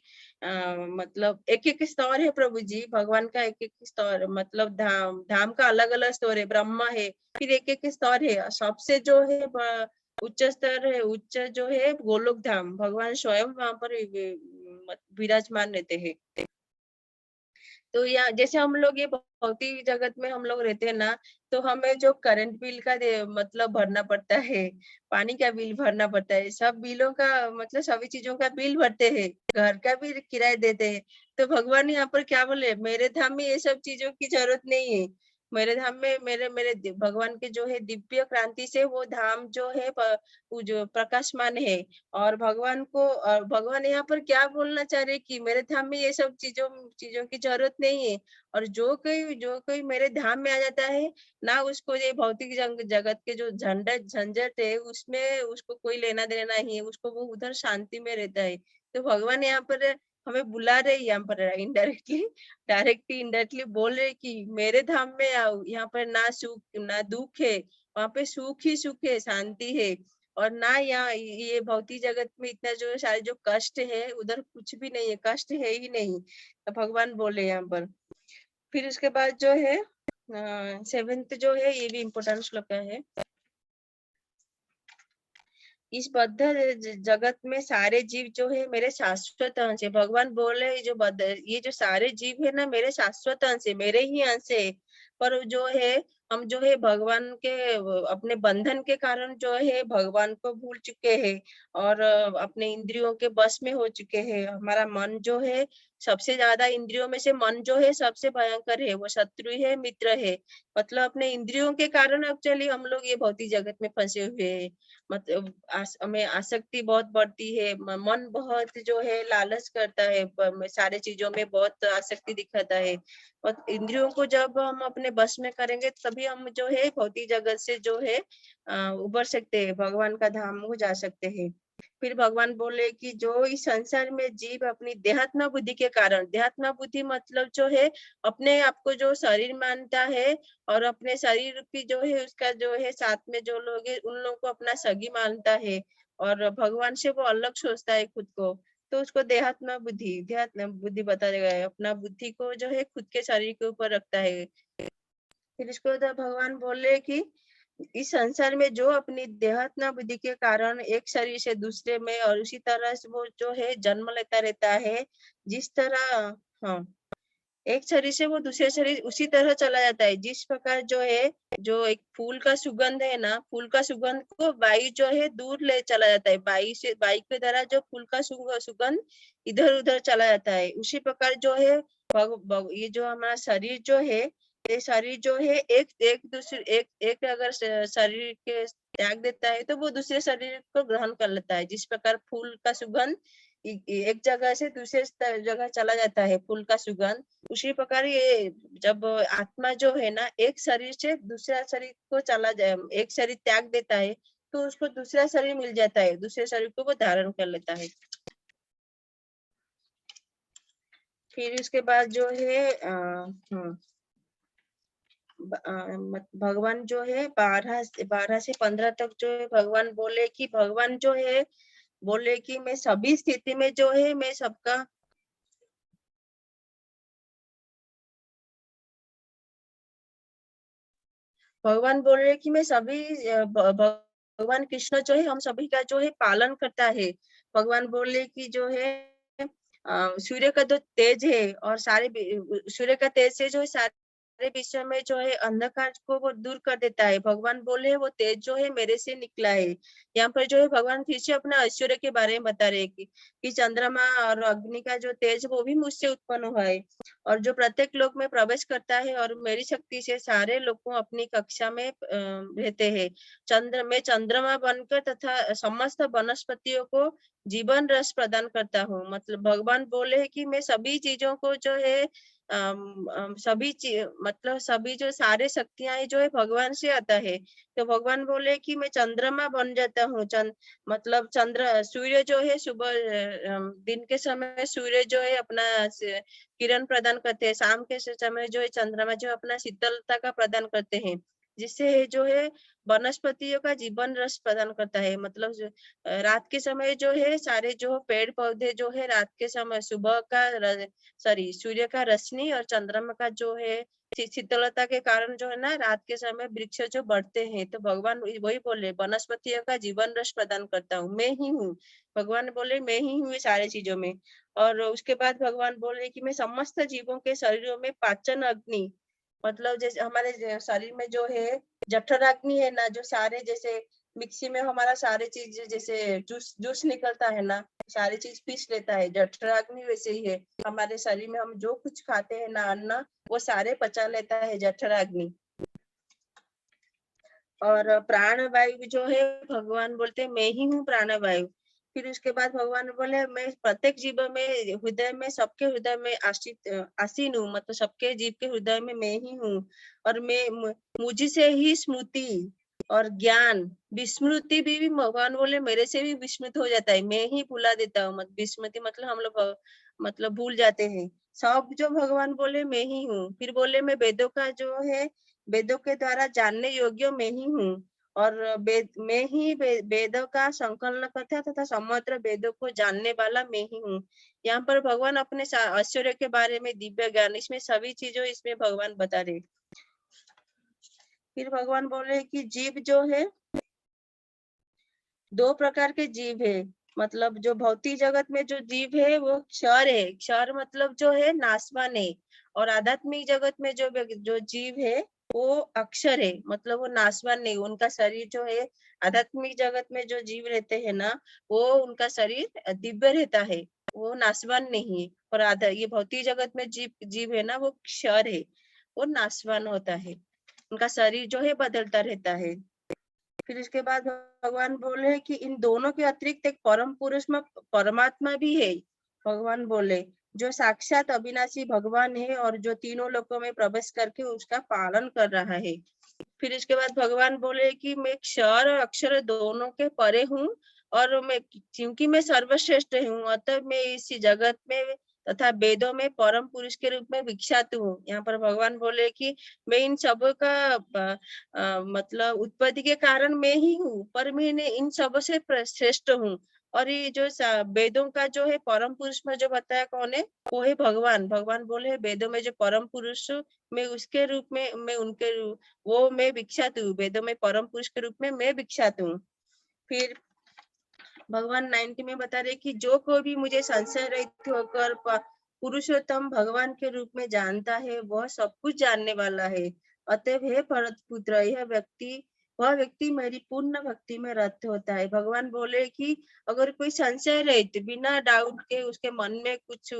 मतलब एक एक स्तर है प्रभु जी, भगवान का एक एक स्तर, मतलब धाम का अलग अलग स्तर है, ब्रह्मा है, फिर एक एक स्तर है। सबसे जो है उच्च स्तर है, उच्च जो है गोलोक धाम, भगवान स्वयं वहां पर विराजमान रहते हैं। तो या जैसे हम लोग ये भौतिक जगत में हम लोग रहते हैं ना, तो हमें जो करंट बिल का मतलब भरना पड़ता है, पानी का बिल भरना पड़ता है, सब बिलों का मतलब सभी चीजों का बिल भरते हैं, घर का भी किराया देते हैं। तो भगवान यहाँ पर क्या बोले, मेरे धाम में ये सब चीजों की जरूरत नहीं है। मेरे धाम में मेरे मेरे भगवान के जो है दिव्य क्रांति से वो धाम जो है वो जो प्रकाशमान है। और भगवान यहाँ पर क्या बोलना चाह रहे कि मेरे धाम में ये सब चीजों की जरूरत नहीं है। और जो कोई मेरे धाम में आ जाता है ना, उसको ये भौतिक जगत के जो झंझट है उसमें उसको कोई लेना देना नहीं है, उसको वो उधर शांति में रहता है। तो भगवान यहाँ पर हमें बुला रहे, यहाँ पर डायरेक्टली इनडायरेक्टली बोल रहे कि मेरे धाम में आओ, यहाँ पर ना सुख ना दुख है, वहाँ पे सुख ही सुख है, शांति है। और ना यहाँ ये भौतिक जगत में इतना जो सारे जो कष्ट है, उधर कुछ भी नहीं है, कष्ट है ही नहीं। तो भगवान बोले यहाँ पर। फिर उसके बाद जो है 7th जो है, ये भी इम्पोर्टेंट श्लोक है। इस बद्ध जगत में सारे जीव जो है मेरे शाश्वत अंश है। भगवान बोले ये जो सारे जीव है ना, मेरे शाश्वत अंश है, मेरे ही अंश है। पर जो है हम जो है भगवान के अपने बंधन के कारण जो है भगवान को भूल चुके हैं और अपने इंद्रियों के बस में हो चुके हैं। हमारा मन जो है सबसे ज्यादा, इंद्रियों में से मन जो है सबसे भयंकर है, वो शत्रु है, मित्र है। मतलब अपने इंद्रियों के कारण एक्चुअली हम लोग ये भौतिक जगत में फंसे हुए हैं। मतलब हमें आसक्ति बहुत बढ़ती है, मन बहुत जो है लालच करता है, सारे चीजों में बहुत आसक्ति दिखाता है। और इंद्रियों को जब हम अपने बस में करेंगे तभी हम जो है भौतिक जगत से जो है उबर सकते हैं, भगवान का धाम को जा सकते हैं। फिर भगवान बोले कि जो इस संसार में जीव अपनी देहात्म बुद्धि के कारण, देहात्म बुद्धि मतलब जो है अपने आप को जो शरीर मानता है और अपने शरीर की जो है उसका जो है साथ में जो लोग है उन लोगों को अपना सगी मानता है और भगवान से वो अलग सोचता है खुद को, तो उसको देहात्म बुद्धि बताया गया है। अपना बुद्धि को जो है खुद के शरीर के ऊपर रखता है। फिर इसको भगवान बोले कि इस संसार में जो अपनी देहात्म बुद्धि के कारण एक शरीर से दूसरे में और उसी तरह से वो जो है जन्म लेता रहता है, जिस तरह हाँ एक शरीर से वो दूसरे शरीर उसी तरह चला जाता है। जिस प्रकार जो है जो एक फूल का सुगंध है ना, फूल का सुगंध को वायु जो है दूर ले चला जाता है, वायु के द्वारा जो फूल का सुगंध इधर उधर चला जाता है। उसी प्रकार जो है ये जो हमारा शरीर जो है, ये शरीर जो है एक अगर शरीर के त्याग देता है तो वो दूसरे शरीर को ग्रहण कर लेता है। जिस प्रकार फूल का सुगंध एक जगह से दूसरे जगह चला जाता है, फूल का सुगंध, उसी प्रकार ये जब आत्मा जो है ना एक शरीर से दूसरा शरीर को चला जाए, एक शरीर त्याग देता है तो उसको दूसरा शरीर मिल जाता है, दूसरे शरीर को वो धारण कर लेता है। फिर उसके बाद जो है भगवान जो है 12 से 15 तक जो है भगवान बोले कि भगवान जो है बोले कि मैं सभी स्थिति में जो है मैं सबका भगवान बोल रहे कि मैं सभी भगवान कृष्ण जो है हम सभी का जो है पालन करता है। भगवान बोले कि जो है सूर्य का जो तेज है और सूर्य का तेज से जो है सारे विश्व में जो है अंधकार को वो दूर कर देता है। भगवान बोले वो तेज जो है मेरे से निकला है। यहाँ पर जो है भगवान फिर से अपना ऐश्वर्य के बारे में बता रहे कि चंद्रमा और अग्नि का जो तेज वो भी मुझसे उत्पन्न हुआ है और जो प्रत्येक लोक में प्रवेश करता है और मेरी शक्ति से सारे लोग को अपनी कक्षा में रहते हैं। मैं चंद्रमा बनकर तथा समस्त वनस्पतियों को जीवन रस प्रदान करता हूँ। मतलब भगवान बोले है कि मैं सभी चीजों को जो है मतलब सभी जो सारे शक्तियां जो है भगवान से आता है। तो भगवान बोले कि मैं चंद्रमा बन जाता हूँ। मतलब सूर्य जो है सुबह दिन के समय सूर्य जो है अपना किरण प्रदान करते हैं, शाम के समय जो है चंद्रमा जो अपना शीतलता का प्रदान करते हैं। जिससे जो है वनस्पतियों का जीवन रस प्रदान करता है। मतलब रात के समय जो है सारे जो पेड़ पौधे जो है रात के समय सुबह का सूर्य का रोशनी और चंद्रमा का जो है शीतलता के कारण जो है ना रात के समय वृक्ष जो बढ़ते हैं। तो भगवान वही बोले वनस्पतियों का जीवन रस प्रदान करता हूँ, मैं ही हूँ। भगवान बोले मैं ही हूँ सारे चीजों में। और उसके बाद भगवान बोले कि मैं समस्त जीवों के शरीरों में पाचन अग्नि, मतलब जैसे हमारे शरीर में जो है जठराग्नि है ना, जो सारे जैसे मिक्सी में हमारा सारे चीज जैसे जूस निकलता है ना, सारी चीज पीस लेता है, जठराग्नि वैसे ही है हमारे शरीर में। हम जो कुछ खाते हैं ना अन्न, वो सारे पचा लेता है जठराग्नि। और प्राणवायु जो है भगवान बोलते हैं मैं ही हूँ प्राणवायु। फिर उसके बाद भगवान बोले मैं प्रत्येक जीव में हृदय में सबके हृदय में आसीन हूँ, मतलब सबके जीव के हृदय में मैं ही हूँ। और मैं मुझे से ही स्मृति और ज्ञान विस्मृति भी भगवान बोले मेरे से भी विस्मृत हो जाता है, मैं ही भुला देता हूँ। विस्मृति मतलब हम लोग मतलब भूल जाते हैं सब, जो भगवान बोले मैं ही हूँ। फिर बोले मैं वेदों का जो है वेदों के द्वारा जानने योग्य मैं ही हूँ। और मैं ही वेदों का संकलन करता तथा समग्र वेदों को जानने वाला मैं ही हूँ। यहाँ पर भगवान अपने ऐश्वर्य के बारे में, दिव्य ज्ञान, इसमें सभी चीजों इसमें भगवान बता रहे। फिर भगवान बोल रहे कि जीव जो है दो प्रकार के जीव है। मतलब जो भौतिक जगत में जो जीव है वो क्षर है, क्षर मतलब जो है नाशवान है। और आध्यात्मिक जगत में जो जीव है वो अक्षर है, मतलब वो नाशवान नहीं। उनका शरीर जो है आध्यात्मिक जगत में जो जीव रहते हैं ना, वो उनका शरीर दिव्य रहता है, वो नाशवान नहीं है। और ये भौतिक जगत में जीव है ना, वो क्षर है, वो नाशवान होता है, उनका शरीर जो है बदलता रहता है। फिर इसके बाद भगवान बोले कि इन दोनों के अतिरिक्त एक परम पुरुष में परमात्मा भी है। भगवान बोले जो साक्षात अविनाशी भगवान है और जो तीनों लोकों में प्रवेश करके उसका पालन कर रहा है। फिर इसके बाद भगवान बोले कि मैं क्षर और अक्षर दोनों के परे हूँ, और मैं क्योंकि मैं सर्वश्रेष्ठ हूँ अतः मैं इस जगत में तथा वेदों में परम पुरुष के रूप में विख्यात हूँ। यहाँ पर भगवान बोले कि मैं इन सबों का मतलब उत्पत्ति के कारण मैं ही हूँ, पर मैं इन सबों से श्रेष्ठ हूँ। और ये जो वेदों का जो है परम पुरुष में जो बताया कौन है, वो है भगवान। भगवान बोले वेदों में जो परम पुरुष मैं उसके रूप में, मैं उनके वो मैं विख्यात हूँ, वेदों में परम पुरुष के रूप में मैं विख्यात हूँ। फिर भगवान 90 में बता रहे कि जो कोई भी मुझे संशय रहित होकर पुरुषोत्तम भगवान के रूप में जानता है वह सब कुछ जानने वाला है। अतएव हे भरत पुत्र, वह व्यक्ति मेरी पूर्ण भक्ति में रत होता है। भगवान बोले कि अगर कोई संशय रहित बिना डाउट के उसके मन में कुछ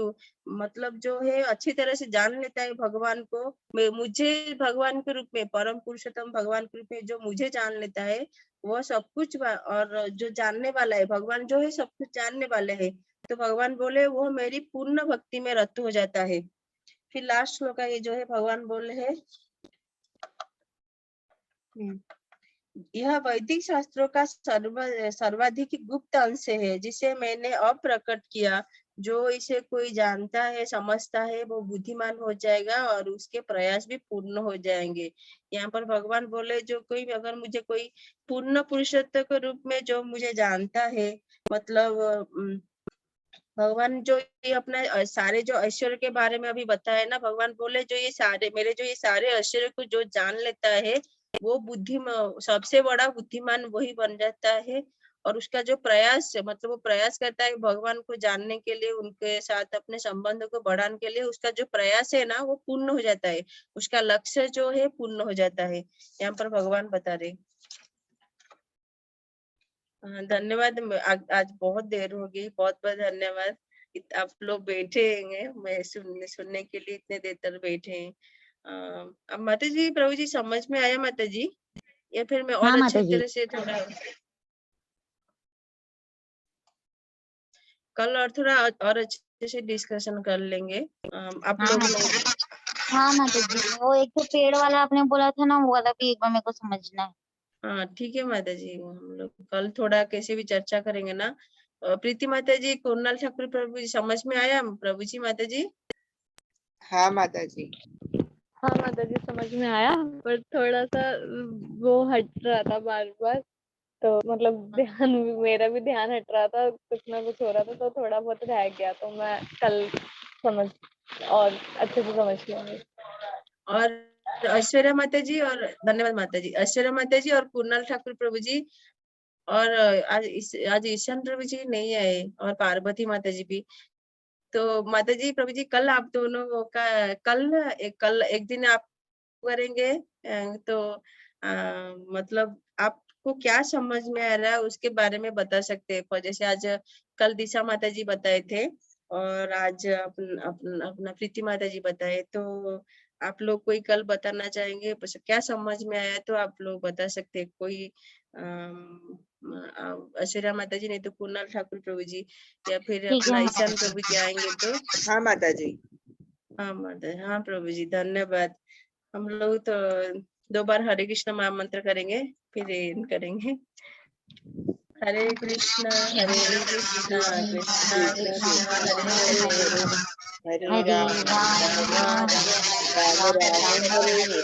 मतलब जो है अच्छी तरह से जान लेता है भगवान को, मुझे भगवान के रूप में, परम पुरुषोत्तम भगवान के रूप में जो मुझे जान लेता है वो सब कुछ, और जो जानने वाला है भगवान जो है सब कुछ जानने वाले है, तो भगवान बोले वो मेरी पूर्ण भक्ति में रत हो जाता है। फिर लास्ट श्लोक ये जो है भगवान बोल रहे हैं यह वैदिक शास्त्रों का सर्वाधिक गुप्त अंश है जिसे मैंने अब प्रकट किया। जो इसे कोई जानता है, समझता है, वो बुद्धिमान हो जाएगा और उसके प्रयास भी पूर्ण हो जाएंगे। यहाँ पर भगवान बोले जो कोई अगर मुझे कोई पूर्ण पुरुषत्व के रूप में जो मुझे जानता है, मतलब भगवान जो ये अपना सारे जो ऐश्वर्य के बारे में अभी बताया ना, भगवान बोले जो ये सारे मेरे जो ये सारे ऐश्वर्य को जो जान लेता है वो सबसे बड़ा बुद्धिमान वही बन जाता है। और उसका जो प्रयास है, मतलब वो प्रयास करता है भगवान को जानने के लिए, उनके साथ अपने संबंध को बढ़ाने के लिए, उसका जो प्रयास है ना वो पूर्ण हो जाता है, उसका लक्ष्य जो है पूर्ण हो जाता है। यहाँ पर भगवान बता रहे। धन्यवाद। आज बहुत देर हो गई, बहुत बहुत धन्यवाद। आप लोग बैठे हैं, मैं सुनने के लिए इतने देर तक बैठे हैं। अब माता जी, प्रभु जी समझ में आया माता जी, या फिर मैं और अच्छी तरह से थोड़ा कल और थोड़ा और अच्छे से डिस्कशन कर लेंगे आप लोग। हाँ माता जी, वो एक तो पेड़ वाला आपने बोला था ना, वो वाला भी एक बार मेरे को समझना है। हाँ ठीक है माता जी, हम लोग कल थोड़ा कैसे भी चर्चा करेंगे ना। प्रीति माता जी, कुणाल ठाकुर प्रभु जी समझ में आया प्रभु जी? माता जी हाँ माता जी। हाँ माता जी समझ में आया, पर थोड़ा सा वो हट रहा था बार बार, तो मतलब ध्यान मेरा भी ध्यान हट रहा था, कुछ ना कुछ हो रहा था, तो थोड़ा बहुत रह गया, तो मैं कल समझ और अच्छे से समझ लूंगी। और ऐश्वर्या माता जी और धन्यवाद माता जी, ऐश्वर्या माता जी और कुणाल ठाकुर प्रभु जी और आज ईशान प्रभु जी नहीं आए और पार्वती माता जी भी। तो माता जी प्रभु जी कल आप दोनों का कल एक दिन आप करेंगे, तो मतलब आपको क्या समझ में आ रहा है उसके बारे में बता सकते हैं। जैसे आज कल दिशा माता जी बताए थे और आज अपना प्रीति माता जी बताए, तो आप लोग कोई कल बताना चाहेंगे, बस क्या समझ में आया तो आप लोग बता सकते हैं। कोई ऐश्वर्या माता जी नहीं तो कुणाल ठाकुर प्रभु जी या फिर ठीक अपना है ईशान माता प्रभु जी आएंगे तो। हाँ माता जी। हाँ माता, हाँ प्रभु जी धन्यवाद। हम लोग तो 2 बार हरे कृष्ण महामंत्र करेंगे, फिर एंड करेंगे। हरे कृष्णा कृष्णा कृष्णा हरे हरे, हरे हरे राम राम राम राम राम हरे हरे,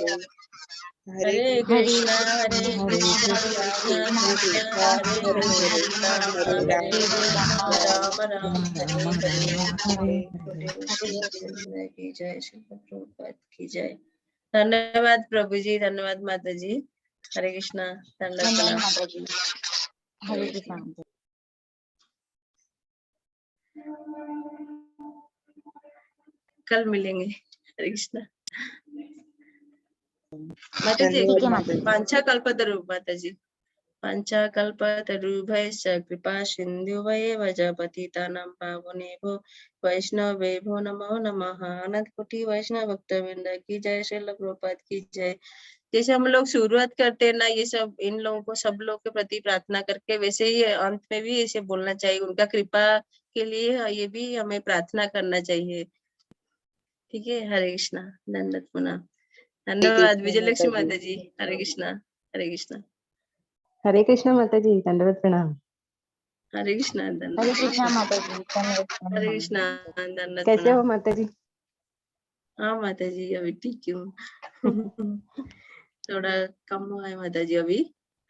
हरे हरे कृष्ण कृष्णा हरे कृष्णा कृष्ण कृष्णा कृष्ण हरे हरे हरे, हरे, हरे हरे राम राम राम राम हरे हरे। हरे छोटे श्री कृष्ण की जय, श्री प्रभुपाद की जय। धन्यवाद प्रभु जी, धन्यवाद माता जी। हरे कृष्णा, दंडवत धन्यवाद प्रणाम। माता जी। हरे हरे कृष्णा। कृष्ण। कल मिलेंगे। हरे कृष्णा माता जी। धन्यवाद ठीक है माता माता जी। जी। वांछा कल्पतरु माता जी, वांछा कल्पतरुभ्यश्च कृपा सिन्धुभ्येव च पतितानां पावनेभ्यो वैष्णवेभ्यो नमो नमः। अनंत कोटि वैष्णव भक्तवृंद की जय, श्रील प्रभुपाद की जय। जैसे हम लोग शुरुआत करते हैं ना, ये सब इन लोगों को सब लोग के प्रति प्रार्थना करके, वैसे ही अंत में भी ऐसे बोलना चाहिए, उनका कृपा के लिए ये भी हमें प्रार्थना करना चाहिए। ठीक है, हरे कृष्णा, दंडवत प्रणाम। हरे धन्यवाद कृष्ण माता विजयलक्ष्मी जी। माता जी। हरे कृष्णा, हरे कृष्णा, हरे कृष्ण माता जी, दंडवत प्रणाम। हरे कृष्णा, हरे दंडवत कृष्णा प्रणाम। माता जी। धन्यवाद हरे प्रणाम। कृष्णा, दंडवत कैसे हो प्रणाम। माता जी? हाँ माता जी अभी ठीक हूँ। थोड़ा कम हुआ है माता जी अभी,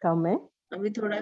कम है? अभी थोड़ा